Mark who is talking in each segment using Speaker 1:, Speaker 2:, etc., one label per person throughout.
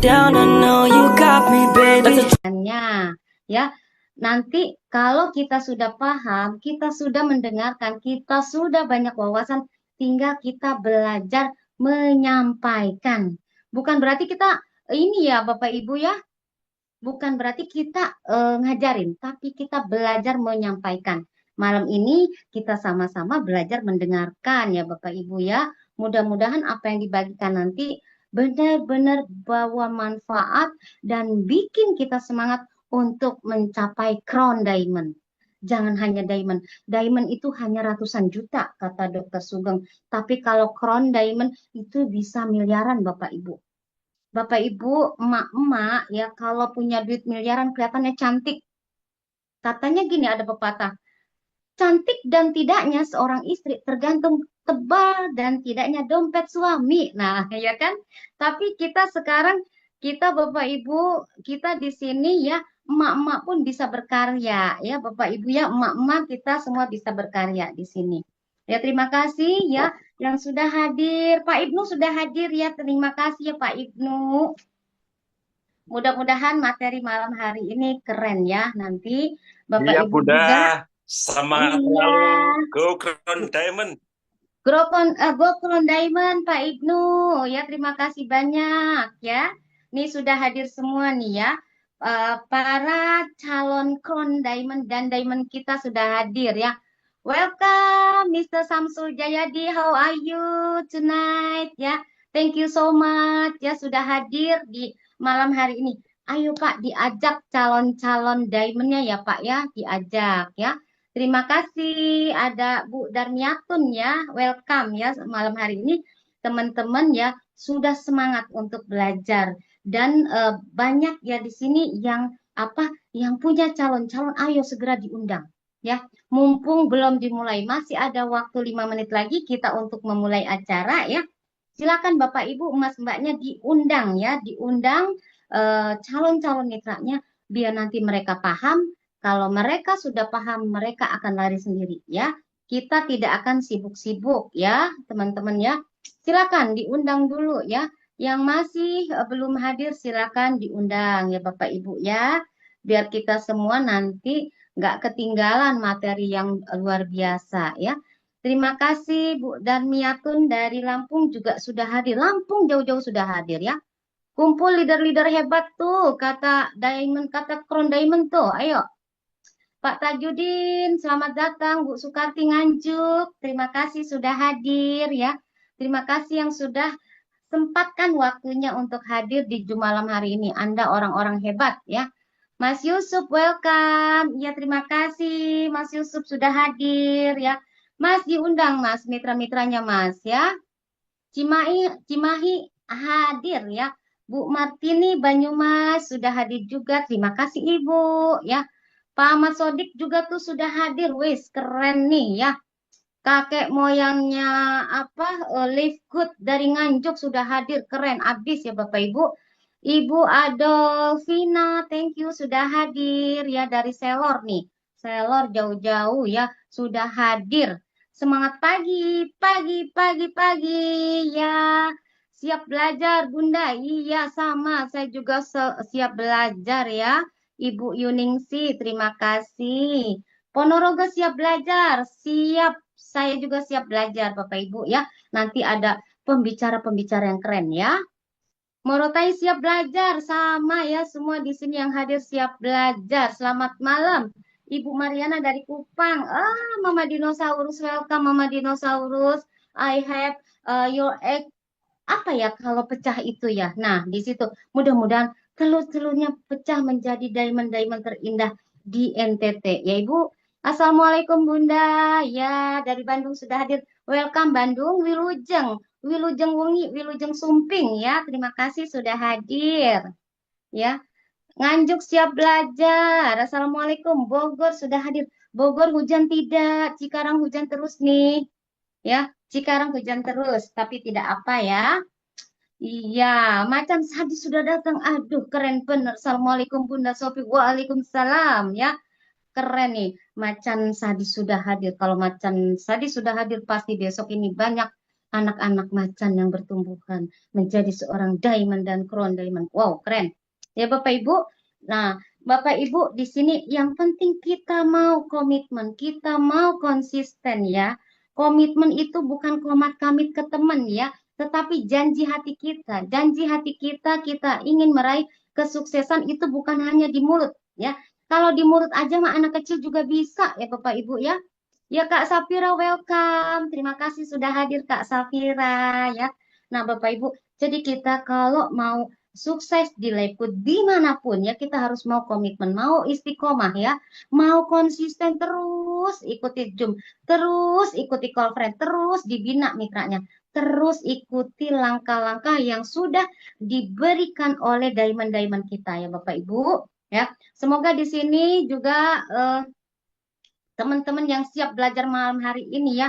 Speaker 1: down, I know you got me, baby.
Speaker 2: Ya, nanti kalau kita sudah paham, kita sudah mendengarkan, kita sudah banyak wawasan, tinggal kita belajar menyampaikan. Bukan berarti kita ini ya Bapak Ibu ya, bukan berarti kita ngajarin, tapi kita belajar menyampaikan. Malam ini kita sama-sama belajar mendengarkan ya Bapak Ibu ya. Mudah-mudahan apa yang dibagikan nanti benar-benar bawa manfaat dan bikin kita semangat untuk mencapai crown diamond. Jangan hanya diamond. Diamond itu hanya ratusan juta, kata Dokter Sugeng. Tapi kalau crown diamond itu bisa miliaran Bapak Ibu. Bapak Ibu, emak-emak ya kalau punya duit miliaran kelihatannya cantik. Katanya gini ada pepatah, cantik dan tidaknya seorang istri tergantung tebal dan tidaknya dompet suami. Nah, ya kan? Tapi kita sekarang, kita Bapak Ibu, kita di sini ya, emak-emak pun bisa berkarya. Ya, Bapak Ibu ya, emak-emak kita semua bisa berkarya di sini. Ya, terima kasih ya yang sudah hadir. Pak Ibnu sudah hadir ya, terima kasih ya Pak Ibnu. Mudah-mudahan materi malam hari ini keren ya. Nanti Bapak
Speaker 3: Iya,
Speaker 2: Ibu
Speaker 3: Bunda.
Speaker 2: juga,
Speaker 3: Semangat
Speaker 2: iya,
Speaker 3: selalu. Go Crown Diamond.
Speaker 2: Gokron Diamond Pak Ibnu. Ya, terima kasih banyak ya. Nih sudah hadir semua nih ya. Para calon Crown Diamond dan Diamond kita sudah hadir ya. Welcome Mr. Samsul Jayadi. How are you tonight ya? Thank you so much ya sudah hadir di malam hari ini. Ayo Pak, diajak calon-calon diamondnya ya Pak ya, diajak ya. Terima kasih ada Bu Darmiatun ya, welcome ya malam hari ini teman-teman ya sudah semangat untuk belajar dan banyak ya di sini yang apa yang punya calon-calon, ayo segera diundang ya. Mumpung belum dimulai, masih ada waktu 5 menit lagi kita untuk memulai acara ya. Silakan Bapak Ibu Mas Mbaknya diundang ya, diundang calon-calon mitranya biar nanti mereka paham. Kalau mereka sudah paham, mereka akan lari sendiri ya. Kita tidak akan sibuk-sibuk ya, teman-teman ya. Silakan diundang dulu ya. Yang masih belum hadir silakan diundang ya Bapak Ibu ya. Biar kita semua nanti nggak ketinggalan materi yang luar biasa ya. Terima kasih Bu Darmiatun dari Lampung juga sudah hadir. Lampung jauh-jauh sudah hadir ya. Kumpul leader-leader hebat tuh, kata Diamond, kata Crown Diamond tuh. Ayo, Pak Tajudin, selamat datang. Bu Sukarti Nganjuk, terima kasih sudah hadir ya. Terima kasih yang sudah sempatkan waktunya untuk hadir di Jumat malam hari ini. Anda orang-orang hebat ya. Mas Yusuf, welcome. Ya, terima kasih Mas Yusuf sudah hadir ya. Mas diundang Mas, mitra-mitranya Mas ya. Cimahi hadir ya. Bu Martini Banyumas sudah hadir juga. Terima kasih Ibu ya. Pak Ahmad Sodik juga tuh sudah hadir. Wis keren nih ya. Kakek moyangnya apa Live Good dari Nganjuk sudah hadir. Keren abis ya Bapak Ibu. Ibu Adolfina, thank you sudah hadir ya dari Selor nih. Selor jauh-jauh ya sudah hadir. Semangat pagi, pagi, pagi, pagi ya. Siap belajar Bunda. Iya sama, saya juga siap belajar ya. Ibu Yuningsi, terima kasih. Ponorogo siap belajar, siap. Saya juga siap belajar Bapak Ibu ya. Nanti ada pembicara-pembicara yang keren ya. Morotai siap belajar, sama ya semua di sini yang hadir siap belajar. Selamat malam, Ibu Mariana dari Kupang. Mama Dinosaurus, welcome Mama Dinosaurus. I have your egg. Apa ya kalau pecah itu ya? Nah, di situ mudah-mudahan telur-telurnya pecah menjadi diamond-diamond terindah di NTT. Ya Ibu, Assalamualaikum Bunda. Ya, dari Bandung sudah hadir. Welcome Bandung, Wilujeng. Wilujeng Wengi, Wilujeng Sumping ya. Terima kasih sudah hadir. Ya, Nganjuk siap belajar. Assalamualaikum. Bogor sudah hadir. Bogor hujan tidak, Cikarang hujan terus nih. Ya, Cikarang hujan terus, tapi tidak apa ya. Iya, macan sadis sudah datang. Aduh, keren bener. Assalamualaikum Bunda Sofi. Waalaikumsalam ya. Keren nih, macan sadis sudah hadir. Kalau macan sadis sudah hadir, pasti besok ini banyak anak-anak macan yang bertumbuhan menjadi seorang diamond dan crown diamond. Wow, keren. Ya Bapak Ibu. Nah, Bapak Ibu di sini yang penting kita mau komitmen, kita mau konsisten ya. Komitmen itu bukan komat kamit ke teman ya, tetapi janji hati kita. Janji hati kita ingin meraih kesuksesan itu bukan hanya di mulut ya. Kalau di mulut aja mah anak kecil juga bisa ya Bapak Ibu ya. Ya Kak Safira welcome. Terima kasih sudah hadir Kak Safira ya. Nah Bapak Ibu, jadi kita kalau mau sukses di Lifecoach dimanapun ya kita harus mau komitmen, mau istiqomah ya, mau konsisten terus ikuti Zoom, terus ikuti call friend, terus dibina mitranya, terus ikuti langkah-langkah yang sudah diberikan oleh diamond-diamond kita ya Bapak Ibu ya. Semoga di sini juga teman-teman yang siap belajar malam hari ini ya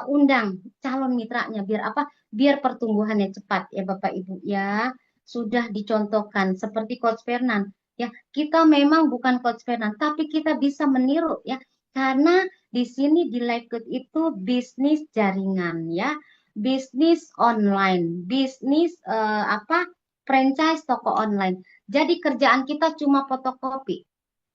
Speaker 2: undang calon mitranya biar apa? Biar pertumbuhannya cepat ya Bapak Ibu ya. Sudah dicontohkan seperti Coach Fernand ya. Kita memang bukan Coach Fernand tapi kita bisa meniru ya. Karena di sini di Lifecoach itu bisnis jaringan ya. Bisnis online, bisnis apa? Franchise toko online. Jadi kerjaan kita cuma fotokopi.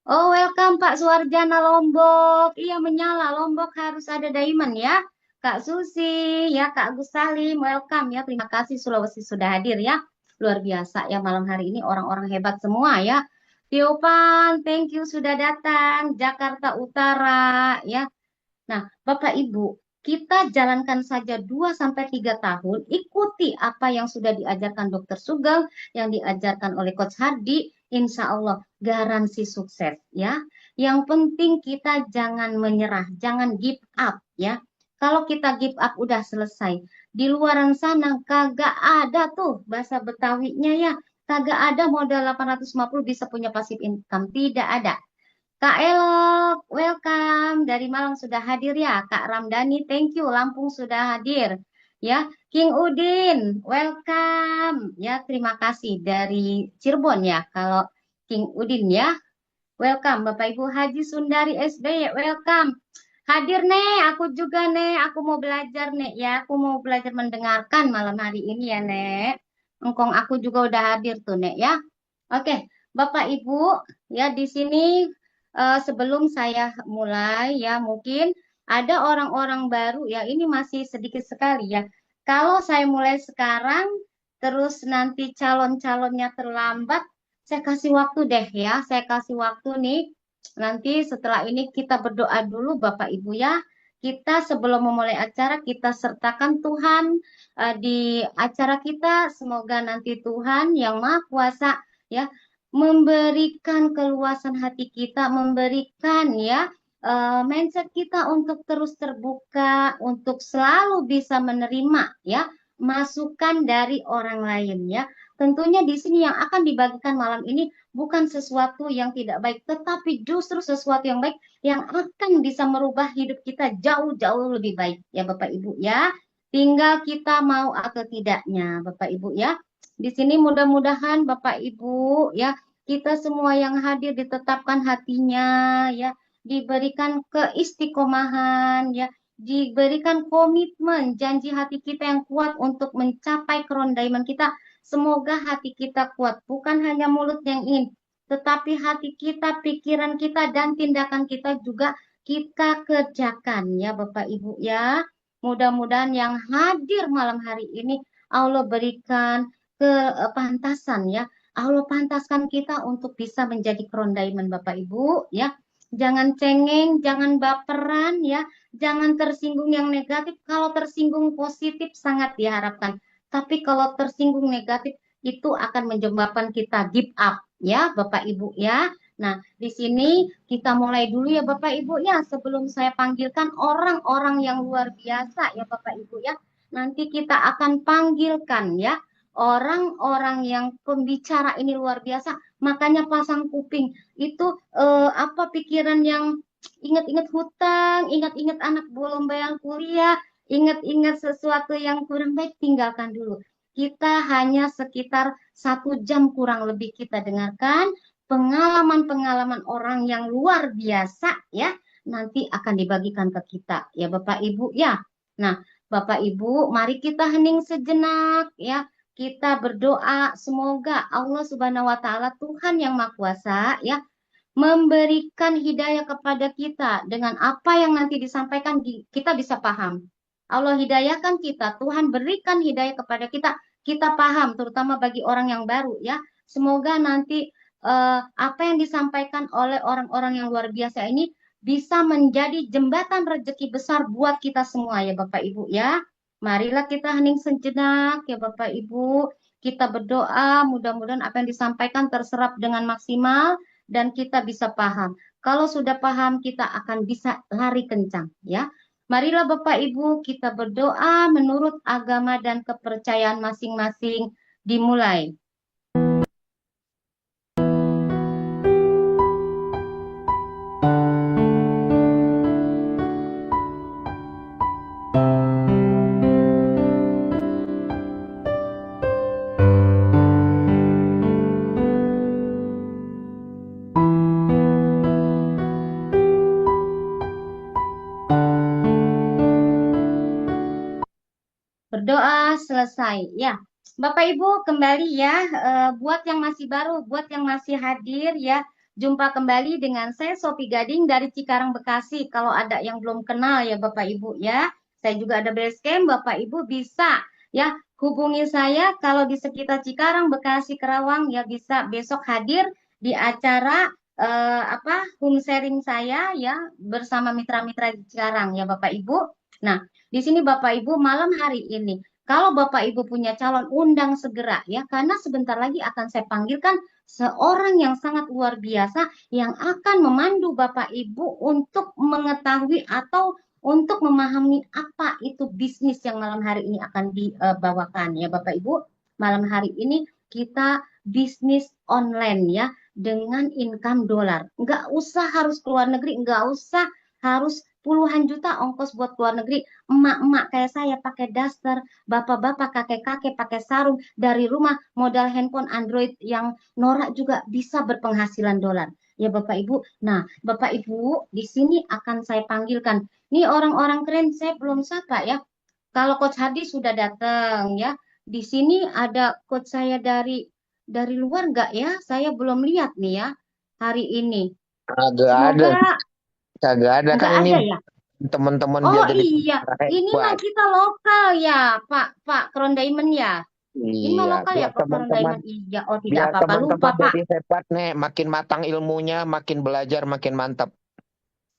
Speaker 2: Oh, welcome Pak Suarjana Lombok. Iya, menyala. Lombok harus ada diamond ya. Kak Susi, ya Kak Agus Salim, welcome ya. Terima kasih Sulawesi sudah hadir ya. Luar biasa ya malam hari ini orang-orang hebat semua ya. Tiopan, thank you sudah datang. Jakarta Utara ya. Nah, Bapak Ibu, kita jalankan saja 2 sampai 3 tahun, ikuti apa yang sudah diajarkan Dokter Sugeng, yang diajarkan oleh Coach Hardi, insya Allah garansi sukses ya. Yang penting kita jangan menyerah, jangan give up ya. Kalau kita give up udah selesai. Di luaran sana kagak ada tuh bahasa Betawinya ya. Kagak ada modal 850 bisa punya passive income. Tidak ada. Kak Elok, welcome. Dari Malang sudah hadir ya. Kak Ramdhani, thank you. Lampung sudah hadir. Ya, King Udin, welcome. Ya, terima kasih dari Cirebon ya. Kalau King Udin ya, welcome. Bapak Ibu Haji Sundari SBY, welcome. Hadir nih, aku juga nih. Aku mau belajar nih ya. Aku mau belajar mendengarkan malam hari ini ya, Nek. Engkong aku juga udah hadir tuh, Nek ya. Oke, Bapak Ibu, ya di sini sebelum saya mulai ya mungkin ada orang-orang baru ya ini masih sedikit sekali ya. Kalau saya mulai sekarang terus nanti calon-calonnya terlambat, saya kasih waktu deh ya. Saya kasih waktu nih. Nanti setelah ini kita berdoa dulu Bapak Ibu ya. Kita sebelum memulai acara kita sertakan Tuhan di acara kita. Semoga nanti Tuhan yang Maha Kuasa ya memberikan keluasan hati kita, memberikan ya mindset kita untuk terus terbuka, untuk selalu bisa menerima ya masukan dari orang lain ya. Tentunya di sini yang akan dibagikan malam ini bukan sesuatu yang tidak baik, tetapi justru sesuatu yang baik yang akan bisa merubah hidup kita jauh-jauh lebih baik ya Bapak Ibu ya. Tinggal kita mau atau tidaknya Bapak Ibu ya. Di sini mudah-mudahan Bapak Ibu ya kita semua yang hadir ditetapkan hatinya ya, diberikan keistiqomahan ya, diberikan komitmen janji hati kita yang kuat untuk mencapai crown diamond kita. Semoga hati kita kuat, bukan hanya mulut yang ingin, tetapi hati kita, pikiran kita dan tindakan kita juga kita kerjakan ya Bapak Ibu ya. Mudah-mudahan yang hadir malam hari ini Allah berikan kepantasan ya. Allah pantaskan kita untuk bisa menjadi crown diamond Bapak Ibu ya. Jangan cengeng, jangan baperan ya, jangan tersinggung yang negatif. Kalau tersinggung positif sangat diharapkan. Tapi kalau tersinggung negatif itu akan menyebabkan kita give up ya Bapak Ibu ya. Nah, di sini kita mulai dulu ya Bapak Ibu ya sebelum saya panggilkan orang-orang yang luar biasa ya Bapak Ibu ya. Nanti kita akan panggilkan ya orang-orang yang pembicara ini luar biasa, makanya pasang kuping itu apa pikiran yang ingat-ingat hutang, ingat-ingat anak belum bayar kuliah, ingat-ingat sesuatu yang kurang baik, tinggalkan dulu. Kita hanya sekitar 1 jam kurang lebih kita dengarkan pengalaman-pengalaman orang yang luar biasa ya, nanti akan dibagikan ke kita ya Bapak Ibu ya. Nah, Bapak Ibu, mari kita hening sejenak ya. Kita berdoa semoga Allah Subhanahu wa taala Tuhan yang Maha Kuasa ya memberikan hidayah kepada kita dengan apa yang nanti disampaikan kita bisa paham. Allah hidayahkan kita, Tuhan berikan hidayah kepada kita, kita paham terutama bagi orang yang baru ya. Semoga nanti apa yang disampaikan oleh orang-orang yang luar biasa ini bisa menjadi jembatan rezeki besar buat kita semua ya Bapak Ibu ya. Marilah kita hening sejenak ya Bapak Ibu. Kita berdoa mudah-mudahan apa yang disampaikan terserap dengan maksimal dan kita bisa paham. Kalau sudah paham, kita akan bisa lari kencang, ya. Marilah Bapak Ibu kita berdoa menurut agama dan kepercayaan masing-masing dimulai. Berdoa selesai. Ya, Bapak Ibu kembali ya. Buat yang masih baru, buat yang masih hadir ya, jumpa kembali dengan saya Sophie Gading dari Cikarang Bekasi. Kalau ada yang belum kenal ya Bapak Ibu ya, saya juga ada basecamp. Bapak Ibu bisa ya hubungi saya kalau di sekitar Cikarang, Bekasi, Kerawang ya bisa besok hadir di acara home sharing saya ya bersama mitra-mitra di Cikarang ya Bapak Ibu. Nah, di sini Bapak Ibu malam hari ini, kalau Bapak Ibu punya calon undang segera ya, karena sebentar lagi akan saya panggilkan seorang yang sangat luar biasa yang akan memandu Bapak Ibu untuk mengetahui atau untuk memahami apa itu bisnis yang malam hari ini akan dibawakan ya Bapak Ibu. Malam hari ini kita bisnis online ya dengan income dolar. Nggak usah harus keluar negeri, nggak usah harus puluhan juta ongkos buat keluar negeri. Emak-emak kayak saya pakai daster, bapak-bapak, kakek-kakek pakai sarung dari rumah modal handphone Android yang norak juga bisa berpenghasilan dolar. Ya Bapak Ibu. Nah, Bapak Ibu, di sini akan saya panggilkan. Nih orang-orang keren saya belum sapa ya. Kalau Coach Hadi sudah datang ya. Di sini ada coach saya dari luar enggak ya? Saya belum lihat nih ya hari ini.
Speaker 4: Kagak ada,
Speaker 2: Semoga
Speaker 4: kagak ada kan
Speaker 2: enggak
Speaker 4: ini
Speaker 2: ada ya.
Speaker 4: teman-teman
Speaker 2: Oh
Speaker 4: dia dari
Speaker 2: iya, ini mah
Speaker 4: hebat.
Speaker 2: kita lokal ya, Pak Kron Diamond ya. Ini mah
Speaker 4: Iya,
Speaker 2: lokal ya,
Speaker 4: biar
Speaker 2: Pak Kron
Speaker 4: teman-teman
Speaker 2: Diamond. Iya, oh tidak
Speaker 4: biar
Speaker 2: apa-apa, lupa
Speaker 4: teman-teman
Speaker 2: Pak.
Speaker 4: dari hebat nih, makin matang ilmunya, makin belajar, makin mantap.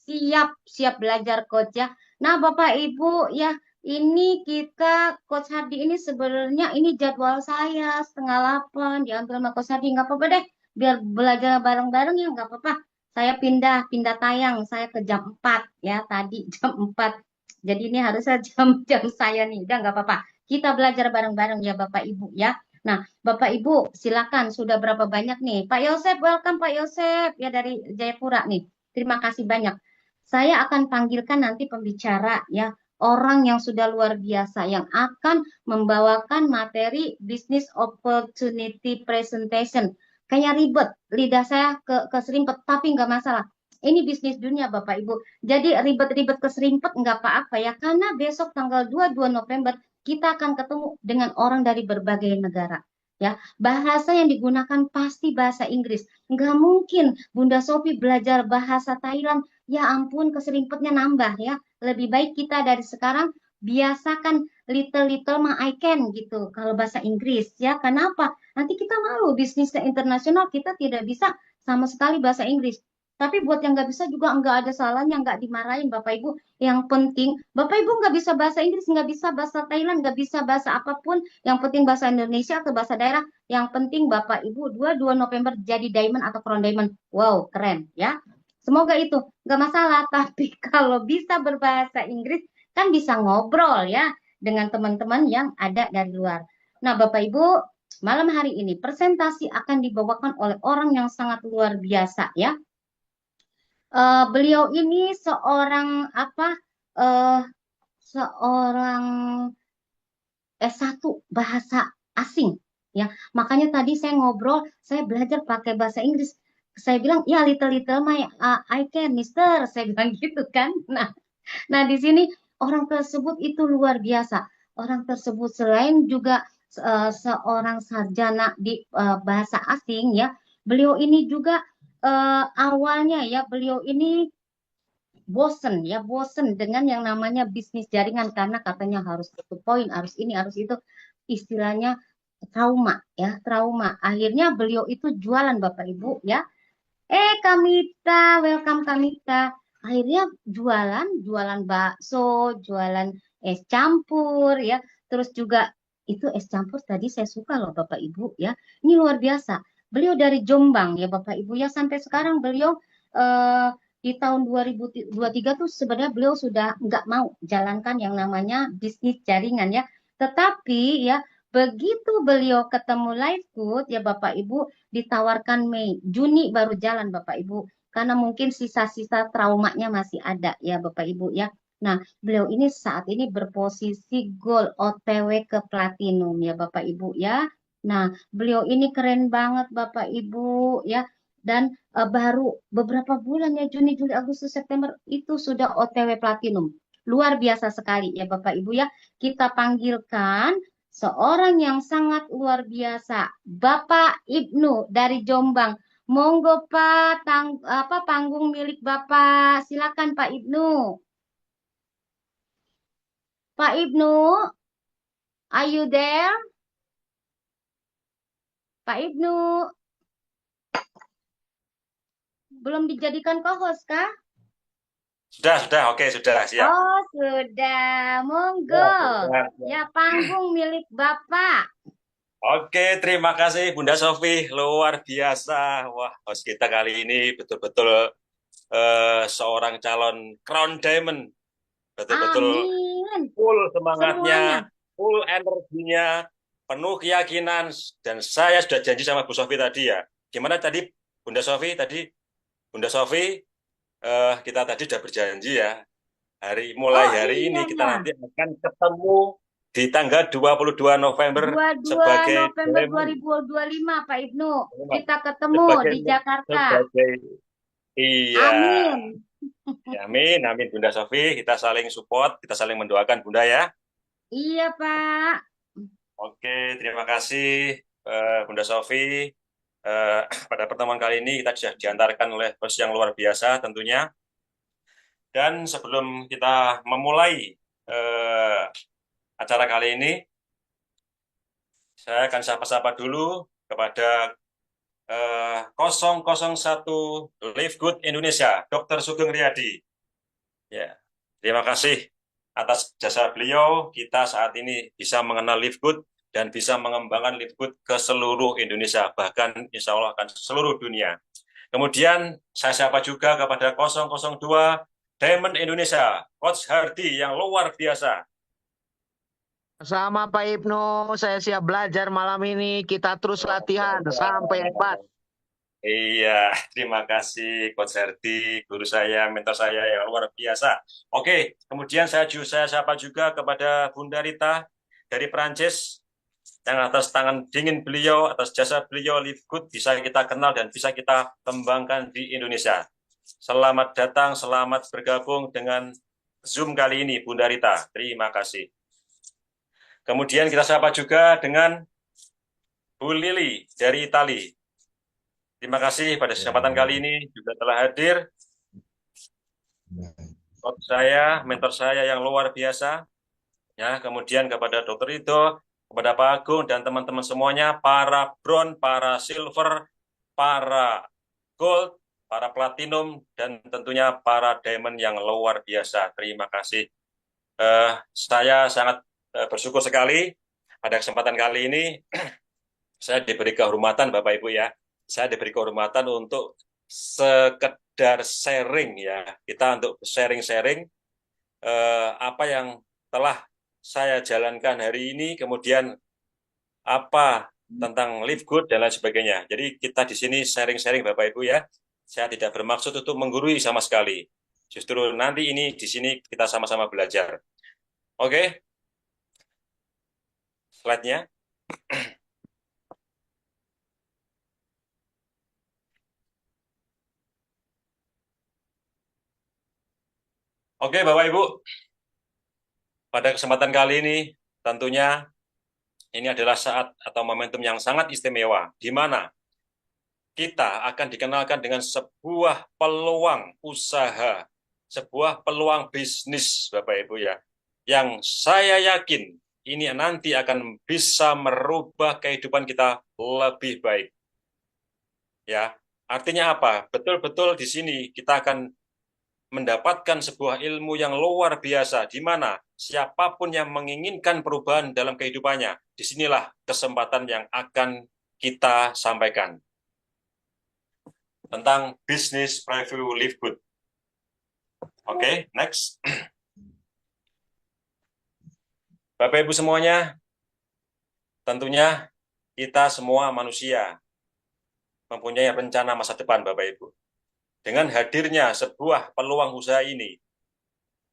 Speaker 2: Siap, siap belajar Coach ya. Nah Bapak Ibu ya, ini kita Coach Hardi ini sebenarnya ini jadwal saya 7:30 diambil sama Coach Hardi nggak apa-apa deh, biar belajar bareng-bareng ya nggak apa-apa. Saya pindah tayang, saya ke jam 4 ya tadi jam 4. Jadi ini harusnya jam-jam saya nih, udah nggak apa-apa. Kita belajar bareng-bareng ya Bapak Ibu ya. Nah, Bapak Ibu silakan sudah berapa banyak nih? Pak Yosep, welcome Pak Yosep ya dari Jayapura nih. Terima kasih banyak. Saya akan panggilkan nanti pembicara ya, orang yang sudah luar biasa yang akan membawakan materi business opportunity presentation. Kayak ribet, lidah saya keserimpet, tapi nggak masalah. Ini bisnis dunia Bapak Ibu. Jadi ribet-ribet keserimpet nggak apa-apa ya, karena besok tanggal 22 November kita akan ketemu dengan orang dari berbagai negara. Ya, bahasa yang digunakan pasti bahasa Inggris. Nggak mungkin Bunda Sophie belajar bahasa Thailand. Ya ampun, keserimpetnya nambah ya. Lebih baik kita dari sekarang biasakan little mah I can gitu. Kalau bahasa Inggris ya, kenapa? Nanti kita malu bisnisnya internasional kita tidak bisa sama sekali bahasa Inggris. Tapi buat yang nggak bisa juga nggak ada salahnya, nggak dimarahin Bapak Ibu. Yang penting Bapak Ibu nggak bisa bahasa Inggris, nggak bisa bahasa Thailand, nggak bisa bahasa apapun. Yang penting bahasa Indonesia atau bahasa daerah. Yang penting Bapak Ibu 22 November jadi diamond atau crown diamond. Wow, keren ya. Semoga itu nggak masalah, tapi kalau bisa berbahasa Inggris kan bisa ngobrol ya dengan teman-teman yang ada dari luar. Nah, Bapak Ibu, malam hari ini presentasi akan dibawakan oleh orang yang sangat luar biasa ya. Beliau ini seorang eh, seorang S1 bahasa asing ya. Makanya tadi saya ngobrol, saya belajar pakai bahasa Inggris. Saya bilang, ya little my I can, Mister. Saya bilang gitu kan. Nah, di sini orang tersebut itu luar biasa. Orang tersebut selain juga seorang sarjana di bahasa asing ya, beliau ini juga awalnya ya beliau ini bosen dengan yang namanya bisnis jaringan karena katanya harus to point, harus ini, harus itu, istilahnya trauma. Akhirnya beliau itu jualan Bapak Ibu ya. Kamita, welcome Kamita. Akhirnya jualan bakso, jualan es campur ya. Terus juga itu es campur tadi saya suka loh Bapak Ibu ya. Ini luar biasa. Beliau dari Jombang ya Bapak Ibu ya, sampai sekarang beliau di tahun 2023 tuh sebenarnya beliau sudah nggak mau jalankan yang namanya bisnis jaringan ya. Tetapi ya begitu beliau ketemu Live Good ya Bapak Ibu, ditawarkan Mei, Juni baru jalan Bapak Ibu. Karena mungkin sisa-sisa traumanya masih ada ya Bapak Ibu ya. Nah, beliau ini saat ini berposisi gold OTW ke platinum ya Bapak Ibu ya. Nah, beliau ini keren banget Bapak Ibu ya. Dan baru beberapa bulan ya, Juni, Juli, Agustus, September itu sudah OTW platinum. Luar biasa sekali ya Bapak Ibu ya. Kita panggilkan seorang yang sangat luar biasa, Bapak Ibnu dari Jombang. Monggo Pak, panggung milik Bapak. Silakan Pak Ibnu. Pak Ibnu, are you there? Pak Ibnu, belum dijadikan co-host kah?
Speaker 3: Sudah, oke, sudah, siap.
Speaker 2: Oh, sudah. Monggo.
Speaker 3: Ya.
Speaker 2: Ya, panggung milik Bapak.
Speaker 3: Oke, terima kasih Bunda Sofi, luar biasa. Wah, host kita kali ini betul-betul seorang calon Crown Diamond. Betul-betul
Speaker 2: Amin.
Speaker 3: full semangatnya,
Speaker 2: Semuanya.
Speaker 3: full energinya, penuh keyakinan. Dan saya sudah janji sama Bu Sofi tadi ya. Gimana tadi Bunda Sofi? Bunda Sofi, kita tadi sudah berjanji ya. Mulai
Speaker 2: Oh
Speaker 3: hari
Speaker 2: iya
Speaker 3: ini kita
Speaker 2: ya.
Speaker 3: nanti akan ketemu di tanggal 22 November
Speaker 2: 22
Speaker 3: sebagai
Speaker 2: November
Speaker 3: Diamond.
Speaker 2: 2025 Pak Ibnu. Kita ketemu
Speaker 3: Sebagai
Speaker 2: di Jakarta.
Speaker 3: sebagai iya.
Speaker 2: Amin.
Speaker 3: Ya, amin, amin Bunda Sofi. Kita saling support, kita saling mendoakan Bunda ya.
Speaker 2: Iya Pak.
Speaker 3: Oke, terima kasih Bunda Sofi. Pada pertemuan kali ini kita sudah diantarkan oleh host yang luar biasa tentunya. Dan sebelum kita memulai acara kali ini, saya akan sapa-sapa dulu kepada 001 Live Good Indonesia, Dr. Sugeng Riyadi. Ya, terima kasih atas jasa beliau. Kita saat ini bisa mengenal Live Good dan bisa mengembangkan Live Good ke seluruh Indonesia, bahkan insya Allah akan seluruh dunia. Kemudian saya sapa juga kepada 002 Diamond Indonesia, Coach Hardy yang luar biasa.
Speaker 4: Sama Pak Ibnu, saya siap belajar malam ini. Kita terus latihan sampai hebat.
Speaker 3: Iya, terima kasih Coach Hardy, guru saya, mentor saya yang luar biasa. Oke, kemudian saya sapa juga kepada Bunda Rita dari Perancis, yang atas tangan dingin beliau, atas jasa beliau Live Good bisa kita kenal dan bisa kita kembangkan di Indonesia. Selamat datang, selamat bergabung dengan Zoom kali ini, Bunda Rita. Terima kasih. Kemudian kita sapa juga dengan Bu Lili dari Itali. Terima kasih pada kesempatan kali ini juga telah hadir. Coach saya, mentor saya yang luar biasa. Ya, kemudian kepada Dr. Rido, kepada Pak Agung dan teman-teman semuanya, para bronze, para silver, para gold, para platinum, dan tentunya para diamond yang luar biasa. Terima kasih. Saya sangat bersyukur sekali pada kesempatan kali ini saya diberi kehormatan Bapak Ibu ya. Saya diberi kehormatan untuk sekedar sharing ya. Kita untuk sharing-sharing apa yang telah saya jalankan hari ini, kemudian apa tentang Live Good dan lain sebagainya. Jadi kita di sini sharing-sharing Bapak Ibu ya. Saya tidak bermaksud untuk menggurui sama sekali. Justru nanti ini di sini kita sama-sama belajar. Oke, slide-nya. Oke, Bapak Ibu. pada kesempatan kali ini tentunya ini adalah saat atau momentum yang sangat istimewa, di mana kita akan dikenalkan dengan sebuah peluang usaha, sebuah peluang bisnis, Bapak Ibu ya, yang saya yakin ini nanti akan bisa merubah kehidupan kita lebih baik. Ya, artinya apa? Betul-betul di sini kita akan mendapatkan sebuah ilmu yang luar biasa, di mana siapapun yang menginginkan perubahan dalam kehidupannya, disinilah kesempatan yang akan kita sampaikan tentang bisnis preview live good. Oke, next. Bapak Ibu semuanya, tentunya kita semua manusia mempunyai rencana masa depan, Bapak Ibu. Dengan hadirnya sebuah peluang usaha ini,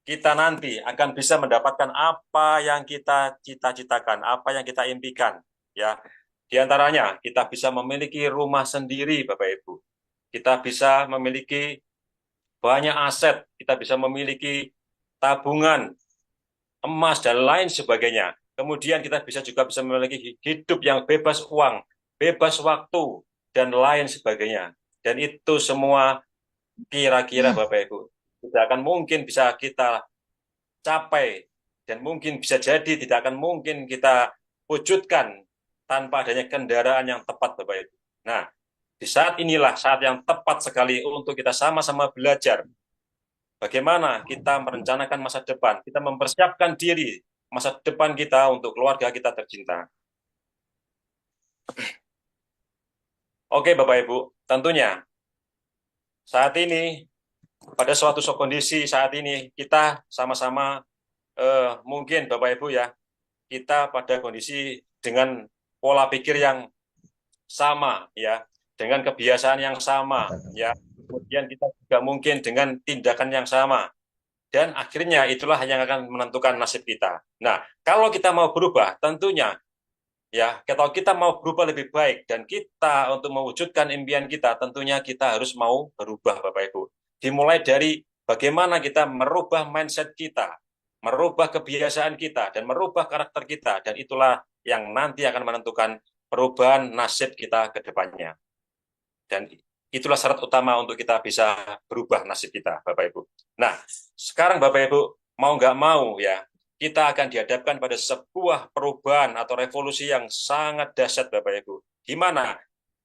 Speaker 3: kita nanti akan bisa mendapatkan apa yang kita cita-citakan, apa yang kita impikan. Ya, di antaranya kita bisa memiliki rumah sendiri, Bapak Ibu. Kita bisa memiliki banyak aset, kita bisa memiliki tabungan, emas, dan lain sebagainya. Kemudian kita juga bisa memiliki hidup yang bebas uang, bebas waktu, dan lain sebagainya. Dan itu semua kira-kira Bapak Ibu tidak akan mungkin bisa kita capai, dan mungkin bisa jadi tidak akan mungkin kita wujudkan tanpa adanya kendaraan yang tepat, Bapak Ibu. Nah, di saat inilah saat yang tepat sekali untuk kita sama-sama belajar bagaimana kita merencanakan masa depan, kita mempersiapkan diri masa depan kita untuk keluarga kita tercinta. Oke, Bapak Ibu, tentunya saat ini, pada suatu kondisi saat ini, kita sama-sama mungkin Bapak Ibu ya, kita pada kondisi dengan pola pikir yang sama ya, dengan kebiasaan yang sama ya, kemudian kita juga mungkin dengan tindakan yang sama, dan akhirnya itulah yang akan menentukan nasib kita. Nah, kalau kita mau berubah, tentunya ya, kalau kita mau berubah lebih baik dan kita untuk mewujudkan impian kita, tentunya kita harus mau berubah, Bapak Ibu. Dimulai dari bagaimana kita merubah mindset kita, merubah kebiasaan kita, dan merubah karakter kita, dan itulah yang nanti akan menentukan perubahan nasib kita ke depannya. Dan itulah syarat utama untuk kita bisa berubah nasib kita, Bapak Ibu. Nah, sekarang Bapak Ibu, mau nggak mau ya, kita akan dihadapkan pada sebuah perubahan atau revolusi yang sangat dahsyat, Bapak Ibu. Di mana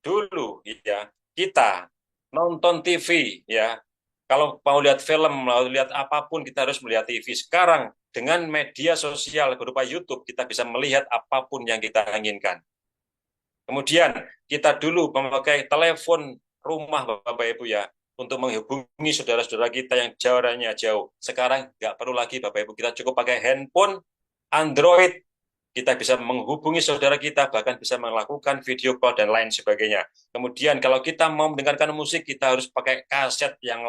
Speaker 3: dulu ya, kita nonton TV ya, kalau mau lihat film, mau lihat apapun kita harus melihat TV. Sekarang dengan media sosial berupa YouTube, kita bisa melihat apapun yang kita inginkan. Kemudian kita dulu memakai telepon rumah, Bapak Ibu ya, untuk menghubungi saudara-saudara kita yang jaraknya jauh. Sekarang nggak perlu lagi, Bapak Ibu, kita cukup pakai handphone Android, kita bisa menghubungi saudara kita, bahkan bisa melakukan video call dan lain sebagainya. Kemudian kalau kita mau mendengarkan musik, kita harus pakai kaset yang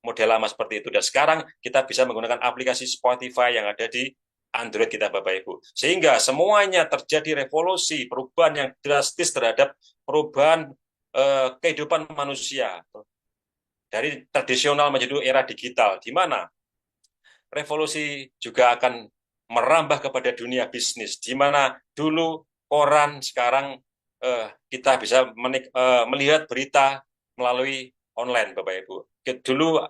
Speaker 3: model lama seperti itu. Dan sekarang kita bisa menggunakan aplikasi Spotify yang ada di Android kita, Bapak Ibu. Sehingga semuanya terjadi revolusi, perubahan yang drastis terhadap perubahan kehidupan manusia. Dari tradisional menjadi era digital, di mana revolusi juga akan merambah kepada dunia bisnis, di mana dulu koran, sekarang kita bisa melihat berita melalui online, Bapak Ibu. Dulu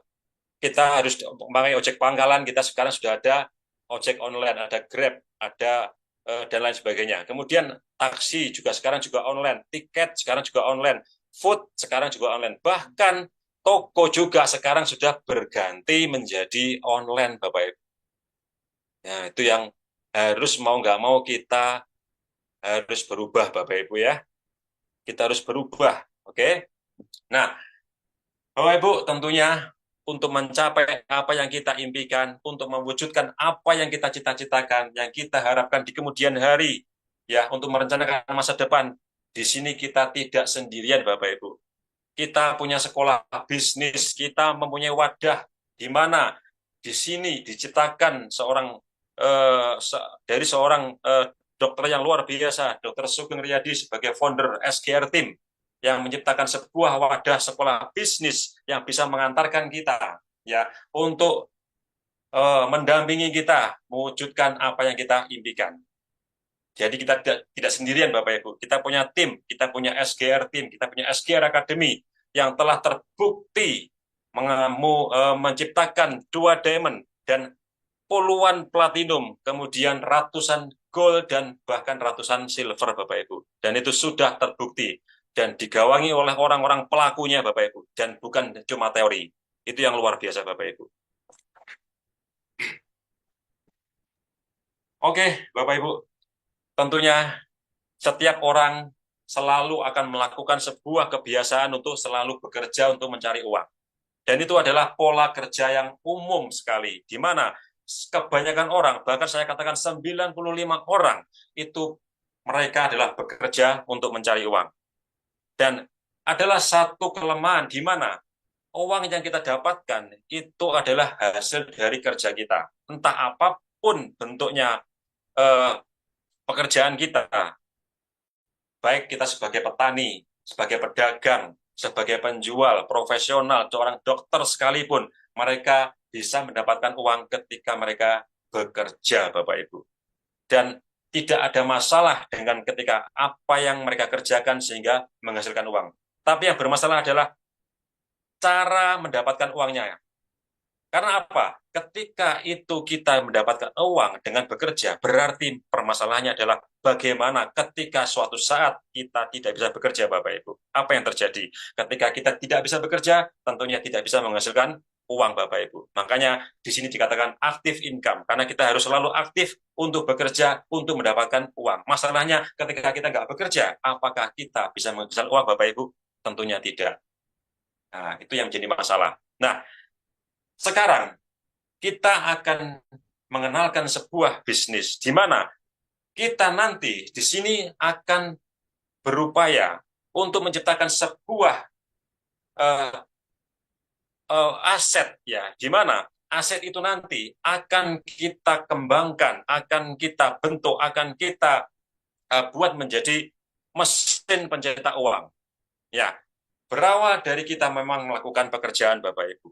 Speaker 3: kita harus memakai ojek pangkalan, kita sekarang sudah ada ojek online, ada Grab, ada dan lain sebagainya. Kemudian taksi juga sekarang juga online, tiket sekarang juga online, food sekarang juga online. Bahkan toko juga sekarang sudah berganti menjadi online, Bapak Ibu. Nah, itu yang harus mau nggak mau kita harus berubah, Bapak Ibu ya. Kita harus berubah, oke? Nah, Bapak Ibu, tentunya untuk mencapai apa yang kita impikan, untuk mewujudkan apa yang kita cita-citakan, yang kita harapkan di kemudian hari, ya, untuk merencanakan masa depan, di sini kita tidak sendirian, Bapak Ibu. Kita punya sekolah bisnis, kita mempunyai wadah di mana di sini diciptakan dari seorang dokter yang luar biasa, Dr. Sugeng Riyadi sebagai founder SGR Team, yang menciptakan sebuah wadah sekolah bisnis yang bisa mengantarkan kita ya untuk mendampingi kita mewujudkan apa yang kita impikan. Jadi kita tidak sendirian Bapak Ibu. Kita punya tim, kita punya SGR tim, kita punya SGR Academy yang telah terbukti menciptakan 2 diamond dan puluhan platinum, kemudian ratusan gold dan bahkan ratusan silver Bapak Ibu. Dan itu sudah terbukti dan digawangi oleh orang-orang pelakunya Bapak Ibu dan bukan cuma teori. Itu yang luar biasa Bapak Ibu. Oke, Bapak Ibu. Tentunya setiap orang selalu akan melakukan sebuah kebiasaan untuk selalu bekerja untuk mencari uang. Dan itu adalah pola kerja yang umum sekali, di mana kebanyakan orang, bahkan saya katakan 95 orang, itu mereka adalah bekerja untuk mencari uang. Dan adalah satu kelemahan di mana uang yang kita dapatkan itu adalah hasil dari kerja kita. Entah apapun bentuknya pekerjaan kita, baik kita sebagai petani, sebagai pedagang, sebagai penjual, profesional, seorang dokter sekalipun, mereka bisa mendapatkan uang ketika mereka bekerja, Bapak Ibu. Dan tidak ada masalah dengan ketika apa yang mereka kerjakan sehingga menghasilkan uang. Tapi yang bermasalah adalah cara mendapatkan uangnya. Karena apa? Ketika itu kita mendapatkan uang dengan bekerja, berarti permasalahannya adalah bagaimana ketika suatu saat kita tidak bisa bekerja, Bapak Ibu. Apa yang terjadi? Ketika kita tidak bisa bekerja, tentunya tidak bisa menghasilkan uang, Bapak Ibu. Makanya di sini dikatakan active income, karena kita harus selalu aktif untuk bekerja, untuk mendapatkan uang. Masalahnya ketika kita nggak bekerja, apakah kita bisa menghasilkan uang, Bapak Ibu? Tentunya tidak. Nah, itu yang menjadi masalah. Nah, sekarang kita akan mengenalkan sebuah bisnis di mana kita nanti di sini akan berupaya untuk menciptakan sebuah aset ya, di mana aset itu nanti akan kita kembangkan, akan kita bentuk, akan kita buat menjadi mesin pencetak uang. Ya, berawal dari kita memang melakukan pekerjaan Bapak Ibu.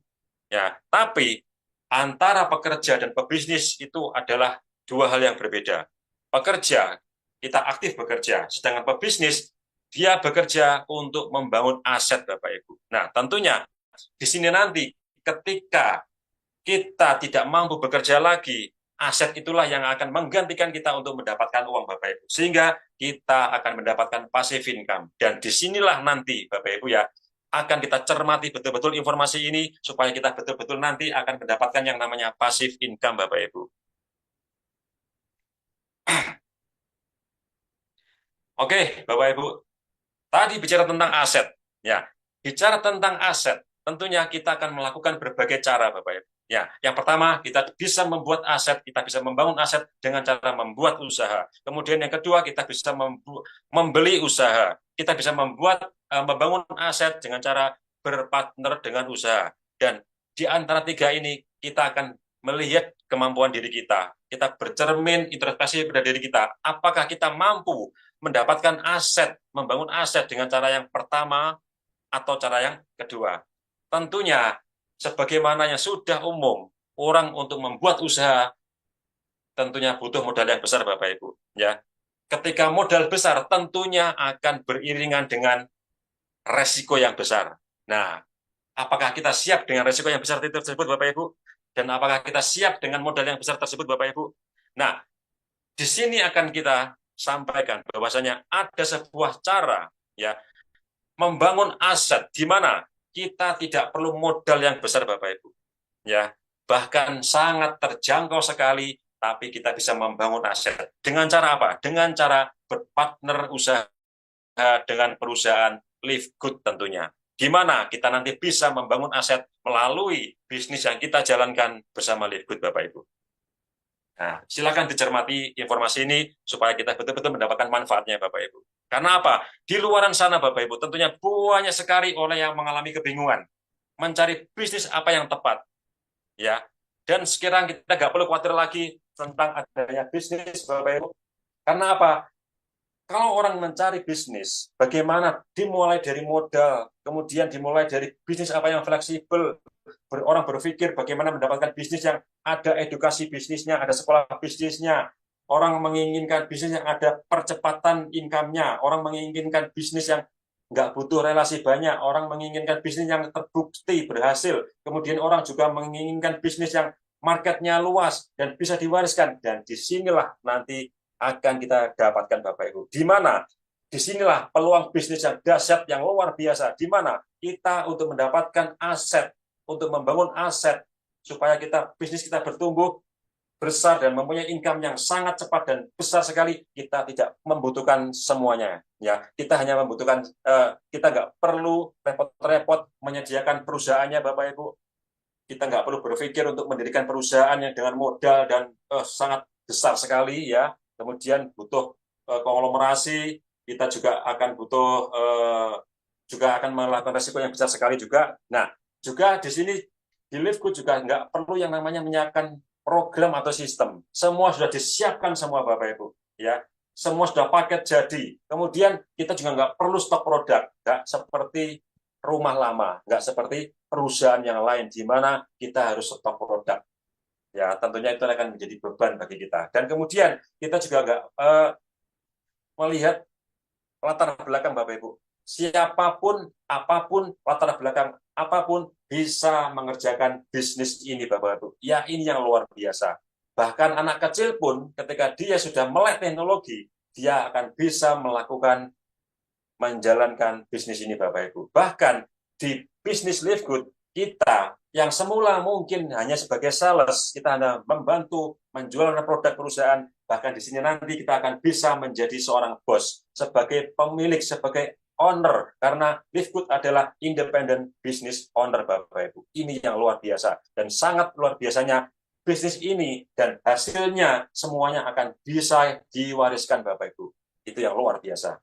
Speaker 3: Ya, tapi antara pekerja dan pebisnis itu adalah 2 hal yang berbeda. Pekerja, kita aktif bekerja, sedangkan pebisnis, dia bekerja untuk membangun aset, Bapak Ibu. Nah, tentunya di sini nanti ketika kita tidak mampu bekerja lagi, aset itulah yang akan menggantikan kita untuk mendapatkan uang, Bapak Ibu. Sehingga kita akan mendapatkan passive income. Dan disinilah nanti, Bapak Ibu ya, akan kita cermati betul-betul informasi ini supaya kita betul-betul nanti akan mendapatkan yang namanya passive income, Bapak Ibu. Oke, Bapak Ibu. Tadi bicara tentang aset, ya. Bicara tentang aset, tentunya kita akan melakukan berbagai cara, Bapak Ibu. Ya, yang pertama kita bisa membuat aset, kita bisa membangun aset dengan cara membuat usaha. Kemudian yang kedua kita bisa membeli usaha. Kita bisa membangun aset dengan cara berpartner dengan usaha. Dan di antara 3 ini kita akan melihat kemampuan diri kita. Kita bercermin introspeksi pada diri kita. Apakah kita mampu mendapatkan aset, membangun aset dengan cara yang pertama atau cara yang kedua? Tentunya sebagaimana yang sudah umum, orang untuk membuat usaha tentunya butuh modal yang besar, Bapak Ibu. Ya, ketika modal besar tentunya akan beriringan dengan resiko yang besar. Nah, apakah kita siap dengan resiko yang besar tersebut, Bapak Ibu? Dan apakah kita siap dengan modal yang besar tersebut, Bapak Ibu? Nah, di sini akan kita sampaikan bahwasanya ada sebuah cara ya membangun aset di mana kita tidak perlu modal yang besar, Bapak Ibu. Ya, bahkan sangat terjangkau sekali, tapi kita bisa membangun aset. Dengan cara apa? Dengan cara berpartner usaha dengan perusahaan Live Good tentunya. Di mana kita nanti bisa membangun aset melalui bisnis yang kita jalankan bersama Live Good, Bapak Ibu. Nah, silakan dicermati informasi ini supaya kita betul-betul mendapatkan manfaatnya, Bapak Ibu. Karena apa? Di luaran sana, Bapak Ibu, tentunya banyak sekali orang yang mengalami kebingungan mencari bisnis apa yang tepat. Ya, dan sekarang kita nggak perlu khawatir lagi tentang adanya bisnis, Bapak Ibu. Karena apa? Kalau orang mencari bisnis, bagaimana dimulai dari modal, kemudian dimulai dari bisnis apa yang fleksibel, orang berpikir bagaimana mendapatkan bisnis yang ada edukasi bisnisnya, ada sekolah bisnisnya. Orang menginginkan bisnis yang ada percepatan income-nya. Orang menginginkan bisnis yang nggak butuh relasi banyak. Orang menginginkan bisnis yang terbukti berhasil. Kemudian orang juga menginginkan bisnis yang marketnya luas dan bisa diwariskan. Dan disinilah nanti akan kita dapatkan Bapak Ibu. Di mana? Disinilah peluang bisnis yang dahsyat, yang luar biasa. Di mana kita untuk mendapatkan aset, untuk membangun aset, supaya bisnis kita bertumbuh besar dan mempunyai income yang sangat cepat dan besar sekali, kita tidak membutuhkan semuanya. Ya, kita hanya membutuhkan, kita nggak perlu repot-repot menyediakan perusahaannya, Bapak Ibu. Kita nggak perlu berpikir untuk mendirikan perusahaan yang dengan modal dan sangat besar sekali, ya. Kemudian butuh konglomerasi, kita juga akan butuh juga akan melakukan resiko yang besar sekali juga. Nah, juga di sini di Livegood juga nggak perlu yang namanya menyiapkan program atau sistem. Semua sudah disiapkan semua Bapak Ibu, ya. Semua sudah paket jadi. Kemudian kita juga nggak perlu stok produk, nggak seperti rumah lama, nggak seperti perusahaan yang lain di mana kita harus stok produk. Ya, tentunya itu akan menjadi beban bagi kita. Dan kemudian kita juga nggak melihat latar belakang Bapak Ibu. Siapapun, apapun, latar belakang apapun bisa mengerjakan bisnis ini Bapak Ibu. Ya, ini yang luar biasa. Bahkan anak kecil pun ketika dia sudah melek teknologi, dia akan bisa menjalankan bisnis ini Bapak Ibu. Bahkan di bisnis Livegood, kita yang semula mungkin hanya sebagai sales, kita hanya membantu menjual produk perusahaan, bahkan di sini nanti kita akan bisa menjadi seorang bos, sebagai pemilik, sebagai owner, karena Livegood adalah independent business owner Bapak Ibu. Ini yang luar biasa, dan sangat luar biasanya bisnis ini, dan hasilnya semuanya akan bisa diwariskan Bapak Ibu. Itu yang luar biasa.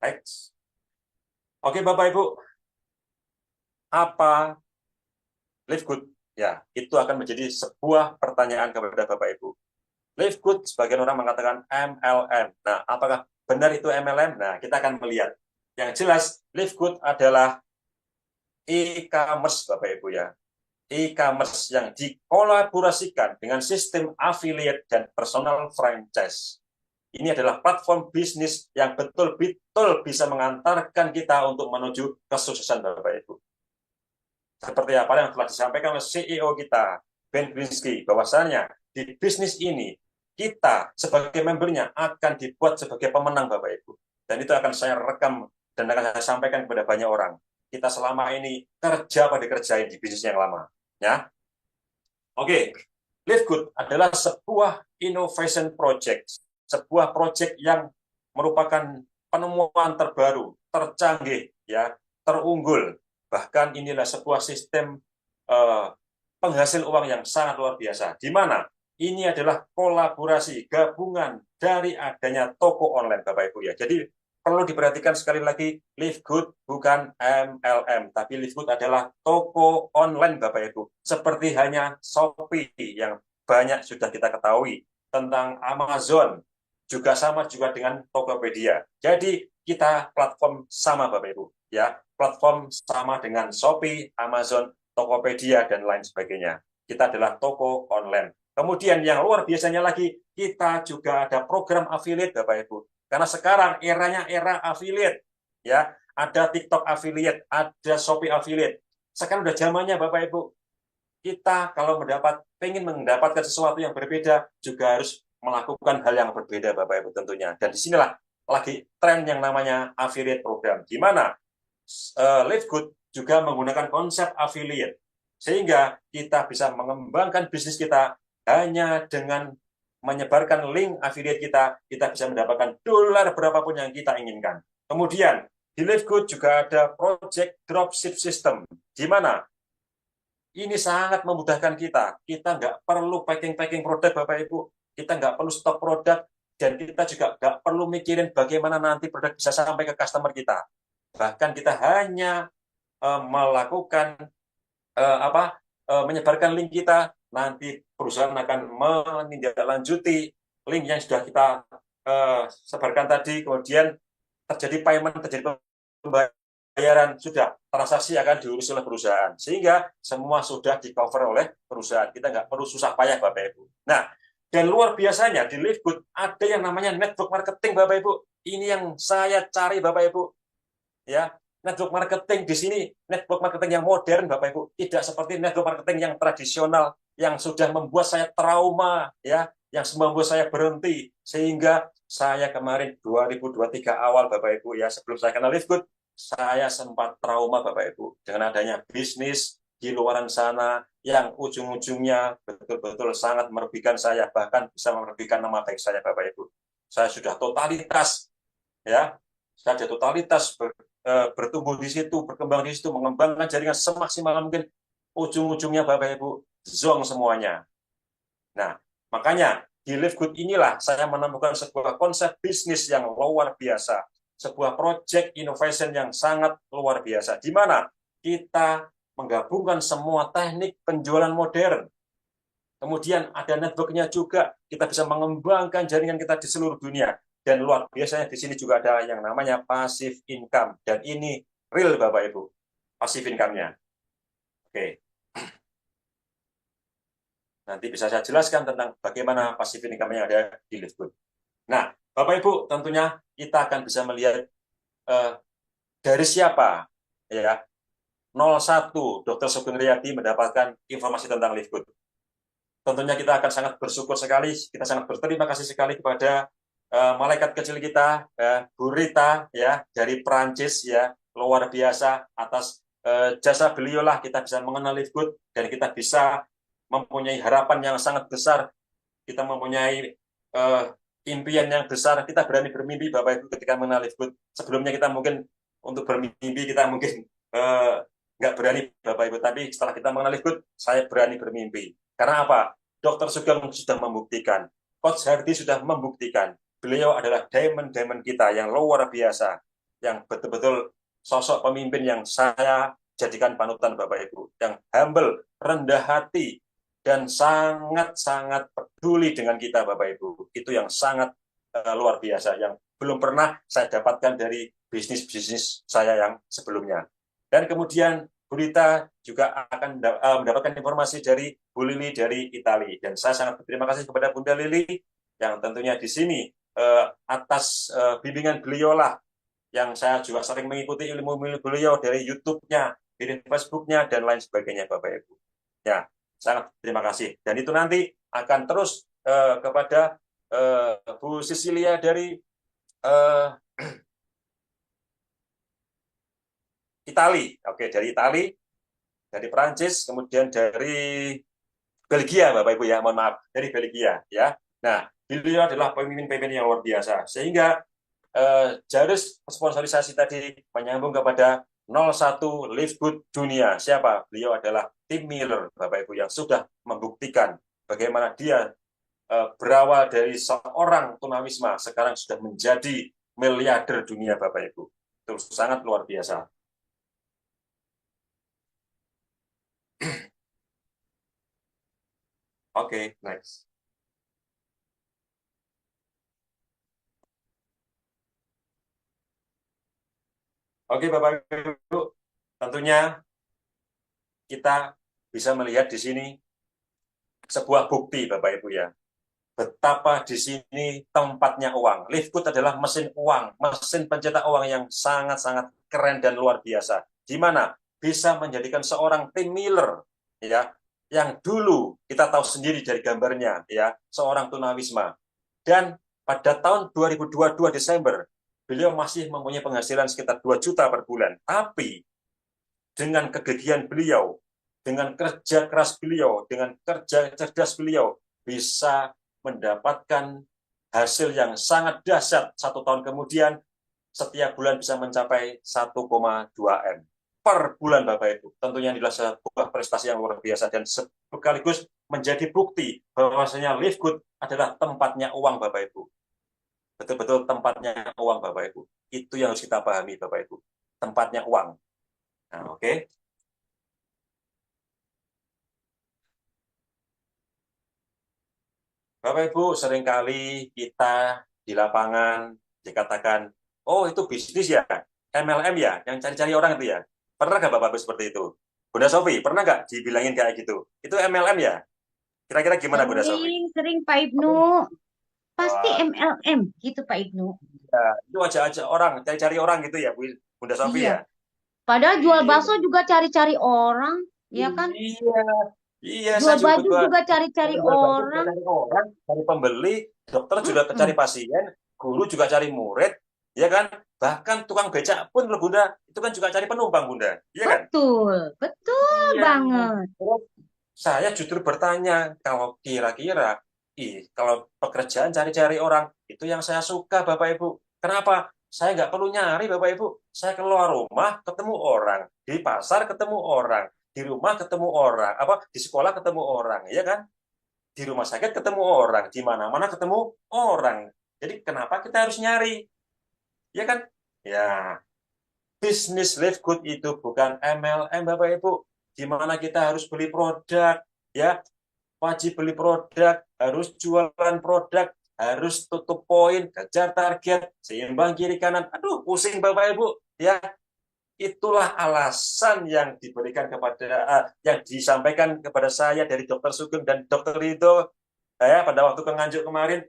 Speaker 3: Next. Oke Bapak Ibu, apa Livegood? Ya, itu akan menjadi sebuah pertanyaan kepada Bapak Ibu. Livegood, sebagian orang mengatakan MLM. Nah, apakah benar itu MLM? Nah, kita akan melihat. Yang jelas, Livegood adalah e-commerce, Bapak Ibu ya. E-commerce yang dikolaborasikan dengan sistem affiliate dan personal franchise. Ini adalah platform bisnis yang betul-betul bisa mengantarkan kita untuk menuju kesuksesan, Bapak Ibu. Seperti apa yang telah disampaikan oleh CEO kita, Ben Bernanke, bahwasanya di bisnis ini, kita sebagai membernya akan dibuat sebagai pemenang Bapak Ibu. Dan itu akan saya rekam dan akan saya sampaikan kepada banyak orang. Kita selama ini kerja pada kerjain di bisnis yang lama. Ya. Oke, Livegood adalah sebuah innovation project. Sebuah project yang merupakan penemuan terbaru, tercanggih, ya, terunggul. Bahkan inilah sebuah sistem penghasil uang yang sangat luar biasa. Di mana ini adalah kolaborasi, gabungan dari adanya toko online, Bapak Ibu ya. Jadi perlu diperhatikan sekali lagi, Livegood bukan MLM, tapi Livegood adalah toko online, Bapak Ibu. Seperti hanya Shopee yang banyak sudah kita ketahui, tentang Amazon, juga sama juga dengan Tokopedia. Jadi kita platform sama, Bapak Ibu ya. Platform sama dengan Shopee, Amazon, Tokopedia, dan lain sebagainya. Kita adalah toko online. Kemudian yang luar biasanya lagi, kita juga ada program affiliate Bapak Ibu. Karena sekarang eranya era affiliate. Ya, ada TikTok affiliate, ada Shopee affiliate. Sekarang udah zamannya Bapak Ibu. Kita kalau ingin mendapatkan sesuatu yang berbeda, juga harus melakukan hal yang berbeda Bapak Ibu tentunya. Dan disinilah lagi tren yang namanya affiliate program. Di mana Livegood juga menggunakan konsep affiliate. Sehingga kita bisa mengembangkan bisnis kita hanya dengan menyebarkan link affiliate kita bisa mendapatkan dolar berapapun yang kita inginkan. Kemudian, di Livegood juga ada project dropship system, di mana ini sangat memudahkan kita. Kita nggak perlu packing produk, Bapak Ibu. Kita nggak perlu stok produk, dan kita juga nggak perlu mikirin bagaimana nanti produk bisa sampai ke customer kita. Bahkan kita hanya melakukan menyebarkan link kita, nanti perusahaan akan menindaklanjuti link yang sudah kita sebarkan tadi, kemudian terjadi payment, terjadi pembayaran, sudah transaksi akan diurus oleh perusahaan, sehingga semua sudah di cover oleh perusahaan. Kita nggak perlu susah payah, Bapak Ibu. Nah, dan luar biasanya di Livegood ada yang namanya network marketing, Bapak Ibu. Ini yang saya cari, Bapak Ibu. Ya, network marketing di sini, network marketing yang modern, Bapak Ibu, tidak seperti network marketing yang tradisional yang sudah membuat saya trauma, ya, yang membuat saya berhenti, sehingga saya kemarin 2023 awal, Bapak Ibu, ya, sebelum saya kenal Livegood, saya sempat trauma, Bapak Ibu, dengan adanya bisnis di luaran sana yang ujung-ujungnya betul-betul sangat merugikan saya, bahkan bisa merugikan nama baik saya, Bapak Ibu. Saya sudah totalitas, ya, saya sudah totalitas bertumbuh di situ, berkembang di situ, mengembangkan jaringan semaksimal mungkin, ujung-ujungnya Bapak Ibu zong semuanya. Nah, makanya di Livegood inilah saya menemukan sebuah konsep bisnis yang luar biasa, sebuah project innovation yang sangat luar biasa, di mana kita menggabungkan semua teknik penjualan modern. Kemudian ada network-nya juga, kita bisa mengembangkan jaringan kita di seluruh dunia. Dan luar biasanya di sini juga ada yang namanya passive income. Dan ini real, Bapak Ibu, passive income-nya. Oke. Nanti bisa saya jelaskan tentang bagaimana passive income yang ada di Livegood. Nah, Bapak Ibu, tentunya kita akan bisa melihat dari siapa, ya, 01 Dr. Sugeng Riyadi mendapatkan informasi tentang Livegood. Tentunya kita akan sangat bersyukur sekali, kita sangat berterima kasih sekali kepada malaikat kecil kita, Bu Rita, ya, dari Perancis, ya, luar biasa. Atas jasa beliau lah kita bisa mengenal Livegood, dan kita bisa mempunyai harapan yang sangat besar, kita mempunyai impian yang besar, kita berani bermimpi, Bapak Ibu, ketika mengenal Livegood. Sebelumnya kita mungkin untuk bermimpi, kita mungkin nggak berani, Bapak Ibu, tapi setelah kita mengenal Livegood, saya berani bermimpi. Karena apa? Dr. Sugeng sudah membuktikan, Coach Hardy sudah membuktikan, beliau adalah diamond kita yang luar biasa, yang betul-betul sosok pemimpin yang saya jadikan panutan, Bapak Ibu, yang humble, rendah hati, dan sangat-sangat peduli dengan kita, Bapak Ibu. Itu yang sangat luar biasa, yang belum pernah saya dapatkan dari bisnis-bisnis saya yang sebelumnya. Dan kemudian Bu Rita juga akan mendapatkan informasi dari Bu Lili dari Italia. Dan saya sangat berterima kasih kepada Bunda Lili yang tentunya di sini atas bimbingan beliau lah yang saya juga sering mengikuti ilmu-ilmu beliau dari YouTube-nya, dari Facebook-nya, dan lain sebagainya, Bapak Ibu. Ya, sangat terima kasih. Dan itu nanti akan terus kepada Bu Cecilia dari Itali, oke, dari Itali, dari Perancis, kemudian dari Belgia, Bapak Ibu, ya, mohon maaf, dari Belgia, ya. Nah, beliau adalah pemimpin-pemimpin yang luar biasa, sehingga garis sponsorisasi tadi menyambung kepada 01 Livegood Dunia. Siapa? Beliau adalah Tim Miller, Bapak Ibu, yang sudah membuktikan bagaimana dia berawal dari seorang tunawisma, sekarang sudah menjadi miliarder dunia, Bapak Ibu. Itu sangat luar biasa. Oke, next. Oke, Bapak Ibu, tentunya kita bisa melihat di sini sebuah bukti, Bapak Ibu, ya, betapa di sini tempatnya uang. Livegood adalah mesin uang, mesin pencetak uang yang sangat-sangat keren dan luar biasa, di mana bisa menjadikan seorang Tim Miller, ya, yang dulu kita tahu sendiri dari gambarnya, ya, seorang tunawisma. Dan pada tahun 2022 Desember, beliau masih mempunyai penghasilan sekitar 2 juta per bulan. Tapi dengan kegigihan beliau, dengan kerja keras beliau, dengan kerja cerdas beliau, bisa mendapatkan hasil yang sangat dahsyat. 1 tahun kemudian, setiap bulan bisa mencapai 1,2 M per bulan, Bapak Ibu. Tentunya adalah sebuah prestasi yang luar biasa dan sekaligus menjadi bukti bahwasanya Livegood adalah tempatnya uang, Bapak Ibu. Betul-betul tempatnya uang, Bapak Ibu. Itu yang harus kita pahami, Bapak Ibu. Tempatnya uang. Nah, oke. Bapak Ibu, seringkali kita di lapangan dikatakan, oh itu bisnis ya, MLM ya, yang cari-cari orang itu ya. Pernah nggak Bapak Ibu seperti itu? Bunda Sofi, pernah nggak dibilangin kayak gitu? Itu MLM ya? Kira-kira gimana Bunda Sofi?
Speaker 2: Sering Pak Ibnu. Pasti
Speaker 3: Wah,
Speaker 2: MLM gitu Pak Ibnu.
Speaker 3: ya, itu aja orang, cari-cari orang gitu ya, Bunda Sofi
Speaker 2: Iya.
Speaker 3: ya?
Speaker 2: Padahal jual
Speaker 3: Iya,
Speaker 2: bakso juga cari-cari orang, ya kan?
Speaker 3: iya, iya, saya
Speaker 2: Jual baju
Speaker 3: juga
Speaker 2: juga cari-cari
Speaker 3: jual baju juga
Speaker 2: orang.
Speaker 3: cari orang, cari pembeli, dokter juga cari
Speaker 2: Mm-mm.
Speaker 3: pasien, guru juga cari murid, ya kan? Bahkan tukang becak pun loh Bunda, itu kan juga cari penumpang Bunda, iya kan?
Speaker 2: Betul, betul
Speaker 3: Iya.
Speaker 2: banget.
Speaker 3: Terus saya justru bertanya, kalau kira-kira, kalau pekerjaan cari-cari orang, itu yang saya suka Bapak Ibu. Kenapa? Saya nggak perlu nyari Bapak Ibu. Saya keluar rumah, ketemu orang. Di pasar ketemu orang. Di rumah ketemu orang. Apa? Di sekolah ketemu orang. Ya kan? Di rumah sakit ketemu orang. Di mana-mana ketemu orang. Jadi kenapa kita harus nyari? Ya kan? Ya, bisnis live good itu bukan MLM Bapak Ibu. Di mana kita harus beli produk. Ya, wajib beli produk, harus jualan produk, harus tutup poin, kejar target, seimbang kiri kanan. Aduh, pusing Bapak Ibu. Ya, itulah alasan yang diberikan kepada yang disampaikan kepada saya dari Dokter Sugeng dan Dokter Rido pada waktu ke Nganjuk kemarin.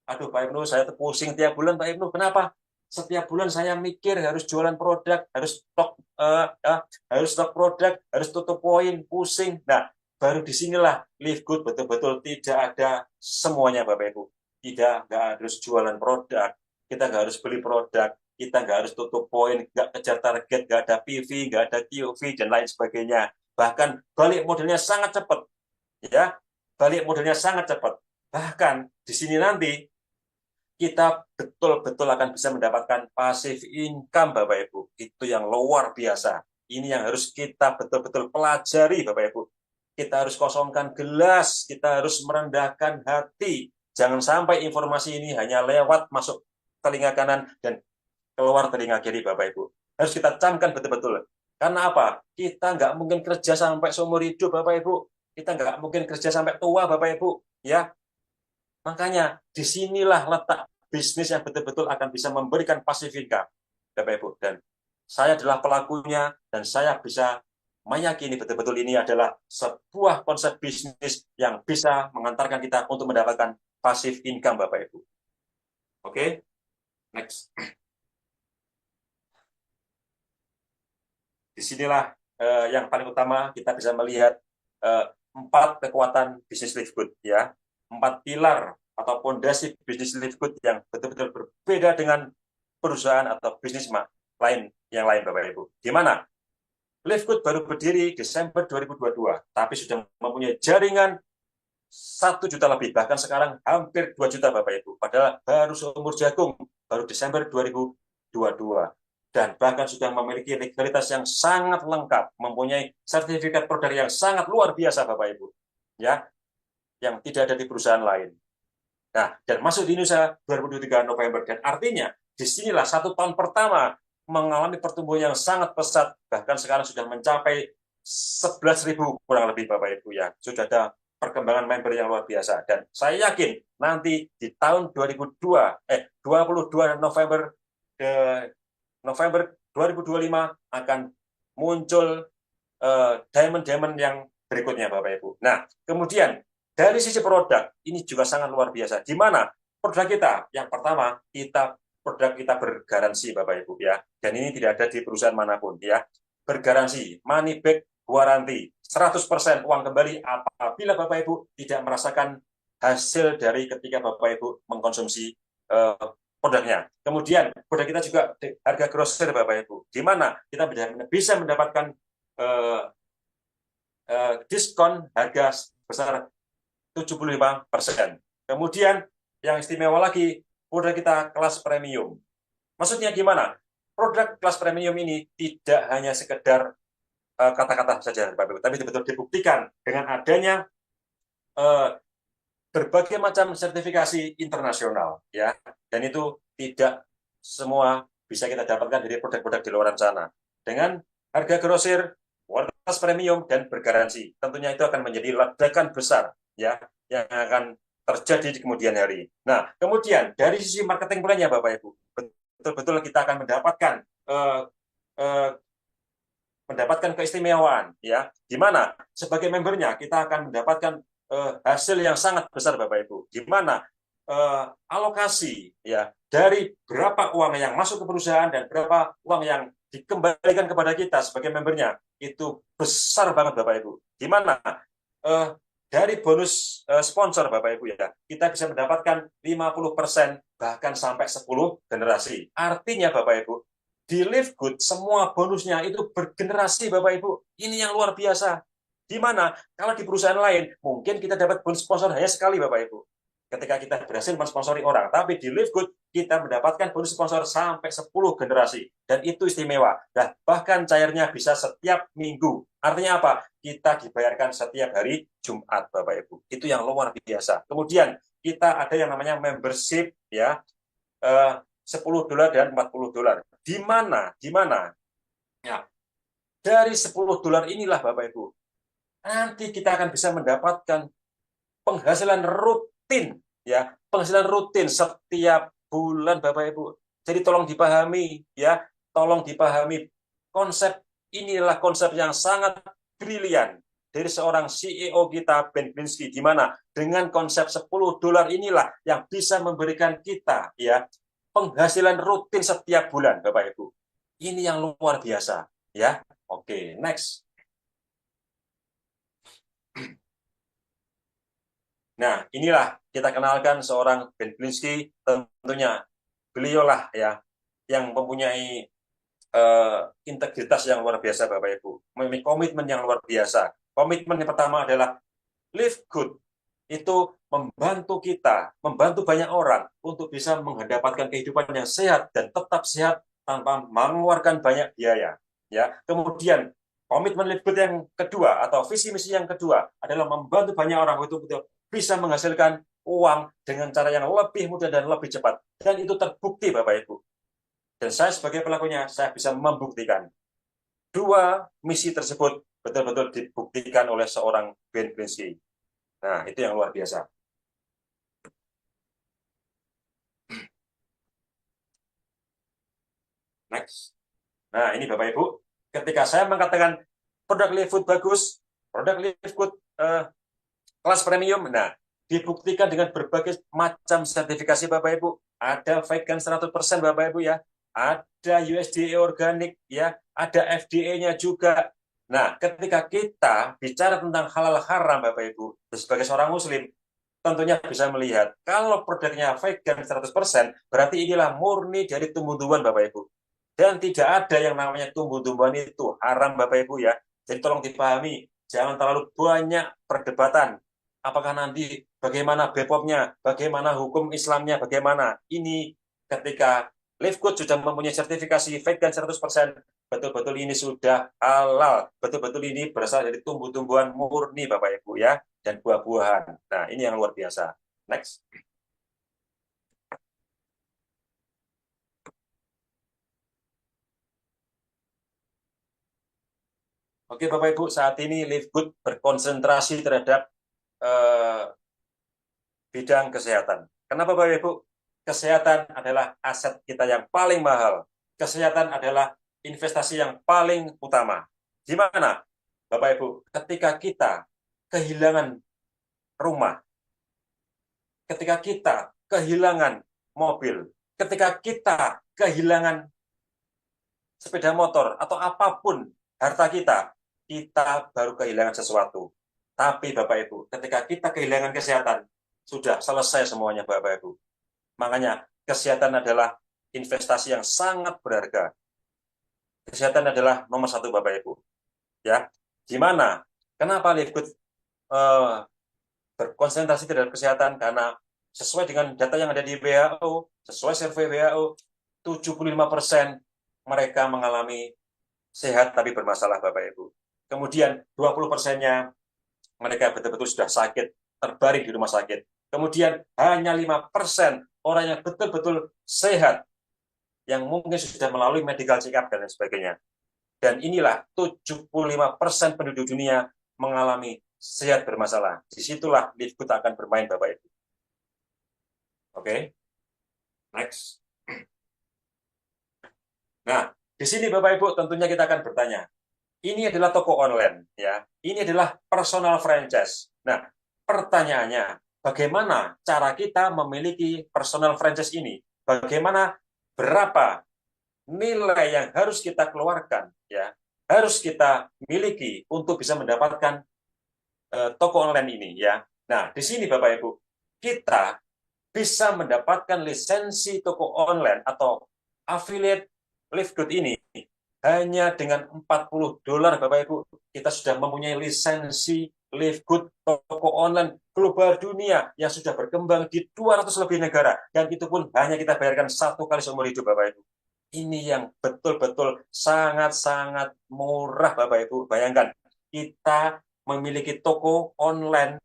Speaker 3: Aduh Pak Ibnu, saya tuh pusing tiap bulan Pak Ibnu. Kenapa? Setiap bulan saya mikir harus jualan produk, harus stok produk, harus tutup poin, pusing. Nah, baru disinilah Live Good betul-betul tidak ada semuanya Bapak Ibu. Nggak harus jualan produk, kita nggak harus beli produk, kita nggak harus tutup poin, nggak kejar target, nggak ada PV, nggak ada QV, dan lain sebagainya. Bahkan balik modalnya sangat cepat. Ya, balik modalnya sangat cepat. Bahkan di sini nanti kita betul-betul akan bisa mendapatkan passive income Bapak Ibu. Itu yang luar biasa. Ini yang harus kita betul-betul pelajari Bapak Ibu. Kita harus kosongkan gelas, kita harus merendahkan hati. Jangan sampai informasi ini hanya lewat masuk telinga kanan dan keluar telinga kiri Bapak Ibu. Harus kita camkan betul-betul. Karena apa? Kita nggak mungkin kerja sampai seumur hidup Bapak Ibu. Kita nggak mungkin kerja sampai tua Bapak Ibu. Ya, makanya disinilah letak bisnis yang betul-betul akan bisa memberikan passive income, Bapak Ibu. Dan saya adalah pelakunya dan saya bisa meyakini betul-betul ini adalah sebuah konsep bisnis yang bisa mengantarkan kita untuk mendapatkan passive income, Bapak Ibu. Oke, next. Disinilah yang paling utama kita bisa melihat 4 kekuatan bisnis live good ya, 4 pilar atau fondasi bisnis live good yang betul-betul berbeda dengan perusahaan atau bisnis yang lain Bapak Ibu. Gimana? Live Good baru berdiri Desember 2022, tapi sudah mempunyai jaringan 1 juta lebih, bahkan sekarang hampir 2 juta Bapak Ibu. Padahal baru seumur jagung, baru Desember 2022. Dan bahkan sudah memiliki legalitas yang sangat lengkap, mempunyai sertifikat produk yang sangat luar biasa Bapak Ibu. Ya, yang tidak ada di perusahaan lain. Nah, dan masuk di Indonesia 2023 November. Dan artinya, disinilah 1 tahun pertama mengalami pertumbuhan yang sangat pesat, bahkan sekarang sudah mencapai 11.000 kurang lebih Bapak Ibu ya. Sudah ada perkembangan member yang luar biasa. Dan saya yakin nanti di tahun 22 November November 2025 akan muncul diamond-diamond yang berikutnya Bapak Ibu. Nah, kemudian dari sisi produk ini juga sangat luar biasa. Di mana produk kita yang pertama produk kita bergaransi Bapak Ibu ya. Dan ini tidak ada di perusahaan manapun ya. Bergaransi, money back guarantee, 100% uang kembali apabila Bapak Ibu tidak merasakan hasil dari ketika Bapak Ibu mengkonsumsi produknya. Kemudian produk kita juga harga grosir Bapak Ibu, di mana kita bisa mendapatkan diskon harga sebesar 75%. Kemudian yang istimewa lagi, produk kita kelas premium. Maksudnya gimana? Produk kelas premium ini tidak hanya sekedar kata-kata saja Bapak Ibu, tapi betul-betul dibuktikan dengan adanya berbagai macam sertifikasi internasional ya, dan itu tidak semua bisa kita dapatkan dari produk-produk di luar sana. Dengan harga grosir, kualitas premium dan bergaransi, tentunya itu akan menjadi ledakan besar ya yang akan terjadi di kemudian hari. Nah, kemudian dari sisi marketing plannya Bapak Ibu, betul-betul kita akan mendapatkan keistimewaan, ya, di mana sebagai membernya kita akan mendapatkan hasil yang sangat besar, Bapak Ibu. Di mana alokasi, ya, dari berapa uang yang masuk ke perusahaan dan berapa uang yang dikembalikan kepada kita sebagai membernya itu besar banget, Bapak Ibu. Di mana dari bonus sponsor, Bapak Ibu, ya, kita bisa mendapatkan 50% bahkan sampai 10 generasi. Artinya, Bapak Ibu, di Live Good semua bonusnya itu bergenerasi, Bapak Ibu. Ini yang luar biasa. Di mana kalau di perusahaan lain mungkin kita dapat bonus sponsor hanya sekali, Bapak Ibu, ketika kita berhasil mensponsori orang. Tapi di Live Good kita mendapatkan bonus sponsor sampai 10 generasi. Dan itu istimewa. Nah, bahkan cairnya bisa setiap minggu. Artinya apa? Kita dibayarkan setiap hari Jumat, Bapak Ibu. Itu yang luar biasa. Kemudian kita ada yang namanya membership, ya, $10 dan $40. Di mana? Ya, dari $10 inilah, Bapak Ibu, nanti kita akan bisa mendapatkan penghasilan rutin, ya, penghasilan rutin setiap bulan, Bapak Ibu. Jadi tolong dipahami, ya, tolong dipahami konsep inilah konsep yang sangat brilian dari seorang CEO kita, Ben Bernanke, di mana dengan konsep $10 inilah yang bisa memberikan kita, ya, penghasilan rutin setiap bulan, Bapak Ibu. Ini yang luar biasa, ya. Oke, next. Nah, inilah kita kenalkan seorang Ben Bernanke. Tentunya beliaulah, ya, yang mempunyai integritas yang luar biasa, Bapak Ibu. Memiliki komitmen yang luar biasa. Komitmen yang pertama adalah Live Good. Itu membantu kita, membantu banyak orang untuk bisa mendapatkan kehidupan yang sehat dan tetap sehat tanpa mengeluarkan banyak biaya. Ya, kemudian komitmen Live Good yang kedua atau visi misi yang kedua adalah membantu banyak orang untuk bisa menghasilkan uang dengan cara yang lebih mudah dan lebih cepat. Dan itu terbukti, Bapak Ibu. Dan saya sebagai pelakunya, saya bisa membuktikan. Dua misi tersebut betul-betul dibuktikan oleh seorang Ben Bernanke. Nah, itu yang luar biasa. Next. Nah, ini Bapak Ibu, ketika saya mengatakan produk Live Good bagus, produk Live Good kelas premium, nah, dibuktikan dengan berbagai macam sertifikasi, Bapak Ibu. Ada vegan 100%, Bapak Ibu, ya. Ada USDA organik, ya. Ada FDA-nya juga. Nah, ketika kita bicara tentang halal haram, Bapak Ibu, sebagai seorang Muslim, tentunya bisa melihat kalau produknya vegan 100%, berarti inilah murni dari tumbuh-tumbuhan, Bapak Ibu. Dan tidak ada yang namanya tumbuh-tumbuhan itu haram, Bapak Ibu, ya. Jadi tolong dipahami, jangan terlalu banyak perdebatan. Apakah nanti bagaimana BPOM-nya, bagaimana hukum Islamnya, bagaimana. Ini ketika Live Good sudah mempunyai sertifikasi vegan 100%, betul-betul ini sudah halal, betul-betul ini berasal dari tumbuh-tumbuhan murni, Bapak Ibu, ya, dan buah-buahan. Nah, ini yang luar biasa. Next. Oke, Bapak Ibu, saat ini Live Good berkonsentrasi terhadap bidang kesehatan. Kenapa, Bapak Ibu? Kesehatan adalah aset kita yang paling mahal. Kesehatan adalah investasi yang paling utama. Di mana, Bapak Ibu, ketika kita kehilangan rumah, ketika kita kehilangan mobil, ketika kita kehilangan sepeda motor atau apapun harta kita, kita baru kehilangan sesuatu. Tapi Bapak Ibu, ketika kita kehilangan kesehatan, sudah selesai semuanya, Bapak Ibu. Makanya kesehatan adalah investasi yang sangat berharga. Kesehatan adalah nomor satu, Bapak Ibu. Ya, gimana? Kenapa Live Good berkonsentrasi terhadap kesehatan? Karena sesuai dengan data yang ada di WHO, sesuai survei WHO, 75% mereka mengalami sehat tapi bermasalah, Bapak Ibu. Kemudian 20%-nya mereka betul-betul sudah sakit, terbaring di rumah sakit. Kemudian hanya 5% orang yang betul-betul sehat, yang mungkin sudah melalui medical check-up dan lain sebagainya. Dan inilah 75% penduduk dunia mengalami sehat bermasalah. Disitulah Live Good akan bermain, Bapak Ibu. Oke, next. Nah, di sini Bapak Ibu tentunya kita akan bertanya, ini adalah toko online, ya. Ini adalah personal franchise. Nah, pertanyaannya, bagaimana cara kita memiliki personal franchise ini? Bagaimana berapa nilai yang harus kita keluarkan, ya, harus kita miliki untuk bisa mendapatkan toko online ini, ya. Nah, di sini Bapak Ibu, kita bisa mendapatkan lisensi toko online atau affiliate Livegood ini hanya dengan $40 Bapak Ibu. Kita sudah mempunyai lisensi Livegood toko online global dunia yang sudah berkembang di 200 lebih negara, dan itu pun hanya kita bayarkan 1 kali seumur hidup Bapak Ibu. Ini yang betul-betul sangat-sangat murah Bapak Ibu. Bayangkan, kita memiliki toko online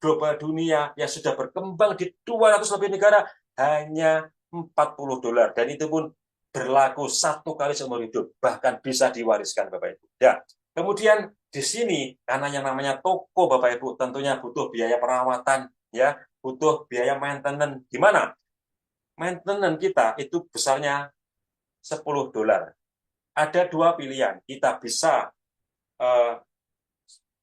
Speaker 3: global dunia yang sudah berkembang di 200 lebih negara hanya $40, dan itu pun berlaku 1 kali seumur hidup, bahkan bisa diwariskan Bapak Ibu. Ya, kemudian di sini karena yang namanya toko Bapak Ibu tentunya butuh biaya perawatan, ya, butuh biaya maintenance. Gimana? Maintenance kita itu besarnya $10. Ada dua pilihan, kita bisa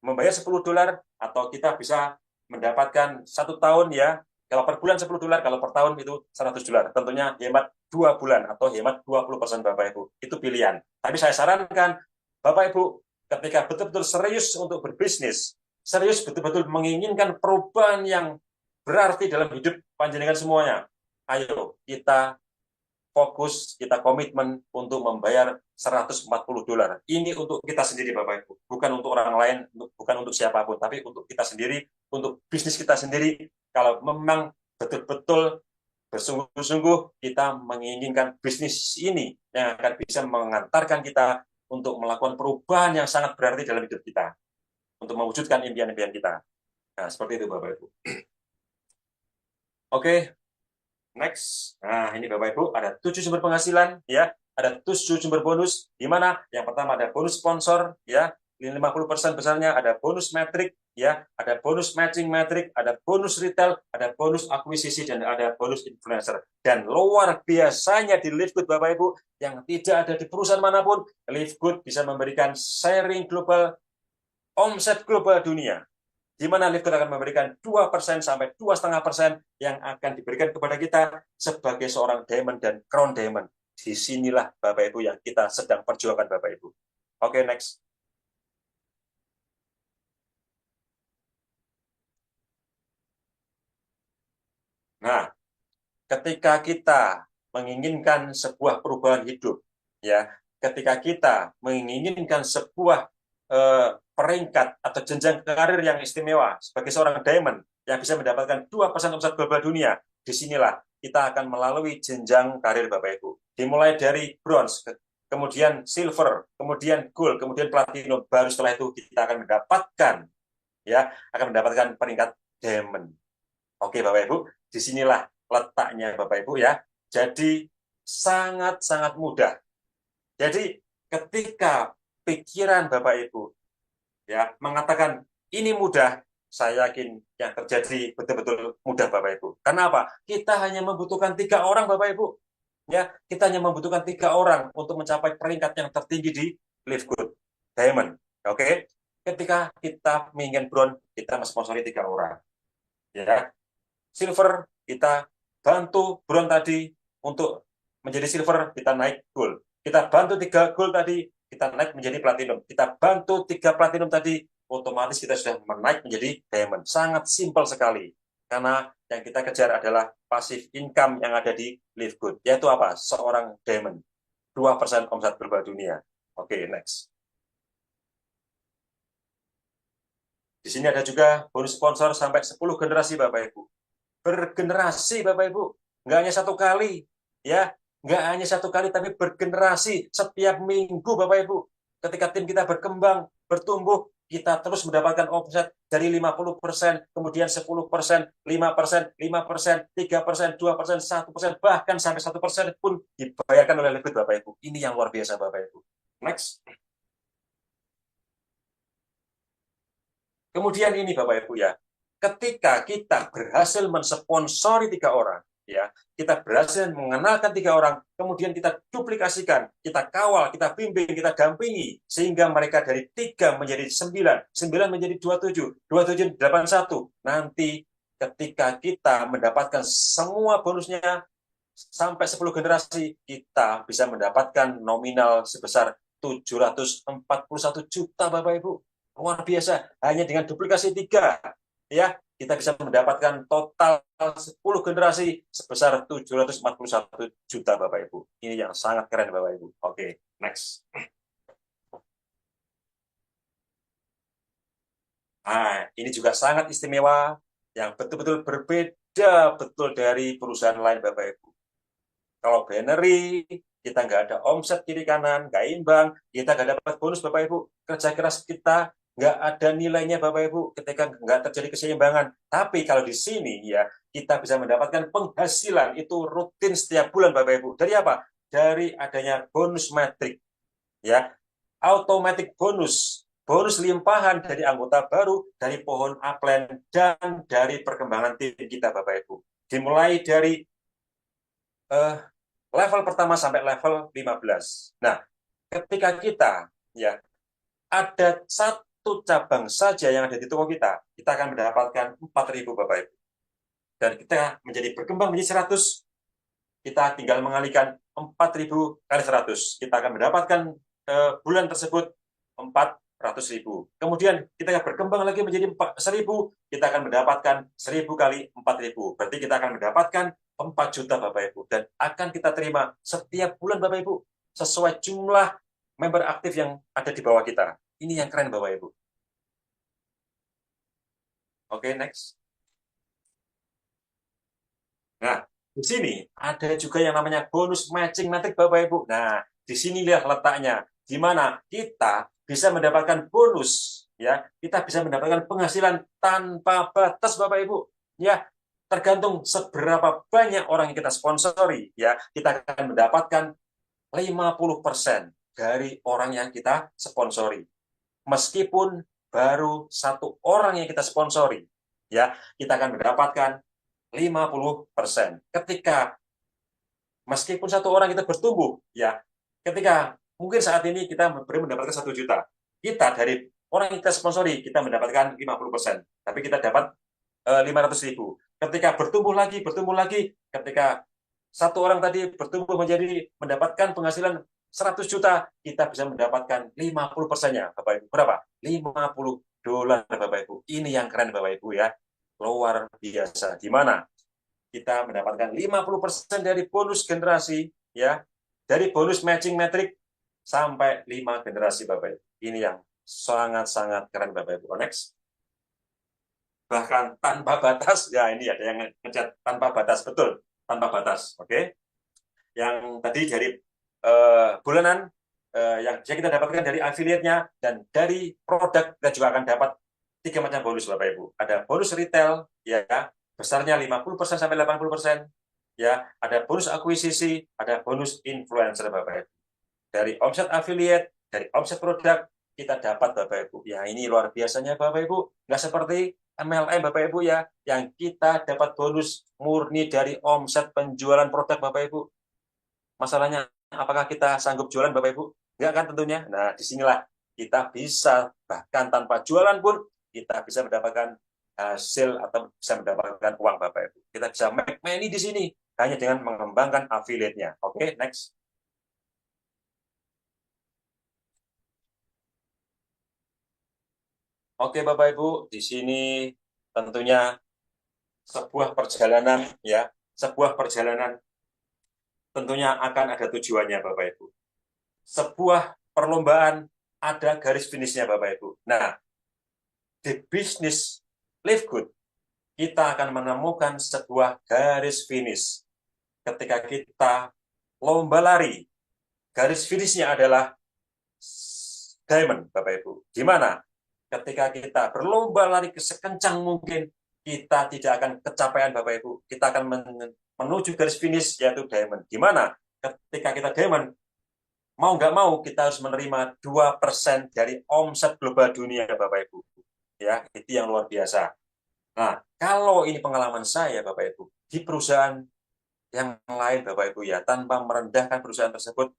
Speaker 3: membayar $10 atau kita bisa mendapatkan 1 tahun, ya. Kalau per bulan $10, kalau per tahun itu $100. Tentunya hemat 2 bulan atau hemat 20% Bapak Ibu. Itu pilihan. Tapi saya sarankan Bapak Ibu ketika betul-betul serius untuk berbisnis, serius betul-betul menginginkan perubahan yang berarti dalam hidup panjenengan semuanya, ayo kita fokus, kita komitmen untuk membayar $140. Ini untuk kita sendiri Bapak Ibu, bukan untuk orang lain, bukan untuk siapapun, tapi untuk kita sendiri, untuk bisnis kita sendiri. Kalau memang betul-betul bersungguh-sungguh kita menginginkan bisnis ini yang akan bisa mengantarkan kita untuk melakukan perubahan yang sangat berarti dalam hidup kita, untuk mewujudkan impian-impian kita. Nah, seperti itu Bapak Ibu. Oke. Next, nah ini Bapak Ibu ada 7 sumber penghasilan, ya, ada 7 sumber bonus, di mana yang pertama ada bonus sponsor, ya, 50% besarnya, ada bonus metrik, ya, ada bonus matching metrik, ada bonus retail, ada bonus akuisisi, dan ada bonus influencer. Dan luar biasanya di Livegood Bapak Ibu, yang tidak ada di perusahaan manapun, Livegood bisa memberikan sharing global, omset global dunia, di mana Livegood akan memberikan 2% sampai 2,5% yang akan diberikan kepada kita sebagai seorang diamond dan crown diamond. Disinilah Bapak Ibu yang kita sedang perjuangkan Bapak Ibu. Oke, next. Nah, ketika kita menginginkan sebuah perubahan hidup, ya, ketika kita menginginkan sebuah peringkat atau jenjang karir yang istimewa sebagai seorang diamond yang bisa mendapatkan 2% omset global dunia, disinilah kita akan melalui jenjang karir Bapak Ibu. Dimulai dari bronze, kemudian silver, kemudian gold, kemudian platinum, baru setelah itu kita akan mendapatkan, ya, akan mendapatkan peringkat diamond. Oke Bapak Ibu, disinilah letaknya Bapak Ibu, ya. Jadi sangat-sangat mudah. Jadi ketika pikiran Bapak Ibu, ya, mengatakan ini mudah, saya yakin yang terjadi betul-betul mudah Bapak Ibu. Karena apa? Kita hanya membutuhkan 3 orang Bapak Ibu. Ya, kita hanya membutuhkan 3 orang untuk mencapai peringkat yang tertinggi di Livegood Diamond. Oke. Ketika kita menginginkan bronze, kita mensponsori 3 orang. Ya. Silver, kita bantu bronze tadi untuk menjadi silver, kita naik gold. Kita bantu 3 gold tadi, kita naik menjadi platinum. Kita bantu 3 platinum tadi, otomatis kita sudah menaik menjadi diamond. Sangat simpel sekali. Karena yang kita kejar adalah passive income yang ada di Livegood. Yaitu apa? Seorang diamond. 2% omset global dunia. Oke, next. Di sini ada juga bonus sponsor sampai 10 generasi Bapak Ibu. Bergenerasi Bapak Ibu. Nggak hanya 1 kali. Ya, nggak hanya 1 kali, tapi bergenerasi setiap minggu Bapak Ibu. Ketika tim kita berkembang, bertumbuh, kita terus mendapatkan omset dari 50%, kemudian 10%, 5%, 5%, 3%, 2%, 1%, bahkan sampai 1% pun dibayarkan oleh Livegood Bapak Ibu. Ini yang luar biasa Bapak Ibu. Next. Kemudian ini Bapak Ibu, ya. Ketika kita berhasil mensponsori 3 orang, ya. Kita berhasil mengenalkan 3 orang, kemudian kita duplikasikan, kita kawal, kita bimbing, kita dampingi, sehingga mereka dari 3 menjadi 9, 9 menjadi 27, 27 81. Nanti ketika kita mendapatkan semua bonusnya sampai 10 generasi, kita bisa mendapatkan nominal sebesar 741 juta, Bapak Ibu. Luar biasa, hanya dengan duplikasi 3, ya, kita bisa mendapatkan total 10 generasi sebesar 741 juta, Bapak Ibu. Ini yang sangat keren, Bapak Ibu. Oke, next. Nah, ini juga sangat istimewa, yang betul-betul berbeda betul dari perusahaan lain, Bapak Ibu. Kalau binary, kita nggak ada omset kiri kanan, nggak imbang, kita nggak dapat bonus, Bapak Ibu. Kerja keras kita nggak ada nilainya, Bapak Ibu, ketika nggak terjadi keseimbangan. Tapi kalau di sini, ya, kita bisa mendapatkan penghasilan itu rutin setiap bulan, Bapak Ibu. Dari apa? Dari adanya bonus metrik, ya, automatic bonus, bonus limpahan dari anggota baru, dari pohon upline, dan dari perkembangan tim kita, Bapak Ibu. Dimulai dari level pertama sampai level 15. Nah, ketika kita, ya, ada satu cabang saja yang ada di toko kita akan mendapatkan 4.000, Bapak Ibu. Dan kita menjadi berkembang menjadi 100, kita tinggal mengalihkan 4.000 kali 100. Kita akan mendapatkan bulan tersebut 400.000. Kemudian kita berkembang lagi menjadi 1.000, kita akan mendapatkan 1.000 kali 4.000. Berarti kita akan mendapatkan 4 juta, Bapak Ibu. Dan akan kita terima setiap bulan, Bapak Ibu, sesuai jumlah member aktif yang ada di bawah kita. Ini yang keren, Bapak Ibu. Oke, next. Nah, di sini ada juga yang namanya bonus matching matrix, Bapak Ibu. Nah, di sinilah letaknya, di mana kita bisa mendapatkan bonus, ya, kita bisa mendapatkan penghasilan tanpa batas, Bapak Ibu. Ya, tergantung seberapa banyak orang yang kita sponsori, ya, kita akan mendapatkan 50% dari orang yang kita sponsori. Meskipun baru 1 orang yang kita sponsori, ya, kita akan mendapatkan 50%. Ketika meskipun 1 orang kita bertumbuh, ya, ketika mungkin saat ini kita baru mendapatkan 1 juta, kita dari orang yang kita sponsori, kita mendapatkan 50%, tapi kita dapat 500.000. Ketika bertumbuh lagi, ketika 1 orang tadi bertumbuh menjadi mendapatkan penghasilan 100 juta, kita bisa mendapatkan 50%-nya, Bapak Ibu. Berapa? $50, Bapak Ibu. Ini yang keren, Bapak Ibu, ya. Luar biasa. Di mana kita mendapatkan 50% dari bonus generasi, ya, dari bonus matching metric sampai 5 generasi, Bapak Ibu. Ini yang sangat-sangat keren, Bapak Ibu. Next. Bahkan tanpa batas, ya, ini ada yang ngecat tanpa batas, betul, tanpa batas. Oke. Yang tadi dari bulanan, yang bisa kita dapatkan dari affiliate-nya, dan dari produk kita juga akan dapat 3 macam bonus, Bapak Ibu. Ada bonus retail, ya, besarnya 50% sampai 80%, ya, ada bonus akuisisi, ada bonus influencer, Bapak Ibu. Dari omset affiliate, dari omset produk, kita dapat, Bapak Ibu. Ya, ini luar biasanya, Bapak Ibu. Nggak seperti MLM, Bapak Ibu, ya, yang kita dapat bonus murni dari omset penjualan produk, Bapak Ibu. Masalahnya, apakah kita sanggup jualan, Bapak Ibu? Enggak kan tentunya. Nah, disinilah kita bisa, bahkan tanpa jualan pun, kita bisa mendapatkan hasil atau bisa mendapatkan uang, Bapak Ibu. Kita bisa make money di sini hanya dengan mengembangkan affiliate-nya. Oke, next. Oke, Bapak Ibu, di sini tentunya sebuah perjalanan, ya, sebuah perjalanan tentunya akan ada tujuannya, Bapak Ibu. Sebuah perlombaan ada garis finishnya, Bapak Ibu. Nah, di bisnis Live Good, kita akan menemukan sebuah garis finish. Ketika kita lomba lari, garis finishnya adalah diamond, Bapak Ibu. Di mana? Ketika kita berlomba lari sekencang mungkin, kita tidak akan kecapean, Bapak Ibu. Kita akan menuju garis finish, yaitu diamond. Di mana? Ketika kita diamond, mau nggak mau, kita harus menerima 2% dari omset global dunia, Bapak Ibu. Ya, itu yang luar biasa. Nah, kalau ini pengalaman saya, Bapak Ibu, di perusahaan yang lain Bapak Ibu ya, tanpa merendahkan perusahaan tersebut,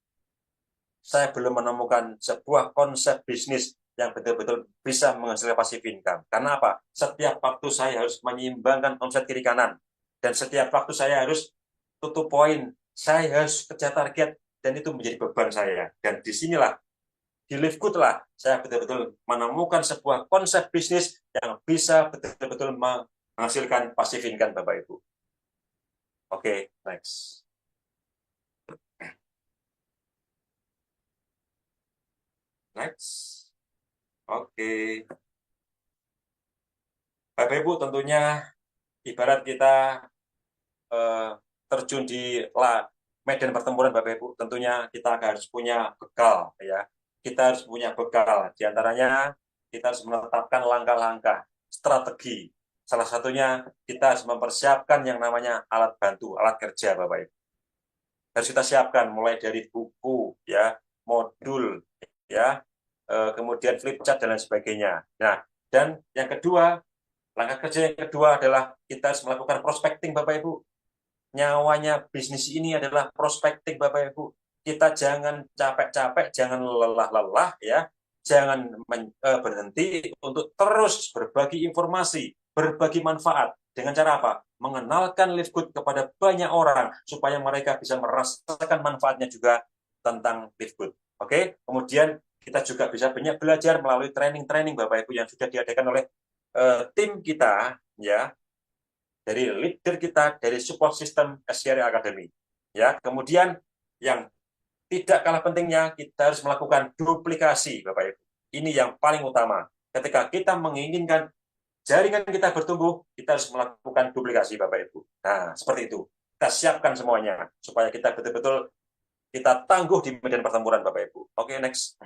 Speaker 3: saya belum menemukan sebuah konsep bisnis yang betul-betul bisa menghasilkan passive income. Karena apa? Setiap waktu saya harus menyeimbangkan omset kiri kanan. Dan setiap waktu saya harus tutup poin. Saya harus kejar target. Dan itu menjadi beban saya. Dan disinilah, di Live Good lah, saya betul-betul menemukan sebuah konsep bisnis yang bisa betul-betul menghasilkan passive income, Bapak Ibu. Oke, next. Next. Oke. Bapak Ibu, tentunya ibarat kita terjun di medan pertempuran, Bapak Ibu, tentunya kita harus punya bekal ya. Kita harus punya bekal. Di antaranya kita harus menetapkan langkah-langkah strategi. Salah satunya kita harus mempersiapkan yang namanya alat bantu, alat kerja, Bapak Ibu. Harus kita siapkan mulai dari buku ya, modul ya, kemudian flip chart dan lain sebagainya. Nah, dan yang kedua, langkah kerja yang kedua adalah kita harus melakukan prospecting, Bapak Ibu. Nyawanya bisnis ini adalah prospecting, Bapak Ibu. Kita jangan capek-capek, jangan lelah-lelah ya, jangan berhenti untuk terus berbagi informasi, berbagi manfaat. Dengan cara apa? Mengenalkan Live Good kepada banyak orang supaya mereka bisa merasakan manfaatnya juga tentang Live Good. Oke, kemudian kita juga bisa banyak belajar melalui training-training Bapak Ibu yang sudah diadakan oleh tim kita ya, dari leader kita, dari support system SCRI Academy. Ya, kemudian yang tidak kalah pentingnya, kita harus melakukan duplikasi, Bapak Ibu. Ini yang paling utama. Ketika kita menginginkan jaringan kita bertumbuh, kita harus melakukan duplikasi, Bapak Ibu. Nah, seperti itu. Kita siapkan semuanya, supaya kita betul-betul kita tangguh di medan pertempuran, Bapak Ibu. Oke, next.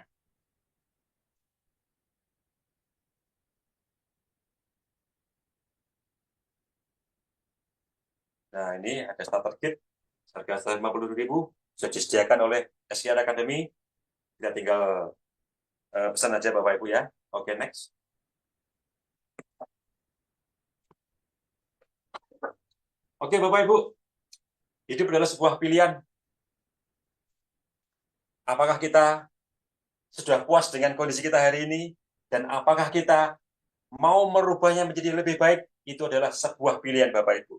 Speaker 3: Nah, ini ada starter kit, harga 50.000, sudah disediakan oleh SCR Academy. Kita tinggal pesan aja Bapak Ibu ya. Oke, next. Oke, Bapak Ibu. Hidup adalah sebuah pilihan. Apakah kita sudah puas dengan kondisi kita hari ini? Dan apakah kita mau merubahnya menjadi lebih baik? Itu adalah sebuah pilihan, Bapak Ibu.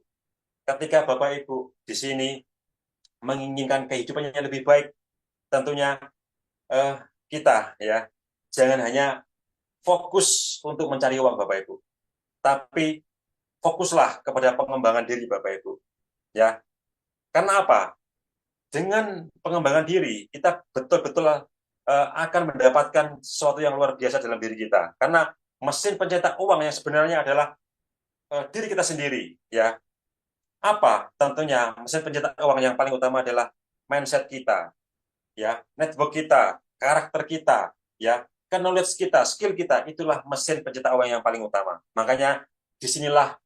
Speaker 3: Ketika Bapak Ibu di sini menginginkan kehidupannya lebih baik, tentunya kita ya, jangan hanya fokus untuk mencari uang, Bapak Ibu, tapi fokuslah kepada pengembangan diri, Bapak Ibu. Ya, karena apa? Dengan pengembangan diri, kita betul-betul akan mendapatkan sesuatu yang luar biasa dalam diri kita. Karena mesin pencetak uang yang sebenarnya adalah diri kita sendiri. Ya, apa? Tentunya mesin pencetak uang yang paling utama adalah mindset kita, ya, network kita, karakter kita, ya, knowledge kita, skill kita. Itulah mesin pencetak uang yang paling utama. Makanya disinilah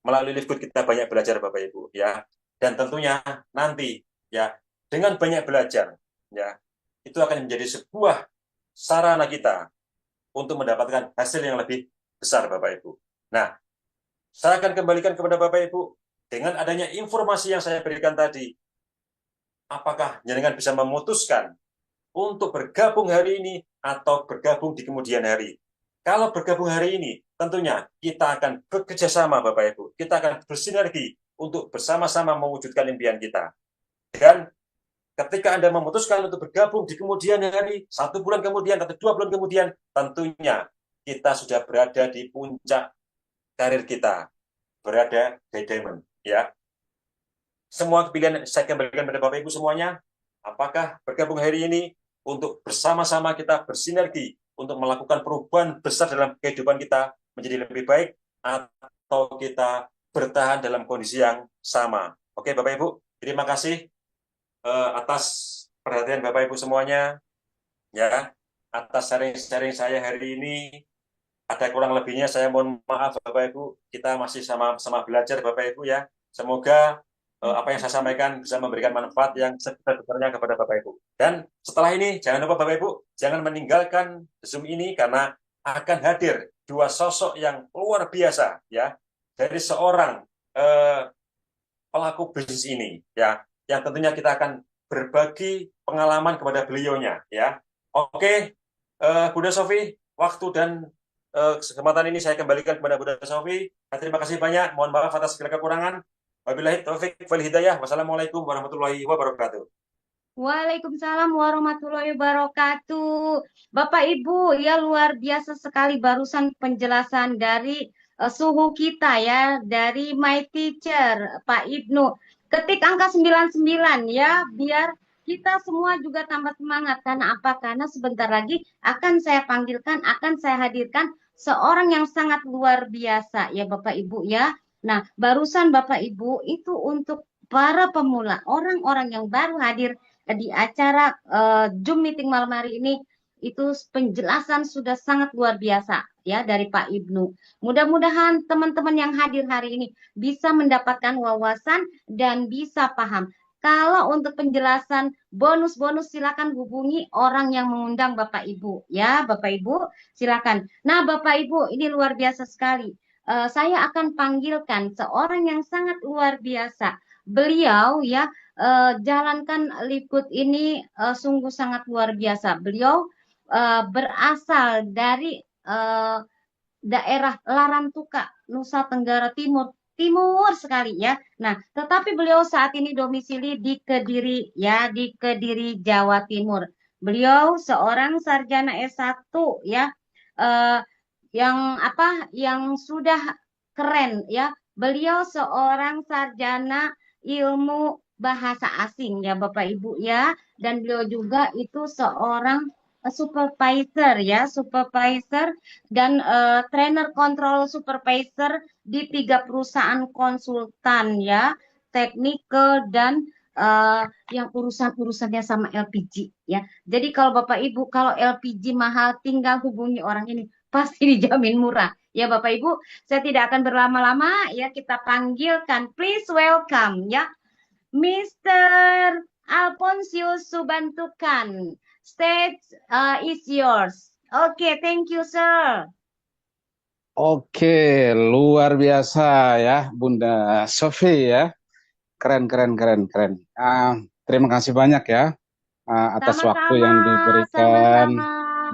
Speaker 3: melalui Live Good kita banyak belajar, Bapak Ibu, ya. Dan tentunya nanti ya, dengan banyak belajar ya, itu akan menjadi sebuah sarana kita untuk mendapatkan hasil yang lebih besar, Bapak Ibu. Nah, saya akan kembalikan kepada Bapak Ibu dengan adanya informasi yang saya berikan tadi. Apakah jenengan bisa memutuskan untuk bergabung hari ini atau bergabung di kemudian hari? Kalau bergabung hari ini, tentunya kita akan bekerja sama, Bapak Ibu. Kita akan bersinergi untuk bersama-sama mewujudkan impian kita. Dan ketika Anda memutuskan untuk bergabung di kemudian hari, 1 bulan kemudian atau 2 bulan kemudian, tentunya kita sudah berada di puncak karir kita, berada di diamond. Ya, semua pilihan saya kembalikan pada Bapak Ibu semuanya. Apakah bergabung hari ini untuk bersama-sama kita bersinergi untuk melakukan perubahan besar dalam kehidupan kita menjadi lebih baik, atau kita bertahan dalam kondisi yang sama? Oke, Bapak Ibu, terima kasih atas perhatian Bapak Ibu semuanya, ya, atas sharing-sharing saya hari ini. Ada kurang lebihnya saya mohon maaf, Bapak Ibu. Kita masih sama-sama belajar, Bapak Ibu ya. Semoga apa yang saya sampaikan bisa memberikan manfaat yang sebesar-besarnya kepada Bapak Ibu. Dan setelah ini jangan lupa Bapak Ibu, jangan meninggalkan Zoom ini karena akan hadir 2 sosok yang luar biasa ya, dari seorang pelaku bisnis ini, ya, yang tentunya kita akan berbagi pengalaman kepada beliaunya, ya. Oke, Bunda Sofi, waktu dan kesempatan ini saya kembalikan kepada Bunda Sofi. Terima kasih banyak. Mohon maaf atas segala kekurangan. Wabillahi taufik wal hidayah. Wassalamualaikum warahmatullahi wabarakatuh.
Speaker 2: Waalaikumsalam warahmatullahi wabarakatuh. Bapak Ibu, ya luar biasa sekali barusan penjelasan dari suhu kita ya, dari my teacher, Pak Ibnu. Ketik angka 99 ya, biar kita semua juga tambah semangat. Karena apa? Karena sebentar lagi akan saya panggilkan, akan saya hadirkan seorang yang sangat luar biasa ya Bapak Ibu ya. Nah, barusan Bapak Ibu itu untuk para pemula, orang-orang yang baru hadir di acara Zoom meeting malam hari ini itu penjelasan sudah sangat luar biasa ya dari Pak Ibnu. Mudah-mudahan teman-teman yang hadir hari ini bisa mendapatkan wawasan dan bisa paham. Kalau untuk penjelasan bonus-bonus silakan hubungi orang yang mengundang Bapak Ibu ya, Bapak Ibu silakan. Nah, Bapak Ibu ini luar biasa sekali. Saya akan panggilkan seorang yang sangat luar biasa. Beliau ya jalankan Likud ini sungguh sangat luar biasa. Beliau berasal dari daerah Larantuka, Nusa Tenggara Timur, timur sekali ya. Nah, tetapi beliau saat ini domisili di Kediri ya, di Kediri, Jawa Timur. Beliau seorang sarjana S1 ya, eh, yang sudah keren ya. Beliau seorang sarjana ilmu bahasa asing ya Bapak Ibu ya, dan beliau juga itu seorang supervisor ya, supervisor dan trainer control supervisor di 3 perusahaan konsultan ya, teknikal dan yang urusan-urusannya sama LPG ya. Jadi kalau Bapak Ibu kalau LPG mahal tinggal hubungi orang ini pasti dijamin murah. Ya Bapak Ibu, saya tidak akan berlama-lama ya, kita panggilkan, please welcome ya Mr. Alfonsius Subantukan. Stage is yours. Okay, thank you, sir.
Speaker 5: Oke, luar biasa ya, Bunda Sofi ya. Keren, keren, keren, keren. Terima kasih banyak ya atas waktu yang diberikan.
Speaker 2: Sama-sama,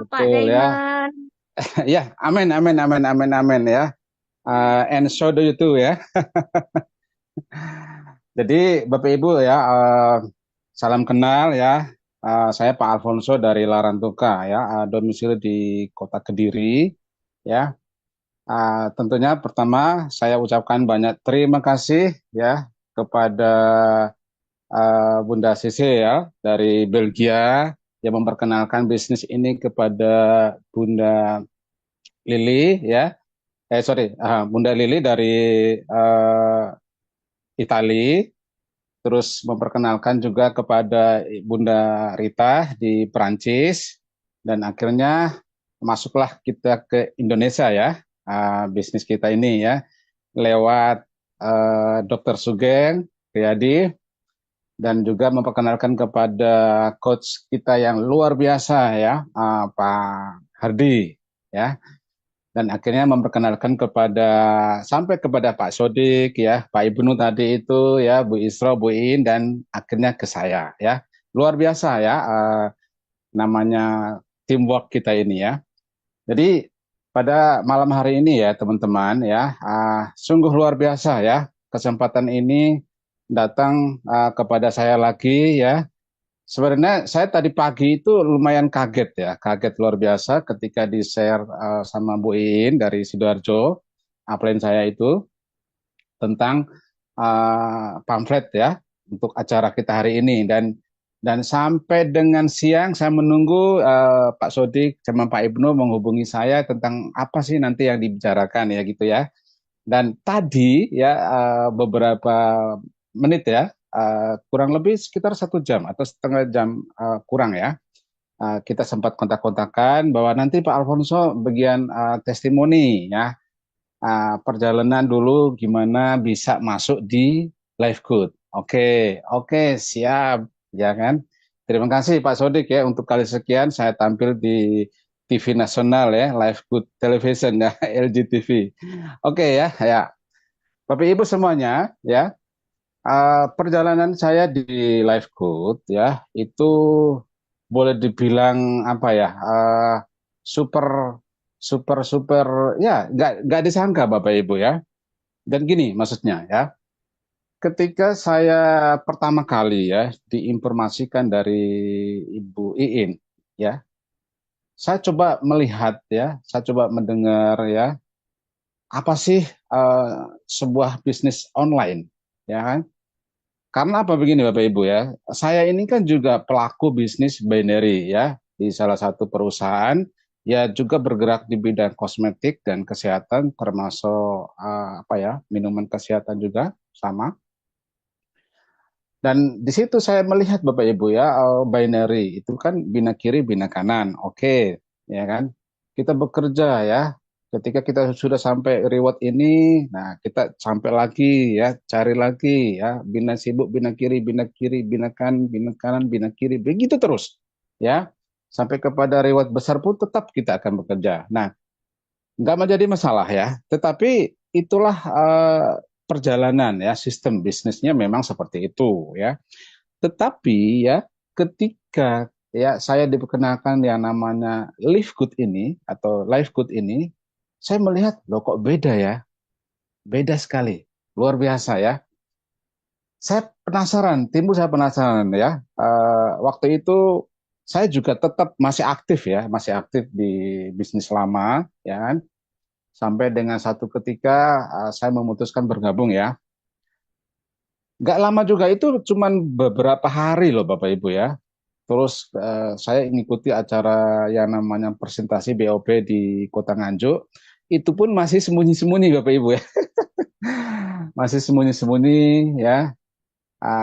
Speaker 2: Pak
Speaker 5: Betul ya.
Speaker 2: Daiman.
Speaker 5: Ya, amin, amin, amin, amin, amin ya. And so do you too ya. Jadi Bapak Ibu ya, salam kenal ya. Saya Pak Alfonso dari Larantuka ya, domisili di Kota Kediri ya. Tentunya pertama saya ucapkan banyak terima kasih ya kepada Bunda Sisi ya dari Belgia yang memperkenalkan bisnis ini kepada Bunda Lili ya. Bunda Lili dari Itali, terus memperkenalkan juga kepada Bunda Rita di Perancis, dan akhirnya masuklah kita ke Indonesia ya, bisnis kita ini ya, lewat Dr. Sugeng Riyadi, dan juga memperkenalkan kepada coach kita yang luar biasa ya, Pak Hardi ya. Dan akhirnya memperkenalkan sampai kepada Pak Sodik ya, Pak Ibnu tadi itu ya, Bu Isra, Bu In, dan akhirnya ke saya ya. Luar biasa ya, namanya teamwork kita ini ya. Jadi pada malam hari ini ya teman-teman ya, sungguh luar biasa ya, kesempatan ini datang kepada saya lagi ya. Sebenarnya saya tadi pagi itu lumayan kaget ya, kaget luar biasa ketika di-share sama Bu Iin dari Sidoarjo, upline saya itu, tentang pamflet ya, untuk acara kita hari ini. Dan sampai dengan siang saya menunggu Pak Sodik sama Pak Ibnu menghubungi saya tentang apa sih nanti yang dibicarakan ya gitu ya. Dan tadi ya beberapa menit ya, kurang lebih sekitar 1 jam atau setengah jam kurang ya, kita sempat kontak-kontakan bahwa nanti Pak Alfonso bagian testimoni ya, perjalanan dulu gimana bisa masuk di Live Good. Oke, siap ya kan. Terima kasih Pak Sodik ya, untuk kali sekian saya tampil di TV nasional ya, Live Good Television ya, LG TV. Oke ya. Bapak Ibu semuanya ya, Perjalanan saya di Life Good ya itu boleh dibilang apa ya, super super super ya, nggak disangka Bapak Ibu ya. Dan gini maksudnya ya, ketika saya pertama kali ya diinformasikan dari Ibu Iin ya, saya coba melihat ya, saya coba mendengar ya, apa sih sebuah bisnis online, ya kan? Karena apa begini Bapak Ibu ya, saya ini kan juga pelaku bisnis binary ya di salah satu perusahaan, ya juga bergerak di bidang kosmetik dan kesehatan termasuk apa ya, minuman kesehatan juga sama. Dan di situ saya melihat Bapak Ibu ya, binary itu kan bina kiri bina kanan, oke, ya kan? Kita bekerja ya. Ketika kita sudah sampai reward ini, nah kita sampai lagi ya, cari lagi ya, bina sibuk, bina kiri, bina kanan, bina kiri, begitu terus ya. Sampai kepada reward besar pun tetap kita akan bekerja. Nah, nggak menjadi masalah ya, tetapi itulah perjalanan ya, sistem bisnisnya memang seperti itu ya. Tetapi ya, ketika ya saya diperkenalkan yang namanya Live Good ini atau Life Good ini, saya melihat loh kok beda ya, beda sekali, luar biasa ya. Saya penasaran, timbul saya penasaran ya. Waktu itu saya juga tetap masih aktif ya, masih aktif di bisnis lama ya kan. Sampai dengan satu ketika saya memutuskan bergabung ya. Nggak lama juga, itu cuman beberapa hari loh Bapak Ibu ya. Terus saya mengikuti acara yang namanya presentasi BOP di Kota Nganjuk. Itu pun masih sembunyi-sembunyi Bapak Ibu ya. Masih sembunyi-sembunyi ya.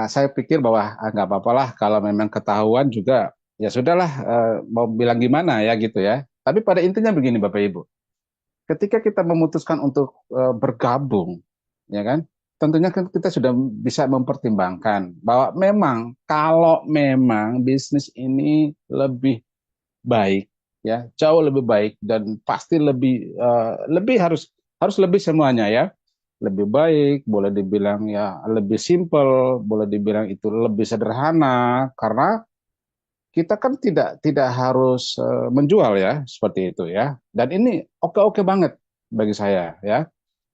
Speaker 5: Saya pikir bahwa nggak apa-apa lah kalau memang ketahuan juga, ya sudahlah, mau bilang gimana ya gitu ya. Tapi pada intinya begini Bapak Ibu. Ketika kita memutuskan untuk bergabung, ya kan, tentunya kan kita sudah bisa mempertimbangkan bahwa memang kalau memang bisnis ini lebih baik, ya jauh lebih baik dan pasti lebih harus harus lebih semuanya ya, lebih baik, boleh dibilang ya lebih simple, boleh dibilang itu lebih sederhana karena kita kan tidak harus menjual ya seperti itu ya. Dan ini oke-oke banget bagi saya ya.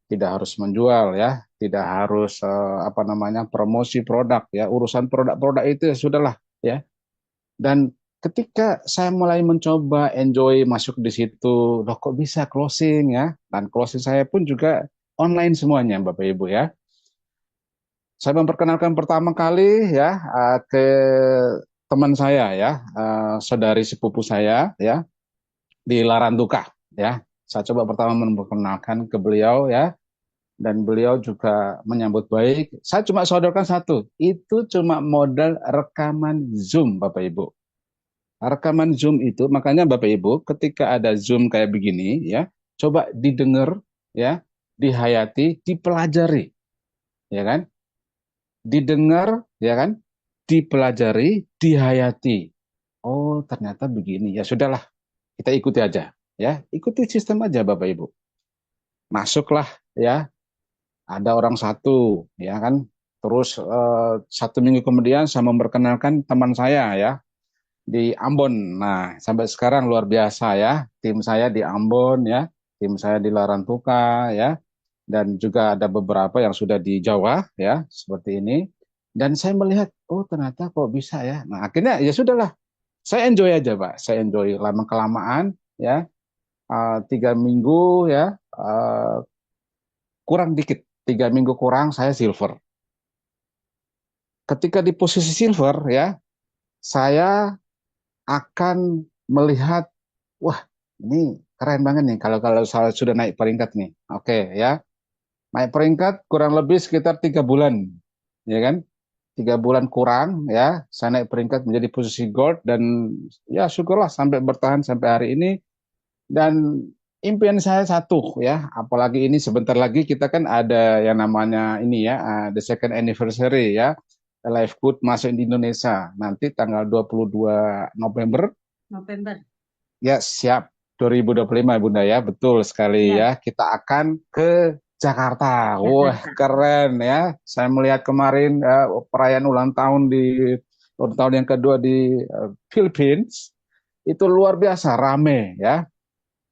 Speaker 5: Tidak harus menjual ya, tidak harus apa namanya promosi produk ya. Urusan produk-produk itu ya sudahlah ya. Dan ketika saya mulai mencoba enjoy masuk di situ, loh kok bisa closing ya? Dan closing saya pun juga online semuanya Bapak Ibu ya. Saya memperkenalkan pertama kali ya ke teman saya ya, saudari sepupu saya ya di Larantuka ya. Saya coba pertama memperkenalkan ke beliau ya, dan beliau juga menyambut baik. Saya cuma sodorkan satu, itu cuma modal rekaman Zoom Bapak Ibu. Rekaman Zoom itu, makanya Bapak Ibu ketika ada Zoom kayak begini ya, coba didengar ya, dihayati, dipelajari, ya kan? Didengar, ya kan? Dipelajari, dihayati. Oh, ternyata begini. Ya sudahlah, kita ikuti aja. Ya, ikuti sistem aja Bapak Ibu. Masuklah ya, ada orang satu, ya kan? Terus satu minggu kemudian saya memperkenalkan teman saya ya di Ambon. Nah, sampai sekarang luar biasa ya. Tim saya di Ambon ya, tim saya di Larantuka ya, dan juga ada beberapa yang sudah di Jawa ya, seperti ini. Dan saya melihat, oh ternyata kok bisa ya. Nah, akhirnya ya sudahlah. Saya enjoy aja, Pak. Saya enjoy lama kelamaan ya. 3 minggu ya, kurang dikit. 3 minggu kurang saya silver. Ketika di posisi silver ya, saya akan melihat, wah ini keren banget nih kalau kalau saya sudah naik peringkat nih. Oke ya, naik peringkat kurang lebih sekitar 3 bulan, ya kan? 3 bulan kurang ya, saya naik peringkat menjadi posisi gold dan ya syukurlah sampai bertahan sampai hari ini. Dan impian saya satu ya, apalagi ini sebentar lagi kita kan ada yang namanya ini ya, the second anniversary ya, Life Good masuk di Indonesia nanti tanggal 22 November.
Speaker 2: November.
Speaker 5: Ya, siap. 2025 Bunda ya, betul sekali
Speaker 2: Ya.
Speaker 5: ya. Kita akan ke Jakarta. Wah, keren ya. Saya melihat kemarin perayaan ulang tahun ulang tahun yang kedua di Philippines itu luar biasa rame ya.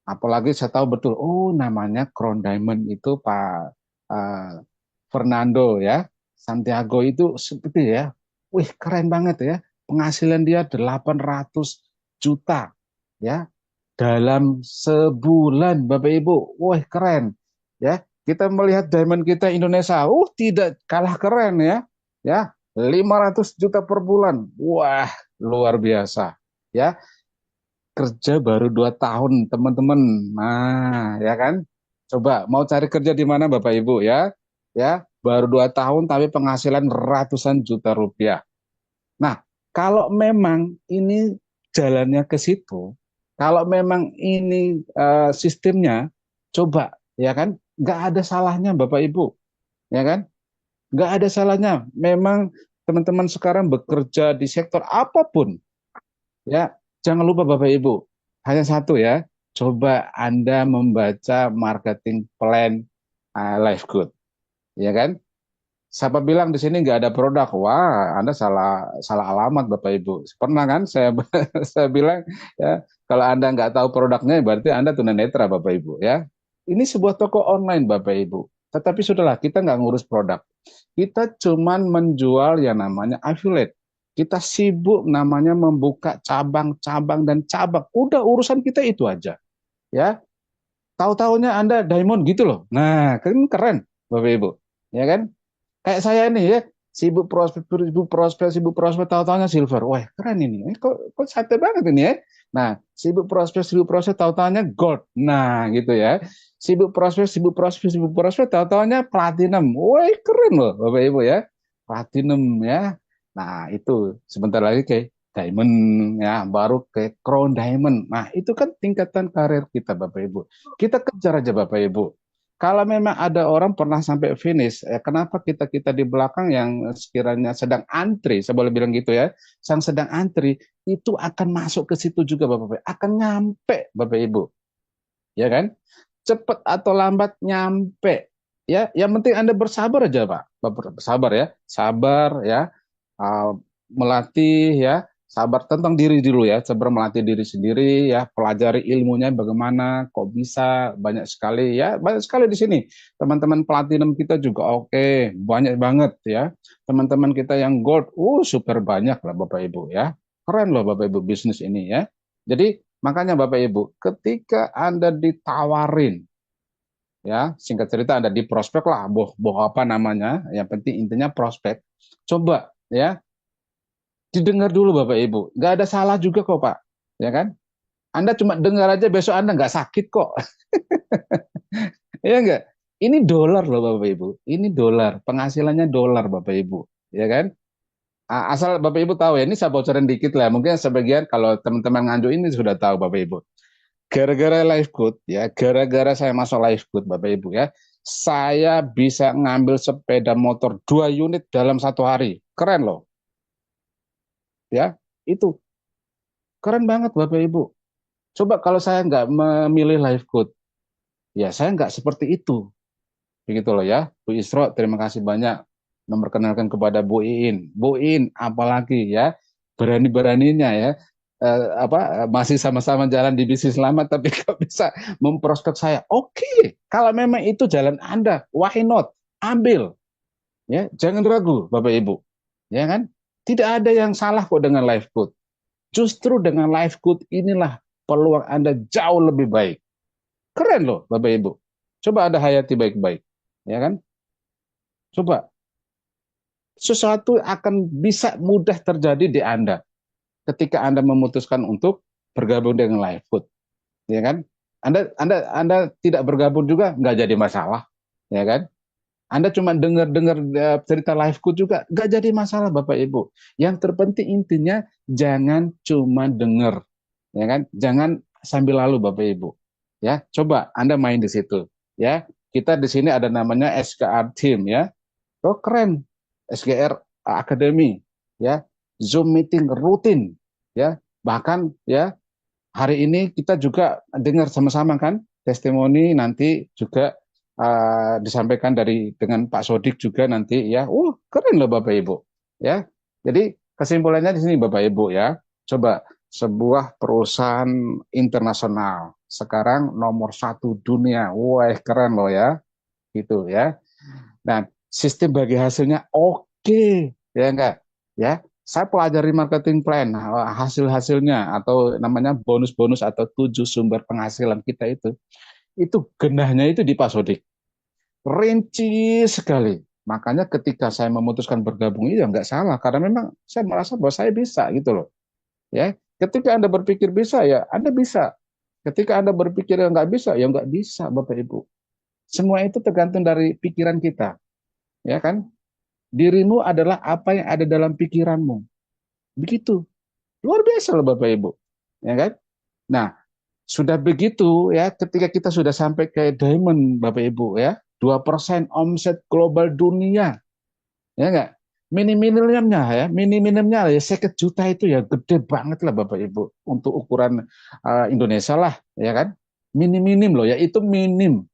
Speaker 5: Apalagi saya tahu betul, oh namanya Crown Diamond itu Pak eh, Fernando ya. Santiago itu seperti ya. Wih, keren banget ya. Penghasilan dia 800 juta ya dalam sebulan Bapak Ibu. Wah, keren. Ya, kita melihat diamond kita Indonesia, tidak kalah keren ya. Ya, 500 juta per bulan. Wah, luar biasa. Ya, kerja baru 2 tahun, teman-teman. Nah, ya kan? Coba mau cari kerja di mana Bapak Ibu ya? Ya, baru 2 tahun tapi penghasilan ratusan juta rupiah. Nah, kalau memang ini jalannya ke situ, kalau memang ini sistemnya, coba ya kan, nggak ada salahnya Bapak Ibu, ya kan, nggak ada salahnya. Memang teman-teman sekarang bekerja di sektor apapun, ya jangan lupa Bapak Ibu, hanya satu ya, coba Anda membaca marketing plan Life Good, ya kan? Siapa bilang di sini nggak ada produk? Wah, Anda salah salah alamat Bapak Ibu. Pernah kan saya saya bilang ya kalau Anda nggak tahu produknya berarti Anda tunanetra Bapak Ibu ya. Ini sebuah toko online Bapak Ibu. Tetapi sudahlah kita nggak ngurus produk. Kita cuman menjual yang namanya affiliate. Kita sibuk namanya membuka cabang-cabang dan cabang. Udah urusan kita itu aja ya. Tahu-taunya Anda diamond gitu loh. Nah, kan keren Bapak Ibu. Ya kan? Kayak saya ini ya, sibuk prospek, tahu-tahunya silver. Wah, keren ini. Kok santai banget ini ya. Nah, sibuk prospek, tahu-tahunya gold. Nah, gitu ya. Sibuk prospek, tahu-tahunya platinum. Wah, keren loh, Bapak Ibu ya. Platinum ya. Nah, itu sebentar lagi kayak diamond ya, baru ke crown diamond. Nah, itu kan tingkatan karir kita, Bapak Ibu. Kita kejar aja, Bapak Ibu. Kalau memang ada orang pernah sampai finish, kenapa kita di belakang yang sekiranya sedang antri, saya boleh bilang gitu ya, yang sedang antri itu akan masuk ke situ juga Bapak Ibu, akan nyampe Bapak Ibu, ya kan? Cepat atau lambat nyampe, ya. Yang penting Anda bersabar aja Pak, Bapak, sabar ya, sabar ya, uh, melatih ya, sabar tentang diri dulu ya, sabar melatih diri sendiri ya, pelajari ilmunya bagaimana, kok bisa, banyak sekali ya, banyak sekali di sini. Teman-teman platinum kita juga oke, banyak banget ya. Teman-teman kita yang gold, super banyak lah Bapak Ibu ya. Keren loh Bapak Ibu bisnis ini ya. Jadi makanya Bapak Ibu, ketika Anda ditawarin ya, singkat cerita Anda di prospek lah, boh apa namanya, yang penting intinya prospek. Coba ya, didengar dulu Bapak Ibu. Nggak ada salah juga kok Pak. Ya kan? Anda cuma dengar aja besok Anda nggak sakit kok. Ya enggak? Ini dolar loh Bapak Ibu. Ini dolar. Penghasilannya dolar Bapak Ibu. Ya kan? Asal Bapak Ibu tahu ya, ini saya bocorin dikit lah. Mungkin sebagian kalau teman-teman nganjuk ini sudah tahu Bapak Ibu. Gara-gara Life Good ya, gara-gara saya masuk Life Good Bapak Ibu ya, saya bisa ngambil sepeda motor 2 unit dalam 1 hari. Keren loh. Ya, itu keren banget Bapak Ibu. Coba kalau saya nggak memilih Life Good, ya saya nggak seperti itu. Begitu loh ya. Bu Isro, terima kasih banyak memperkenalkan kepada Bu Iin. Bu Iin, apalagi ya, berani-beraninya ya, masih sama-sama jalan di bisnis lama, tapi kok bisa memprospek saya. Oke, kalau memang itu jalan Anda, why not? Ambil. Ya, jangan ragu, Bapak Ibu. Ya kan? Tidak ada yang salah kok dengan Life Good. Justru dengan Life Good inilah peluang Anda jauh lebih baik. Keren loh, Bapak Ibu. Coba Anda hayati baik-baik. Ya kan? Coba. Sesuatu akan bisa mudah terjadi di Anda ketika Anda memutuskan untuk bergabung dengan Life Good. Ya kan? Anda tidak bergabung juga nggak jadi masalah. Ya kan? Anda cuma dengar-dengar cerita Life Good juga nggak jadi masalah Bapak Ibu. Yang terpenting intinya jangan cuma dengar. Ya kan? Jangan sambil lalu Bapak Ibu. Ya, coba Anda main di situ. Ya, kita di sini ada namanya SKR Team ya. Oh keren, SGR Academy ya, Zoom meeting rutin ya, bahkan ya hari ini kita juga dengar sama-sama kan testimoni, nanti juga disampaikan dengan Pak Sodik juga nanti ya. Keren loh Bapak Ibu. Ya. Jadi kesimpulannya di sini Bapak Ibu ya. Coba sebuah perusahaan internasional sekarang nomor 1 dunia. Wah, keren loh ya. Gitu ya. Nah, sistem bagi hasilnya oke, ya enggak? Ya, saya pelajari marketing plan, hasil-hasilnya atau namanya bonus-bonus atau 7 sumber penghasilan kita itu genahnya itu di Pak Sodik. Rinci sekali. Makanya ketika saya memutuskan bergabung itu ya nggak salah karena memang saya merasa bahwa saya bisa gitu loh. Ya, ketika Anda berpikir bisa ya Anda bisa. Ketika Anda berpikir ya nggak bisa ya nggak bisa Bapak Ibu. Semua itu tergantung dari pikiran kita, ya kan? Dirimu adalah apa yang ada dalam pikiranmu. Begitu. Luar biasa loh Bapak Ibu. Ya kan? Nah, sudah begitu ya ketika kita sudah sampai ke diamond Bapak Ibu ya, 2% omset global dunia. Ya enggak? Mini-minimnya ya, mini-minimnya ya 1 juta itu ya gede banget lah Bapak Ibu untuk ukuran Indonesia lah, ya kan? Minim-minim loh ya, itu minim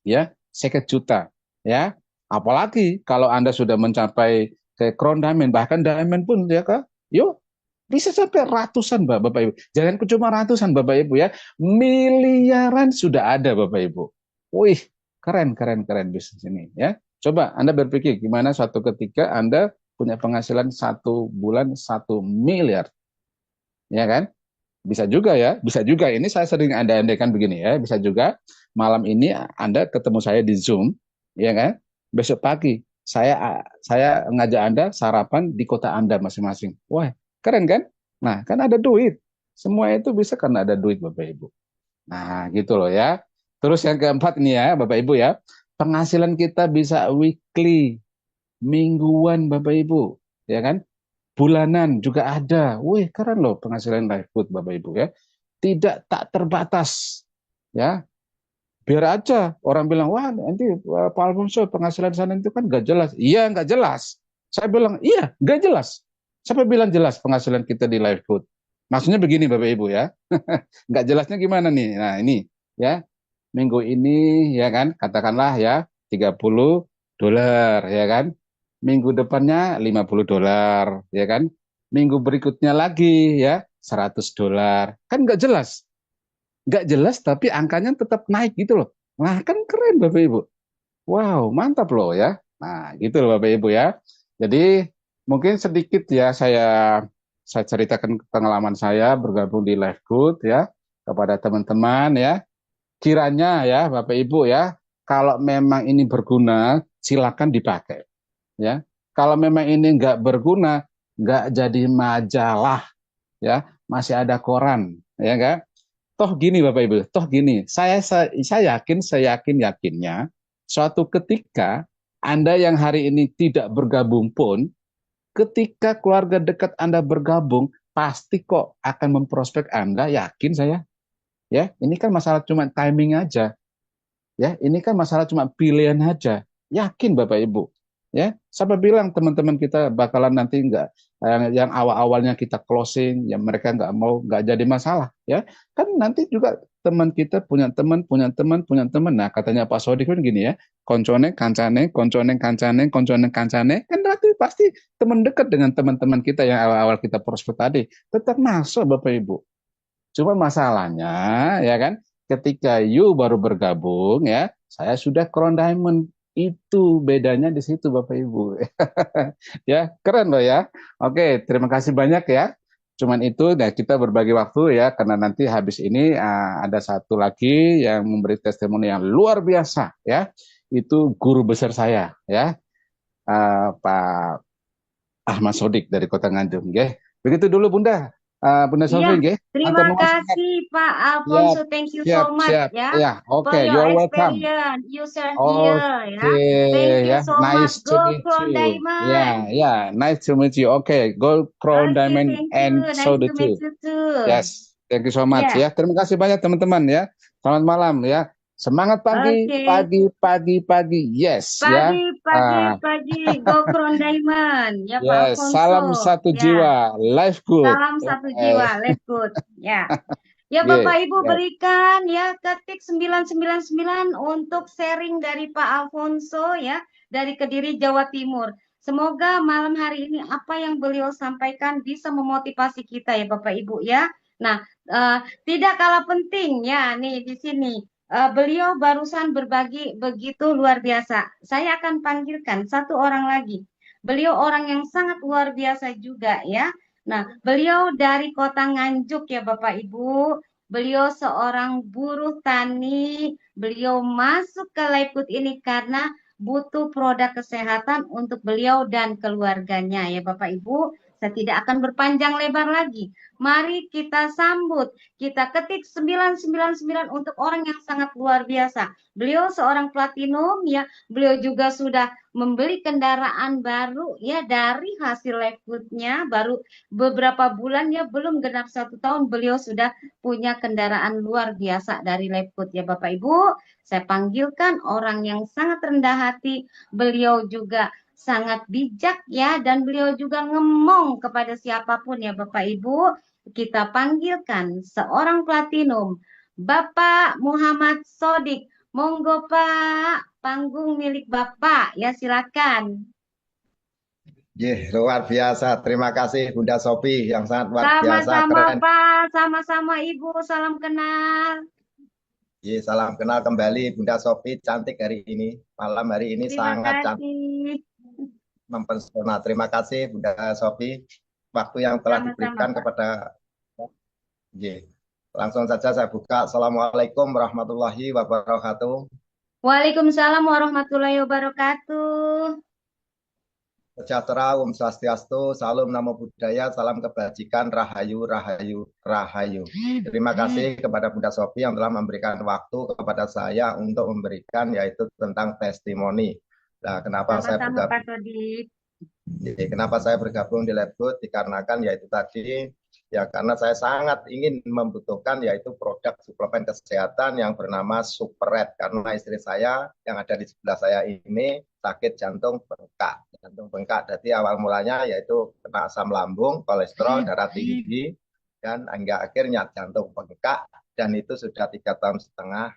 Speaker 5: ya, 1 juta ya. Apalagi kalau Anda sudah mencapai ke crown diamond, bahkan diamond pun ya kan, yuk bisa sampai ratusan Bapak Ibu. Jangan cuma ratusan Bapak Ibu ya, miliaran sudah ada Bapak Ibu. Wih, keren keren keren bisnis ini ya. Coba Anda berpikir gimana suatu ketika Anda punya penghasilan 1 bulan 1 miliar, ya kan? Bisa juga ya, bisa juga. Ini saya sering andai-andaikan begini ya, bisa juga malam ini Anda ketemu saya di Zoom, ya kan? Besok pagi saya ngajak Anda sarapan di kota Anda masing-masing. Wah, keren kan? Nah, kan ada duit. Semua itu bisa karena ada duit Bapak Ibu. Nah, gitu loh ya. Terus yang keempat nih ya, Bapak Ibu ya. Penghasilan kita bisa weekly, mingguan Bapak Ibu, ya kan? Bulanan juga ada. Wih, keren loh penghasilan Lifefood Bapak Ibu ya. Tidak tak terbatas. Ya, biar aja orang bilang, wah nanti Pak Alfonso penghasilan sana itu kan nggak jelas. Iya, nggak jelas. Saya bilang, iya, nggak jelas. Siapa bilang jelas penghasilan kita di Lifefood? Maksudnya begini Bapak Ibu ya. Nggak jelasnya gimana nih? Nah ini ya, minggu ini ya kan, katakanlah ya $30 ya kan. Minggu depannya $50 ya kan. Minggu berikutnya lagi ya $100. Kan nggak jelas. Nggak jelas tapi angkanya tetap naik gitu loh. Nah kan keren Bapak Ibu. Wow, mantap loh ya. Nah, gitu loh Bapak Ibu ya. Jadi mungkin sedikit ya saya ceritakan pengalaman saya bergabung di Life Good ya kepada teman-teman ya. Kiranya ya Bapak Ibu ya, kalau memang ini berguna silakan dipakai ya. Kalau memang ini nggak berguna, nggak jadi majalah ya, masih ada koran ya enggak? Toh gini Bapak Ibu, toh gini, saya yakinnya suatu ketika Anda yang hari ini tidak bergabung pun, ketika keluarga dekat Anda bergabung, pasti kok akan memprospek Anda, yakin saya. Ya, ini kan masalah cuma timing aja. Ya, ini kan masalah cuma pilihan aja. Yakin Bapak Ibu. Ya, siapa bilang teman-teman kita bakalan nanti enggak yang awal-awalnya kita closing, yang mereka nggak mau, nggak jadi masalah, ya kan nanti juga teman kita punya teman, punya teman, punya teman. Nah, katanya Pak Sodik kan gini ya, koncone, kancane, koncone, kancane, koncone, kancane, kan nanti pasti teman dekat dengan teman-teman kita yang awal-awal kita prospek tadi, tetap masuk Bapak Ibu. Cuma masalahnya, ya kan, ketika you baru bergabung, ya, saya sudah Crown Diamond. Itu bedanya di situ, Bapak Ibu. Ya, keren loh ya. Oke, terima kasih banyak ya. Cuman itu, nah kita berbagi waktu ya, karena nanti habis ini ada satu lagi yang memberi testimoni yang luar biasa ya. Itu guru besar saya ya, Pak Ahmad Sodik dari Kota Nganjuk. Ya. Begitu dulu Bunda. Bunda
Speaker 2: Iya,
Speaker 5: Sofi, ya.
Speaker 2: terima kasih Pak
Speaker 5: Siap,
Speaker 2: Alfonso. Thank you
Speaker 5: siap,
Speaker 2: so much
Speaker 5: siap.
Speaker 2: ya
Speaker 5: Ya,
Speaker 2: for
Speaker 5: oke,
Speaker 2: your
Speaker 5: you're welcome.
Speaker 2: experience you share here ya.
Speaker 5: Oke,
Speaker 2: Thank you
Speaker 5: ya,
Speaker 2: so
Speaker 5: nice
Speaker 2: much.
Speaker 5: to
Speaker 2: Go
Speaker 5: meet
Speaker 2: Crown
Speaker 5: you.
Speaker 2: Diamond.
Speaker 5: Ya, nice to meet you. Oke, Gold Crown
Speaker 2: Oke,
Speaker 5: Diamond
Speaker 2: thank you.
Speaker 5: and
Speaker 2: Nice
Speaker 5: so the
Speaker 2: to meet
Speaker 5: two.
Speaker 2: you too.
Speaker 5: Yes, thank you so much
Speaker 2: Ya,
Speaker 5: ya. Terima kasih banyak teman-teman ya. Selamat malam ya. Semangat pagi,
Speaker 2: oke.
Speaker 5: pagi. Yes ya.
Speaker 2: Pagi. Go Crown Diamond. Ya Pak
Speaker 5: Yes, salam
Speaker 2: Alfonso.
Speaker 5: satu
Speaker 2: Ya,
Speaker 5: jiwa. Life good.
Speaker 2: salam satu jiwa. Let's go. Ya. Ya
Speaker 5: Ye,
Speaker 2: Bapak Ibu
Speaker 5: ya.
Speaker 2: berikan ya ketik 999 untuk sharing dari Pak Alfonso ya dari Kediri Jawa Timur. Semoga malam hari ini apa yang beliau sampaikan bisa memotivasi kita ya Bapak Ibu ya. Nah, tidak kalah penting ya nih di sini. Beliau barusan berbagi begitu luar biasa. Saya akan panggilkan satu orang lagi. Beliau orang yang sangat luar biasa juga ya. Nah, beliau dari kota Nganjuk ya Bapak Ibu. Beliau seorang buruh tani. Beliau masuk ke Liput ini karena butuh produk kesehatan untuk beliau dan keluarganya ya Bapak Ibu. Saya tidak akan berpanjang lebar lagi. Mari kita sambut. Kita ketik 999 untuk orang yang sangat luar biasa. Beliau seorang platinum ya. Beliau juga sudah membeli kendaraan baru ya dari hasil Liputnya baru beberapa bulan ya belum genap 1 tahun beliau sudah punya kendaraan luar biasa dari Liput ya Bapak Ibu. Saya panggilkan orang yang sangat rendah hati. Beliau juga sangat bijak ya dan beliau juga ngemong kepada siapapun ya Bapak Ibu. Kita panggilkan seorang platinum Bapak Muhammad Sodik. Monggo Pak, panggung milik Bapak ya silakan.
Speaker 6: Luar biasa. Terima kasih Bunda Sofi yang sangat luar biasa,
Speaker 2: Sama-sama
Speaker 6: keren.
Speaker 2: Pak, sama-sama Ibu, salam kenal.
Speaker 6: Salam kenal kembali Bunda Sofi, cantik hari ini. Malam hari ini
Speaker 2: Terima
Speaker 6: sangat cantik,
Speaker 2: kasih.
Speaker 6: mempesona. Terima kasih Bunda Sofi, waktu yang telah
Speaker 2: Sama-sama
Speaker 6: diberikan
Speaker 2: Pak.
Speaker 6: kepada. Langsung saja saya buka. Assalamualaikum warahmatullahi wabarakatuh.
Speaker 2: Waalaikumsalam warahmatullahi wabarakatuh.
Speaker 6: Sejahtera, Om Swastiastu, salam namo buddhaya, salam kebajikan, rahayu, rahayu, rahayu. Terima kasih kepada Bunda Sofi yang telah memberikan waktu kepada saya untuk memberikan yaitu tentang testimoni. Nah, kenapa saya
Speaker 2: Sama-sama Pak
Speaker 6: bergabung?
Speaker 2: Sodik.
Speaker 6: Kenapa saya bergabung di Labgood? Dikarenakan yaitu tadi ya karena saya sangat ingin membutuhkan yaitu produk suplemen kesehatan yang bernama Super Red karena istri saya yang ada di sebelah saya ini sakit jantung bengkak. Jadi awal mulanya yaitu kena asam lambung, kolesterol, darah tinggi dan hingga akhirnya jantung bengkak dan itu sudah 3,5 tahun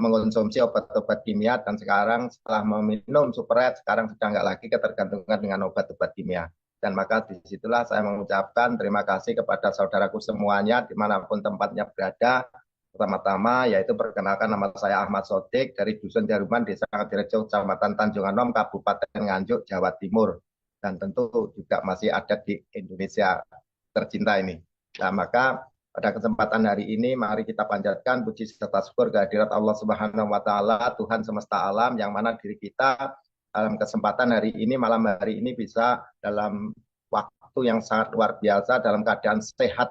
Speaker 6: mengonsumsi obat-obat kimia dan sekarang setelah meminum Super Red sekarang sudah nggak lagi ketergantungan dengan obat-obat kimia. Dan maka disitulah saya mengucapkan terima kasih kepada saudaraku semuanya dimanapun tempatnya berada. Pertama-tama yaitu perkenalkan nama saya Ahmad Sodik dari Dusun Jaruman, Desa Ngadirejo, Kecamatan Tanjung Anom, Kabupaten Nganjuk, Jawa Timur. Dan tentu juga masih ada di Indonesia tercinta ini. Nah maka pada kesempatan hari ini mari kita panjatkan puji serta syukur kehadirat Allah Subhanahu wa taala, Tuhan semesta alam yang mana diri kita dalam kesempatan hari ini, malam hari ini bisa dalam waktu yang sangat luar biasa dalam keadaan sehat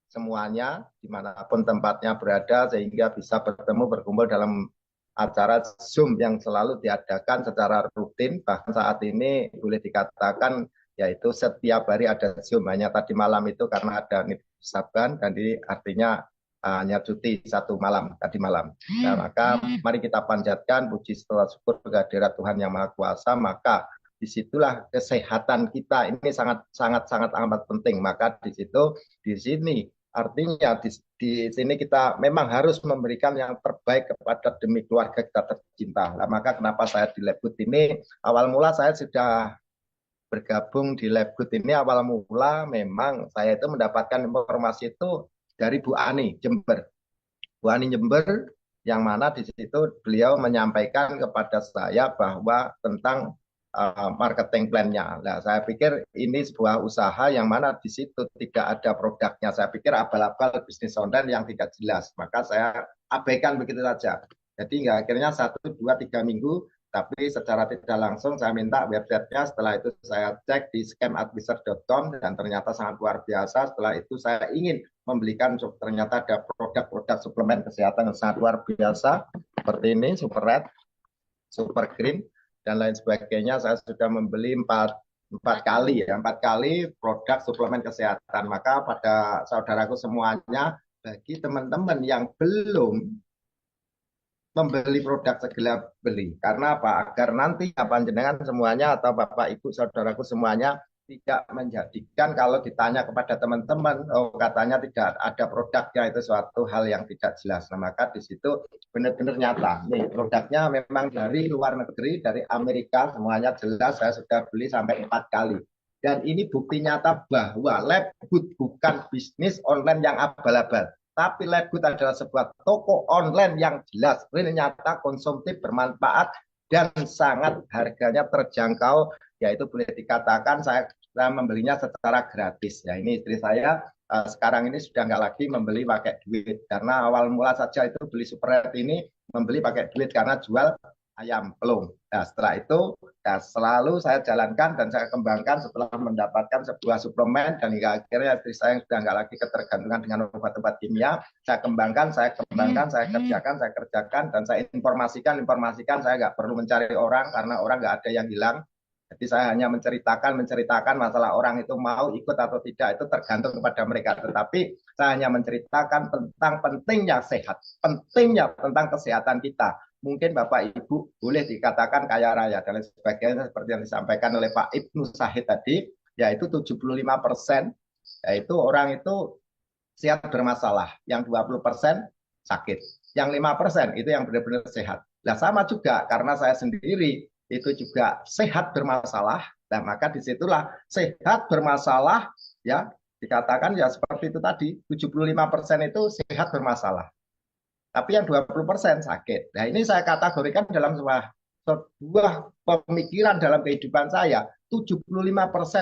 Speaker 6: semuanya dimanapun tempatnya berada sehingga bisa bertemu berkumpul dalam acara Zoom yang selalu diadakan secara rutin bahkan saat ini boleh dikatakan yaitu setiap hari ada Zoom, hanya tadi malam itu karena ada Saban dan ini artinya hanya cuti 1 malam tadi malam. Nah, maka mari kita panjatkan puji serta syukur kehadirat Tuhan yang Maha Kuasa, maka disitulah kesehatan kita ini sangat amat penting. Maka di sini artinya di sini kita memang harus memberikan yang terbaik kepada demi keluarga kita tercinta. Nah, maka kenapa saya di Labgood ini awal mula saya sudah bergabung di Labgood ini awal mula memang saya itu mendapatkan informasi itu dari Bu Ani Jember. Bu Ani Jember yang mana di situ beliau menyampaikan kepada saya bahwa tentang marketing plan-nya. Nah, saya pikir ini sebuah usaha yang mana di situ tidak ada produknya. Saya pikir abal-abal bisnis online yang tidak jelas. Maka saya abaikan begitu saja. Jadi akhirnya 1, 2, 3 minggu tapi secara tidak langsung saya minta websitenya, setelah itu saya cek di scamadvisor.com dan ternyata sangat luar biasa. Setelah itu saya ingin membelikan, ternyata ada produk-produk suplemen kesehatan yang sangat luar biasa seperti ini, Super Red, Super Green dan lain sebagainya. Saya sudah membeli 4 kali produk suplemen kesehatan. Maka pada saudaraku semuanya, bagi teman-teman yang belum membeli produk segera beli. Karena apa? Agar nanti panjenengan semuanya atau Bapak Ibu saudaraku semuanya tidak menjadikan kalau ditanya kepada teman-teman, oh katanya tidak ada produknya, itu suatu hal yang tidak jelas. Nah, maka di situ benar-benar nyata. Nih, produknya memang dari luar negeri, dari Amerika, semuanya jelas. Saya sudah beli sampai 4 kali. Dan ini bukti nyata bahwa Labgood bukan bisnis online yang abal-abal. Tapi Labgood adalah sebuah toko online yang jelas, real, nyata, konsumtif, bermanfaat, dan sangat harganya terjangkau, yaitu boleh dikatakan saya membelinya secara gratis. Ya, ini istri saya sekarang ini sudah nggak lagi membeli pakai duit, karena awal mula saja itu beli Super Red ini membeli pakai duit karena jual ayam pelung. Nah, setelah itu ya, selalu saya jalankan dan saya kembangkan setelah mendapatkan sebuah suplemen, dan hingga akhirnya istri saya yang sudah nggak lagi ketergantungan dengan obat-obat kimia, saya kembangkan, saya kerjakan, dan saya informasikan, saya nggak perlu mencari orang karena orang nggak ada yang hilang. Jadi saya hanya menceritakan masalah orang itu mau ikut atau tidak itu tergantung kepada mereka. Tetapi saya hanya menceritakan tentang pentingnya sehat, pentingnya tentang kesehatan kita. Mungkin Bapak Ibu boleh dikatakan kaya raya dan lain sebagainya seperti yang disampaikan oleh Pak Ibnu Sahid tadi, yaitu 75%, yaitu orang itu sehat bermasalah, yang 20% sakit, yang 5% itu yang benar-benar sehat. Nah, sama juga karena saya sendiri itu juga sehat bermasalah, nah maka disitulah sehat bermasalah ya dikatakan ya seperti itu tadi, 75% itu sehat bermasalah, tapi yang 20% sakit. Nah, ini saya kategorikan dalam sebuah pemikiran dalam kehidupan saya. 75%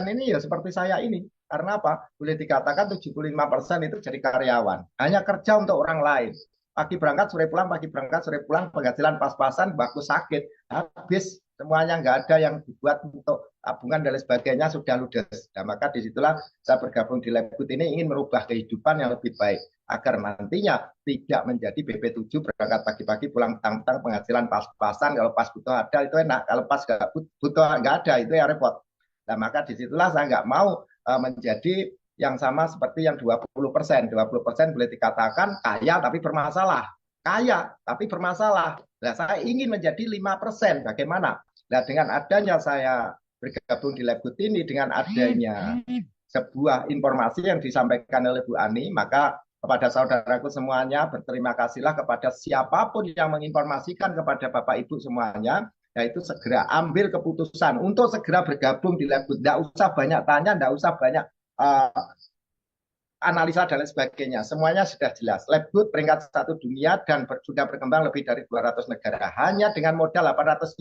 Speaker 6: ini ya seperti saya ini. Karena apa? Boleh dikatakan 75% itu jadi karyawan. Hanya kerja untuk orang lain. Pagi berangkat, sore pulang, pagi berangkat, sore pulang, penghasilan pas-pasan, bagus sakit. Habis, semuanya nggak ada yang dibuat untuk tabungan dan lain sebagainya, sudah ludes. Nah, maka disitulah saya bergabung di Labgood ini ingin merubah kehidupan yang lebih baik, agar nantinya tidak menjadi BP7 berangkat pagi-pagi pulang petang-petang penghasilan pas-pasan, kalau pas butuh ada itu enak, kalau pas nggak butuh nggak ada itu ya repot. Nah, maka disitulah saya nggak mau menjadi yang sama seperti yang 20%. 20% boleh dikatakan kaya tapi bermasalah. Kaya tapi bermasalah. Nah, saya ingin menjadi 5%. Bagaimana? Nah, dengan adanya saya bergabung di Labgood ini, dengan adanya sebuah informasi yang disampaikan oleh Bu Ani, maka kepada saudaraku semuanya, berterima kasihlah kepada siapapun yang menginformasikan kepada Bapak Ibu semuanya, yaitu segera ambil keputusan untuk segera bergabung di Labgood. Tidak usah banyak tanya, tidak usah banyak analisa dan lain sebagainya. Semuanya sudah jelas. Labgood peringkat 1 dunia dan sudah berkembang lebih dari 200 negara. Hanya dengan modal 850.000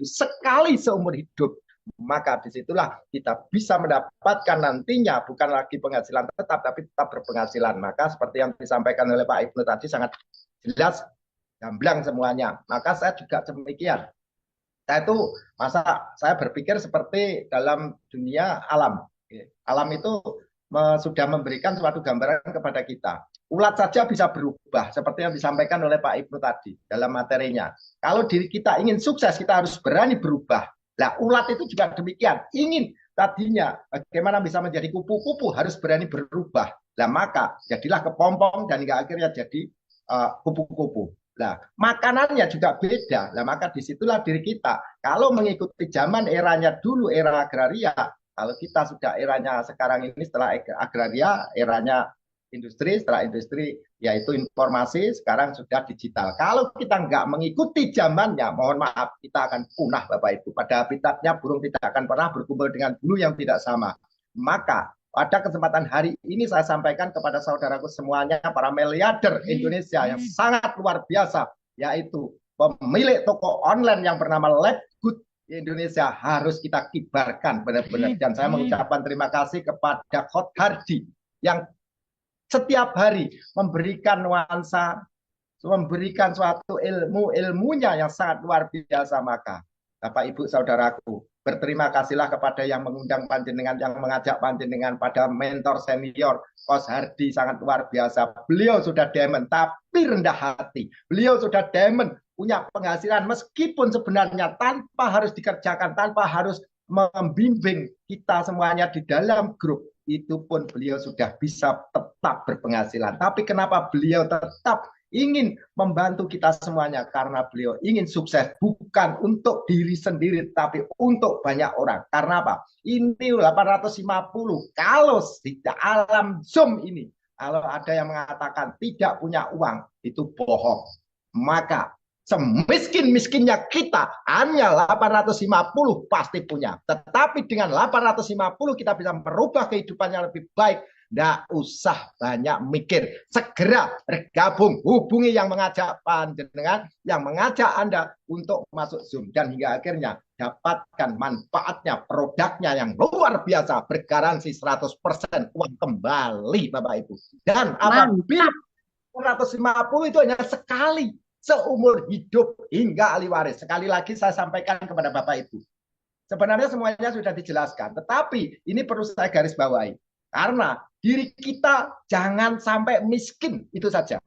Speaker 6: sekali seumur hidup. Maka disitulah kita bisa mendapatkan nantinya bukan lagi penghasilan tetap, tapi tetap berpenghasilan. Maka seperti yang disampaikan oleh Pak Ibnu tadi sangat jelas, gamblang semuanya. Maka saya juga demikian. Saya berpikir seperti dalam dunia alam. Alam itu sudah memberikan suatu gambaran kepada kita. Ulat saja bisa berubah, seperti yang disampaikan oleh Pak Ibnu tadi dalam materinya. Kalau diri kita ingin sukses, kita harus berani berubah. Nah, ulat itu juga demikian. Ingin tadinya bagaimana bisa menjadi kupu-kupu, harus berani berubah. Nah, maka jadilah kepompong dan hingga akhirnya jadi kupu-kupu. Nah, makanannya juga beda. Nah, maka disitulah diri kita. Kalau mengikuti zaman eranya dulu, era agraria, kalau kita sudah eranya sekarang ini setelah agraria, eranya industri, setelah industri yaitu informasi, sekarang sudah digital. Kalau kita nggak mengikuti zamannya, mohon maaf, kita akan punah Bapak Ibu. Pada habitatnya burung tidak akan pernah berkumpul dengan bulu yang tidak sama. Maka pada kesempatan hari ini saya sampaikan kepada saudaraku semuanya, para miliarder Indonesia yang sangat luar biasa, yaitu pemilik toko online yang bernama Labgood Indonesia, harus kita kibarkan benar-benar. Dan saya mengucapkan terima kasih kepada Coach Hardy yang setiap hari memberikan nuansa, memberikan suatu ilmunya yang sangat luar biasa. Maka Bapak Ibu saudaraku, berterima kasihlah kepada yang mengundang panjenengan, yang mengajak panjenengan, pada mentor senior Coach Hardy, sangat luar biasa. Beliau sudah diamond tapi rendah hati. Beliau sudah diamond, punya penghasilan meskipun sebenarnya tanpa harus dikerjakan, tanpa harus membimbing kita semuanya di dalam grup, itu pun beliau sudah bisa tetap berpenghasilan. Tapi kenapa beliau tetap ingin membantu kita semuanya karena beliau ingin sukses bukan untuk diri sendiri tapi untuk banyak orang. Karena apa? Ini 850 kalau di alam Zoom ini kalau ada yang mengatakan tidak punya uang itu bohong. Maka semiskin-miskinnya kita hanya 850 pasti punya. Tetapi dengan 850 kita bisa merubah kehidupan yang lebih baik. Nggak usah banyak mikir. Segera bergabung, hubungi yang mengajak panjenengan, yang mengajak Anda untuk masuk Zoom. Dan hingga akhirnya dapatkan manfaatnya, produknya yang luar biasa. Bergaransi 100% uang kembali Bapak Ibu. Dan apabila 150 itu hanya sekali seumur hidup hingga ahli waris. Sekali lagi saya sampaikan kepada Bapak Ibu. Sebenarnya semuanya sudah dijelaskan. Tetapi ini perlu saya garis bawahi. Karena diri kita jangan sampai miskin, itu saja.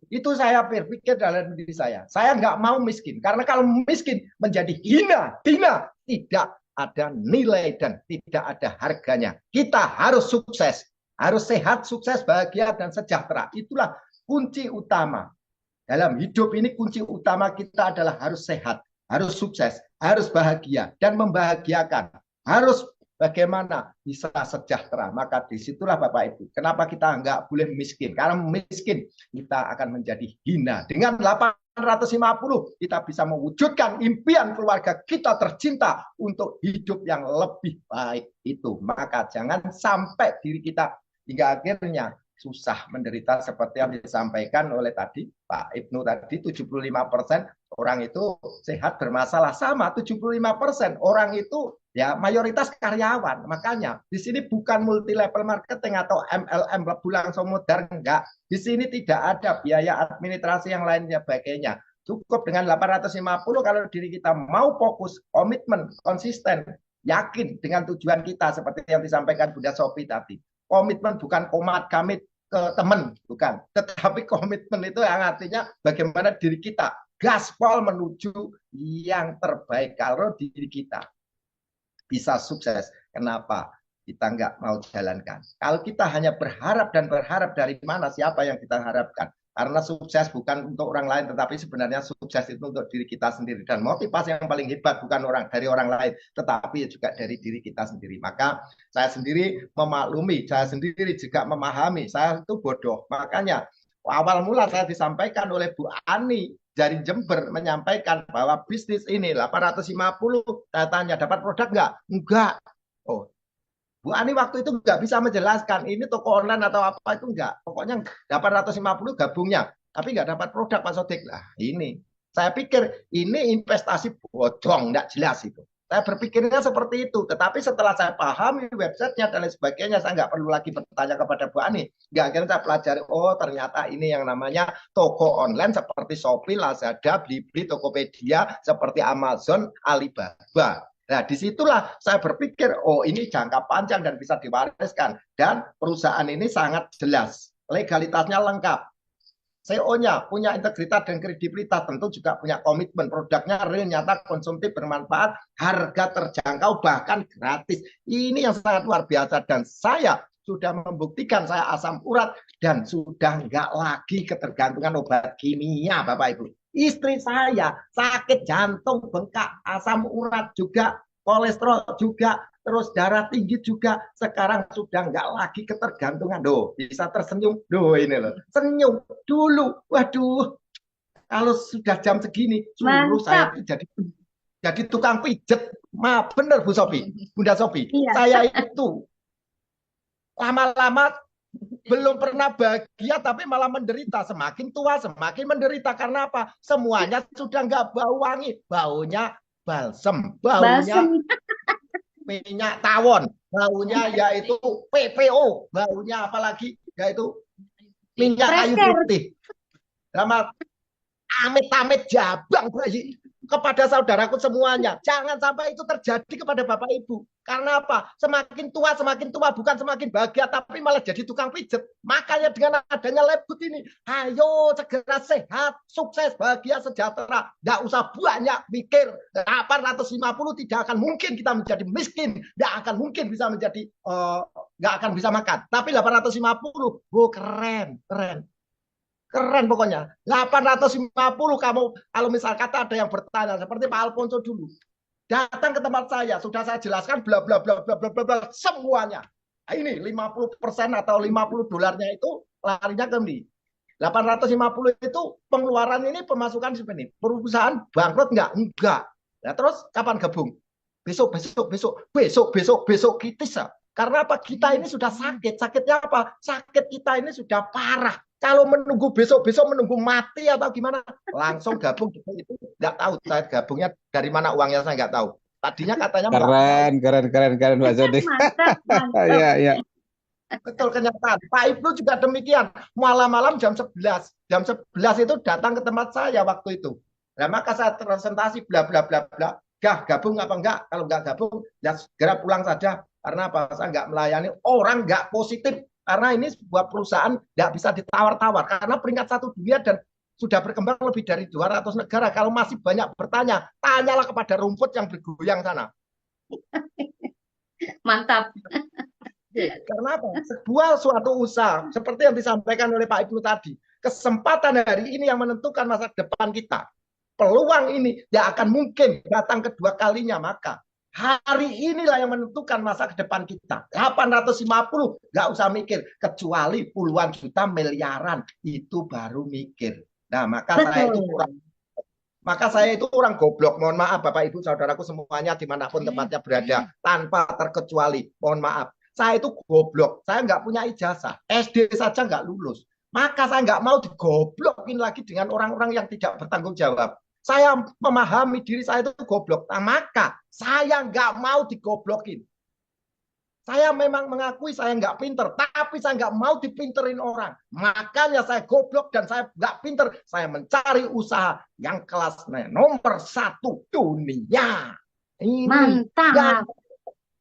Speaker 6: Itu saya berpikir dalam diri saya. Saya nggak mau miskin. Karena kalau miskin menjadi hina, tidak ada nilai dan tidak ada harganya. Kita harus sukses. Harus sehat, sukses, bahagia, dan sejahtera. Itulah kunci utama. Dalam hidup ini kunci utama kita adalah harus sehat, harus sukses, harus bahagia, dan membahagiakan. Harus bagaimana bisa sejahtera. Maka disitulah Bapak Ibu. Kenapa kita nggak boleh miskin? Karena miskin kita akan menjadi hina. Dengan 850 kita bisa mewujudkan impian keluarga kita tercinta untuk hidup yang lebih baik itu. Maka jangan sampai diri kita hingga akhirnya susah menderita seperti yang disampaikan oleh tadi Pak Ibnu tadi. 75% orang itu sehat bermasalah, sama 75% orang itu ya mayoritas karyawan. Makanya di sini bukan multi level marketing atau MLM bulan modern, enggak. Di sini tidak ada biaya administrasi yang lainnya sebagainya. Cukup dengan 850 kalau diri kita mau fokus, komitmen, konsisten, yakin dengan tujuan kita seperti yang disampaikan Bunda Sophie tadi. Komitmen bukan komat kamit ke teman, bukan. Tetapi komitmen itu yang artinya bagaimana diri kita gaspol menuju yang terbaik. Kalau diri kita bisa sukses, kenapa kita nggak mau jalankan? Kalau kita hanya berharap dan berharap dari mana, siapa yang kita harapkan? Karena sukses bukan untuk orang lain, tetapi sebenarnya sukses itu untuk diri kita sendiri. Dan motivasi yang paling hebat bukan dari orang lain, tetapi juga dari diri kita sendiri. Maka saya sendiri memaklumi, saya sendiri juga memahami, saya itu bodoh. Makanya awal mula saya disampaikan oleh Bu Ani dari Jember menyampaikan bahwa bisnis ini 850, saya tanya dapat produk nggak? Enggak. Oh, Bu Ani waktu itu nggak bisa menjelaskan ini toko online atau apa, itu nggak. Pokoknya 850 gabungnya, tapi nggak dapat produk Pak Sodik. Lah ini, saya pikir ini investasi bodong, nggak jelas itu. Saya berpikirnya seperti itu. Tetapi setelah saya pahami websitenya dan lain sebagainya, saya nggak perlu lagi bertanya kepada Bu Ani. Nggak, akhirnya saya pelajari, oh ternyata ini yang namanya toko online seperti Shopee, Lazada, Blibli, Tokopedia, seperti Amazon, Alibaba. Nah, disitulah saya berpikir, oh ini jangka panjang dan bisa diwariskan. Dan perusahaan ini sangat jelas, legalitasnya lengkap. CEO-nya punya integritas dan kredibilitas, tentu juga punya komitmen. Produknya real, nyata, konsumtif, bermanfaat, harga terjangkau, bahkan gratis. Ini yang sangat luar biasa. Dan saya sudah membuktikan saya asam urat dan sudah nggak lagi ketergantungan obat kimia, Bapak Ibu. Istri saya sakit jantung, bengkak, asam urat juga, kolesterol juga, terus darah tinggi juga. Sekarang sudah nggak lagi ketergantungan. Doh, bisa tersenyum. Doh, ini loh, senyum dulu. Waduh, kalau sudah jam segini, suruh saya jadi tukang pijet. Ma, bener Bu Sophie, Bunda Sophie.
Speaker 2: Iya.
Speaker 6: Saya itu lama-lama belum pernah bahagia tapi malah menderita. Semakin tua semakin menderita. Karena apa? Semuanya sudah nggak bau wangi, baunya balsem, baunya minyak tawon, baunya yaitu PPO, baunya apalagi yaitu minyak kayu putih. Sama amit-amit jabang bayi. Kepada saudaraku semuanya, jangan sampai itu terjadi kepada Bapak Ibu. Karena apa? Semakin tua, bukan semakin bahagia, tapi malah jadi tukang pijet. Makanya dengan adanya Lebgut ini, ayo segera sehat, sukses, bahagia, sejahtera. Nggak usah banyak mikir. 850 tidak akan mungkin kita menjadi miskin. Nggak akan mungkin bisa menjadi, nggak akan bisa makan. Tapi 850, keren, keren. Keren pokoknya. 850 kamu, kalau misal kata ada yang bertanya seperti Pak Alfonso dulu. Datang ke tempat saya, sudah saya jelaskan bla bla bla bla bla bla, bla semuanya. Ini 50% atau 50 dolarnya itu larinya ke ini. 850 itu pengeluaran ini pemasukan seperti ini. Perusahaan bangkrut enggak? Enggak. Nah, terus kapan gabung? Besok, besok, besok, besok, besok, besok kritis. Karena apa? Kita ini sudah sakit. Sakitnya apa? Sakit kita ini sudah parah. Kalau menunggu besok-besok, menunggu mati atau gimana, langsung gabung gitu, itu nggak tahu. Saya gabungnya dari mana uangnya saya nggak tahu. Tadinya katanya
Speaker 5: Keren, keren, keren, keren, Pak Sodik.
Speaker 2: Mantap, mantap.
Speaker 5: Iya, iya.
Speaker 6: betul kenyataan. Pak Ibnu juga demikian. Malam-malam jam 11. Jam 11 itu datang ke tempat saya waktu itu. Nah, maka saya presentasi bla bla bla bla. Gabung apa enggak? Kalau enggak gabung, ya segera pulang saja. Karena apa? Saya enggak melayani orang enggak positif. Karena ini sebuah perusahaan enggak bisa ditawar-tawar. Karena peringkat 1 dunia dan sudah berkembang lebih dari 200 negara. Kalau masih banyak bertanya, tanyalah kepada rumput yang bergoyang sana.
Speaker 2: Mantap.
Speaker 6: Karena apa? Sebuah suatu usaha seperti yang disampaikan oleh Pak Ibnu tadi, kesempatan hari ini yang menentukan masa depan kita. Peluang ini tidak akan mungkin datang kedua kalinya, maka hari inilah yang menentukan masa depan kita. 850 nggak usah mikir, kecuali puluhan juta miliaran itu baru mikir. Nah, saya itu orang goblok. Mohon maaf Bapak Ibu saudaraku semuanya dimanapun tempatnya berada, tanpa terkecuali. Mohon maaf. Saya itu goblok, saya nggak punya ijazah, SD saja nggak lulus. Maka saya nggak mau digoblokin lagi dengan orang-orang yang tidak bertanggung jawab. Saya memahami diri saya itu goblok, nah, maka saya nggak mau digoblokin. Saya memang mengakui saya nggak pinter, tapi saya nggak mau dipinterin orang. Makanya saya goblok dan saya nggak pinter. Saya mencari usaha yang kelas nomor 1 dunia. Ini
Speaker 2: Mantap.
Speaker 6: yang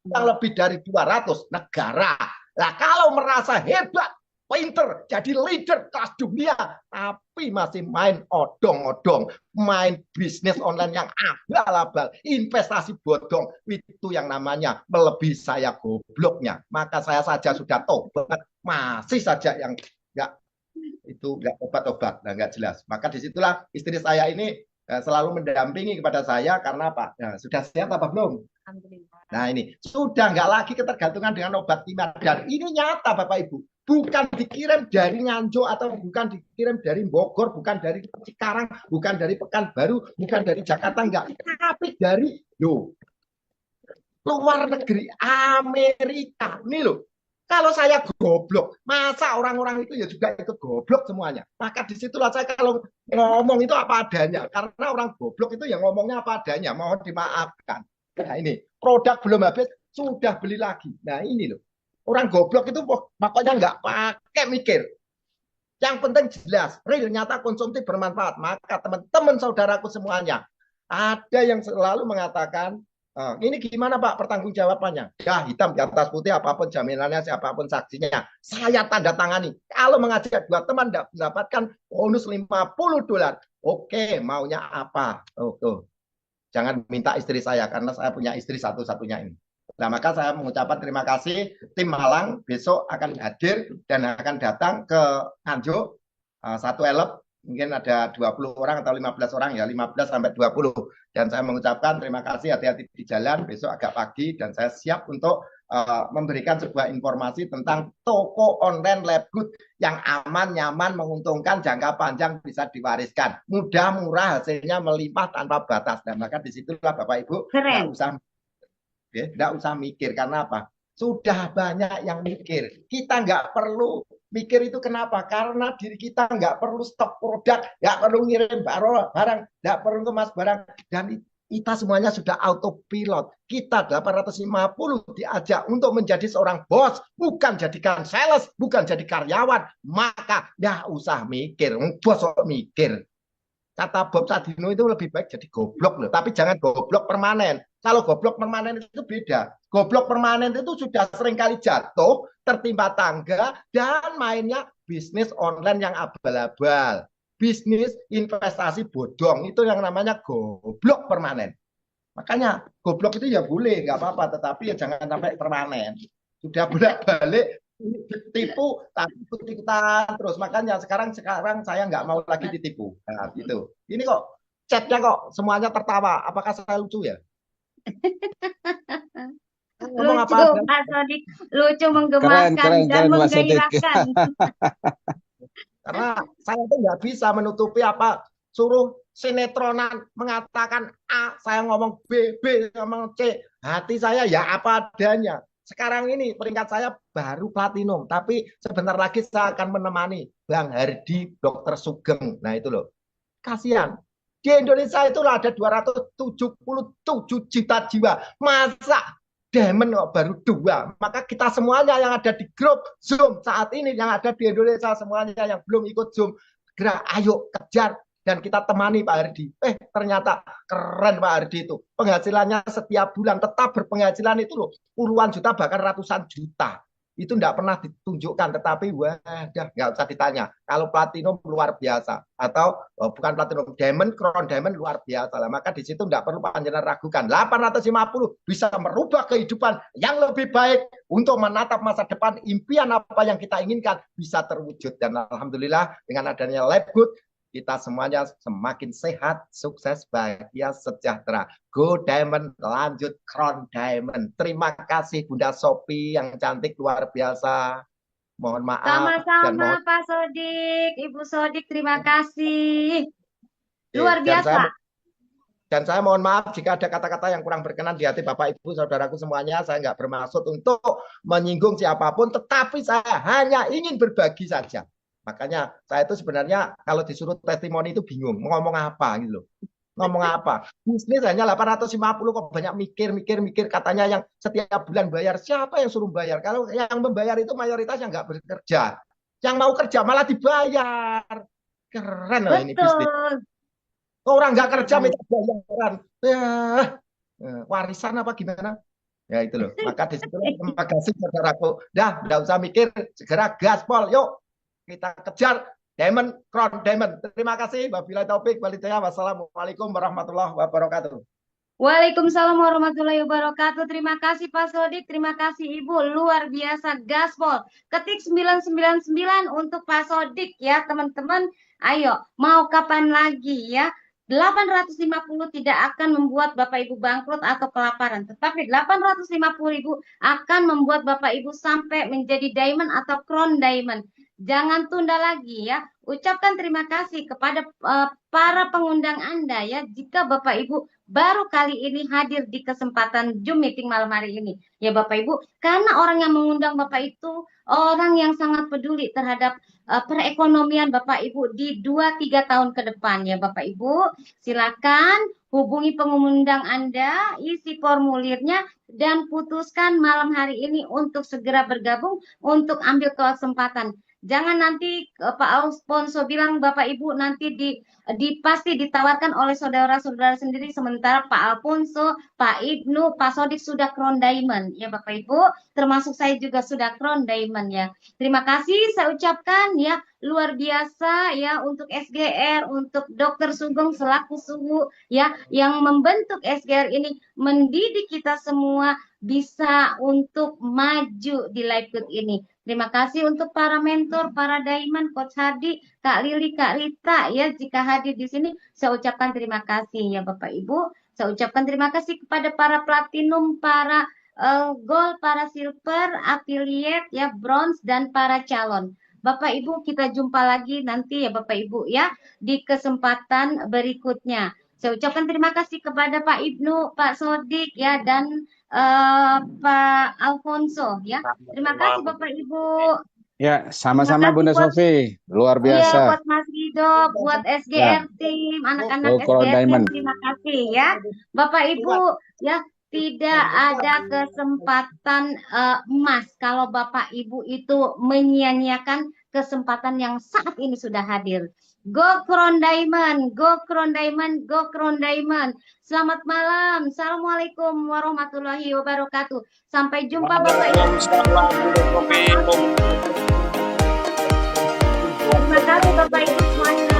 Speaker 6: lebih dari 200 negara. Nah, kalau merasa hebat, pinter, jadi leader kelas dunia, tapi masih main odong-odong, main bisnis online yang abal-abal, investasi bodong, itu yang namanya melebihi saya gobloknya. Maka saya saja sudah tobat, masih saja yang nggak obat-obat, nggak jelas. Maka disitulah istri saya ini selalu mendampingi kepada saya karena apa? Nah, sudah siap apa belum? Nah ini sudah nggak lagi ketergantungan dengan obat kimia dan ini nyata Bapak Ibu, bukan dikirim dari Nganjuk atau bukan dikirim dari Bogor, bukan dari Cikarang, bukan dari Pekanbaru, bukan dari Jakarta, enggak, tapi dari luar negeri, Amerika. Nih loh, kalau saya goblok, masa orang-orang itu ya juga ikut goblok semuanya. Maka disitulah saya kalau ngomong itu apa adanya, karena orang goblok itu ya ngomongnya apa adanya, mohon dimaafkan. Nah ini produk belum habis sudah beli lagi. Nah ini loh, orang goblok itu pokoknya nggak pakai mikir. Yang penting jelas, real, nyata, konsumtif, bermanfaat. Maka teman-teman saudaraku semuanya, ada yang selalu mengatakan, ini gimana Pak pertanggungjawabannya? Ya hitam di atas putih, apapun jaminannya, siapapun saksinya, saya tanda tangani. Kalau mengajak dua teman mendapatkan bonus 50 dolar, oke, maunya apa? Jangan minta istri saya karena saya punya istri satu-satunya ini. Nah, maka saya mengucapkan terima kasih. Tim Malang besok akan hadir dan akan datang ke Nganjuk, satu elep. Mungkin ada 20 orang atau 15 orang ya, 15 sampai 20. Dan saya mengucapkan terima kasih, hati-hati di jalan, besok agak pagi dan saya siap untuk memberikan sebuah informasi tentang toko online Labgood yang aman, nyaman, menguntungkan, jangka panjang, bisa diwariskan. Mudah, murah, hasilnya melimpah tanpa batas. Dan maka disitulah Bapak Ibu nggak usah mikir. Karena apa? Sudah banyak yang mikir. Kita nggak perlu mikir itu kenapa? Karena diri kita nggak perlu stok produk, nggak perlu ngirim barang, nggak perlu kemas barang, dan kita semuanya sudah autopilot. Kita 850 diajak untuk menjadi seorang bos, bukan jadikan sales, bukan jadi karyawan. Maka nggak usah mikir, bos kok mikir. Kata Bob Sadino itu lebih baik jadi goblok loh, tapi jangan goblok permanen. Kalau goblok permanen itu beda. Goblok permanen itu sudah sering kali jatuh, tertimpa tangga, dan mainnya bisnis online yang abal-abal. Bisnis investasi bodong, itu yang namanya goblok permanen. Makanya goblok itu ya boleh, nggak apa-apa, tetapi ya jangan sampai permanen. Sudah bolak-balik ditipu tapi ikut-ikutan terus. Makanya sekarang saya nggak mau lagi ditipu. Nah, gitu. Ini kok chatnya kok semuanya tertawa. Apakah saya lucu ya? Ngomong
Speaker 2: Lucu,
Speaker 6: apa aja.
Speaker 2: Pak Sodik. Lucu,
Speaker 5: Keren,
Speaker 2: menggemaskan,
Speaker 5: keren,
Speaker 2: dan
Speaker 5: keren Mas Sodik.
Speaker 2: menggairahkan.
Speaker 6: Karena saya tuh nggak bisa menutupi apa suruh sinetronan mengatakan A, saya ngomong B ngomong C. Hati saya ya apa adanya. Sekarang ini peringkat saya baru platinum, tapi sebentar lagi saya akan menemani Bang Hardi, Dr. Sugeng. Nah itu loh, kasihan. Di Indonesia itu ada 277 juta jiwa. Masa Diamond kok baru 2? Maka kita semuanya yang ada di grup Zoom saat ini, yang ada di Indonesia semuanya yang belum ikut Zoom, gerak, ayo kejar dan kita temani Pak Hardi. Ternyata keren Pak Hardi itu. Penghasilannya setiap bulan tetap berpenghasilan itu loh, puluhan juta bahkan ratusan juta. Itu tidak pernah ditunjukkan, tetapi wadah nggak usah ditanya. Kalau platinum luar biasa atau bukan platinum, diamond, crown diamond luar biasa lah. Maka di situ tidak perlu panjenengan ragukan. 850 bisa merubah kehidupan yang lebih baik untuk menatap masa depan. Impian apa yang kita inginkan bisa terwujud. Dan alhamdulillah dengan adanya Labgood, kita semuanya semakin sehat, sukses, bahagia, sejahtera. Go Diamond, lanjut Crown Diamond. Terima kasih Bunda Sophie yang cantik luar biasa. Mohon maaf.
Speaker 2: Sama-sama Pak Sodik, Ibu Sodik, terima kasih. Luar biasa.
Speaker 6: Dan saya mohon maaf jika ada kata-kata yang kurang berkenan di hati Bapak Ibu Saudaraku semuanya. Saya nggak bermaksud untuk menyinggung siapapun, tetapi saya hanya ingin berbagi saja. Makanya saya itu sebenarnya kalau disuruh testimoni itu bingung mau ngomong apa gitu loh. Ngomong apa? Bisnis hanya 850 kok banyak mikir katanya yang setiap bulan bayar. Siapa yang suruh bayar? Kalau yang membayar itu mayoritas yang nggak bekerja. Yang mau kerja malah dibayar. Keren loh ini bisnis. Orang nggak kerja minta bayaran. Warisan apa gimana? Ya itu loh. Maka disitu terima kasih saudaraku. Dah, nggak usah mikir, segera gaspol. Yuk. Kita kejar Diamond, Crown Diamond. Terima kasih. Wabillahi taufik wal hidayah. Wassalamualaikum warahmatullahi wabarakatuh.
Speaker 2: Waalaikumsalam warahmatullahi wabarakatuh. Terima kasih Pak Sodik, terima kasih Ibu. Luar biasa gaspol. Ketik 999 untuk Pak Sodik ya teman-teman. Ayo, mau kapan lagi ya? 850 tidak akan membuat Bapak Ibu bangkrut atau kelaparan, tetapi 850.000 akan membuat Bapak Ibu sampai menjadi diamond atau crown diamond. Jangan tunda lagi ya. Ucapkan terima kasih kepada para pengundang Anda ya. Jika Bapak Ibu baru kali ini hadir di kesempatan Zoom meeting malam hari ini. Ya Bapak Ibu, karena orang yang mengundang Bapak itu orang yang sangat peduli terhadap perekonomian Bapak Ibu di 2-3 tahun ke depan ya Bapak Ibu. Silakan hubungi pengundang Anda, isi formulirnya dan putuskan malam hari ini untuk segera bergabung untuk ambil kesempatan. Jangan nanti Pak Alfonso bilang Bapak Ibu nanti pasti ditawarkan oleh saudara-saudara sendiri, sementara Pak Alfonso, Pak Ibnu, Pak Sodik sudah crown diamond ya Bapak Ibu, termasuk saya juga sudah crown diamond ya. Terima kasih saya ucapkan ya, luar biasa ya untuk SGR, untuk Dr. Sugeng selaku suhu ya yang membentuk SGR ini, mendidik kita semua bisa untuk maju di Labgood ini. Terima kasih untuk para mentor, para diamond, Coach Hardi, Kak Lili, Kak Rita ya, jika hadir di sini saya ucapkan terima kasih ya Bapak Ibu. Saya ucapkan terima kasih kepada para platinum, para gold, para silver, affiliate ya, bronze dan para calon. Bapak Ibu, kita jumpa lagi nanti ya Bapak Ibu ya di kesempatan berikutnya. Saya ucapkan terima kasih kepada Pak Ibnu, Pak Sodik ya dan Pak Alfonso ya. Terima kasih Bapak Ibu.
Speaker 5: Ya, sama-sama Bunda Sophie. Luar biasa.
Speaker 2: Iya, buat Mas Rido, buat SGR tim, anak-anak SGR tim, terima kasih ya. Bapak Ibu ya, tidak ada kesempatan emas kalau Bapak Ibu itu menyia-nyiakan kesempatan yang saat ini sudah hadir. Go Crown Diamond, go Crown Diamond, go Crown Diamond. Selamat malam. Assalamualaikum warahmatullahi wabarakatuh. Sampai jumpa Bapak Ibu. Terima kasih Bapak Ibu semuanya.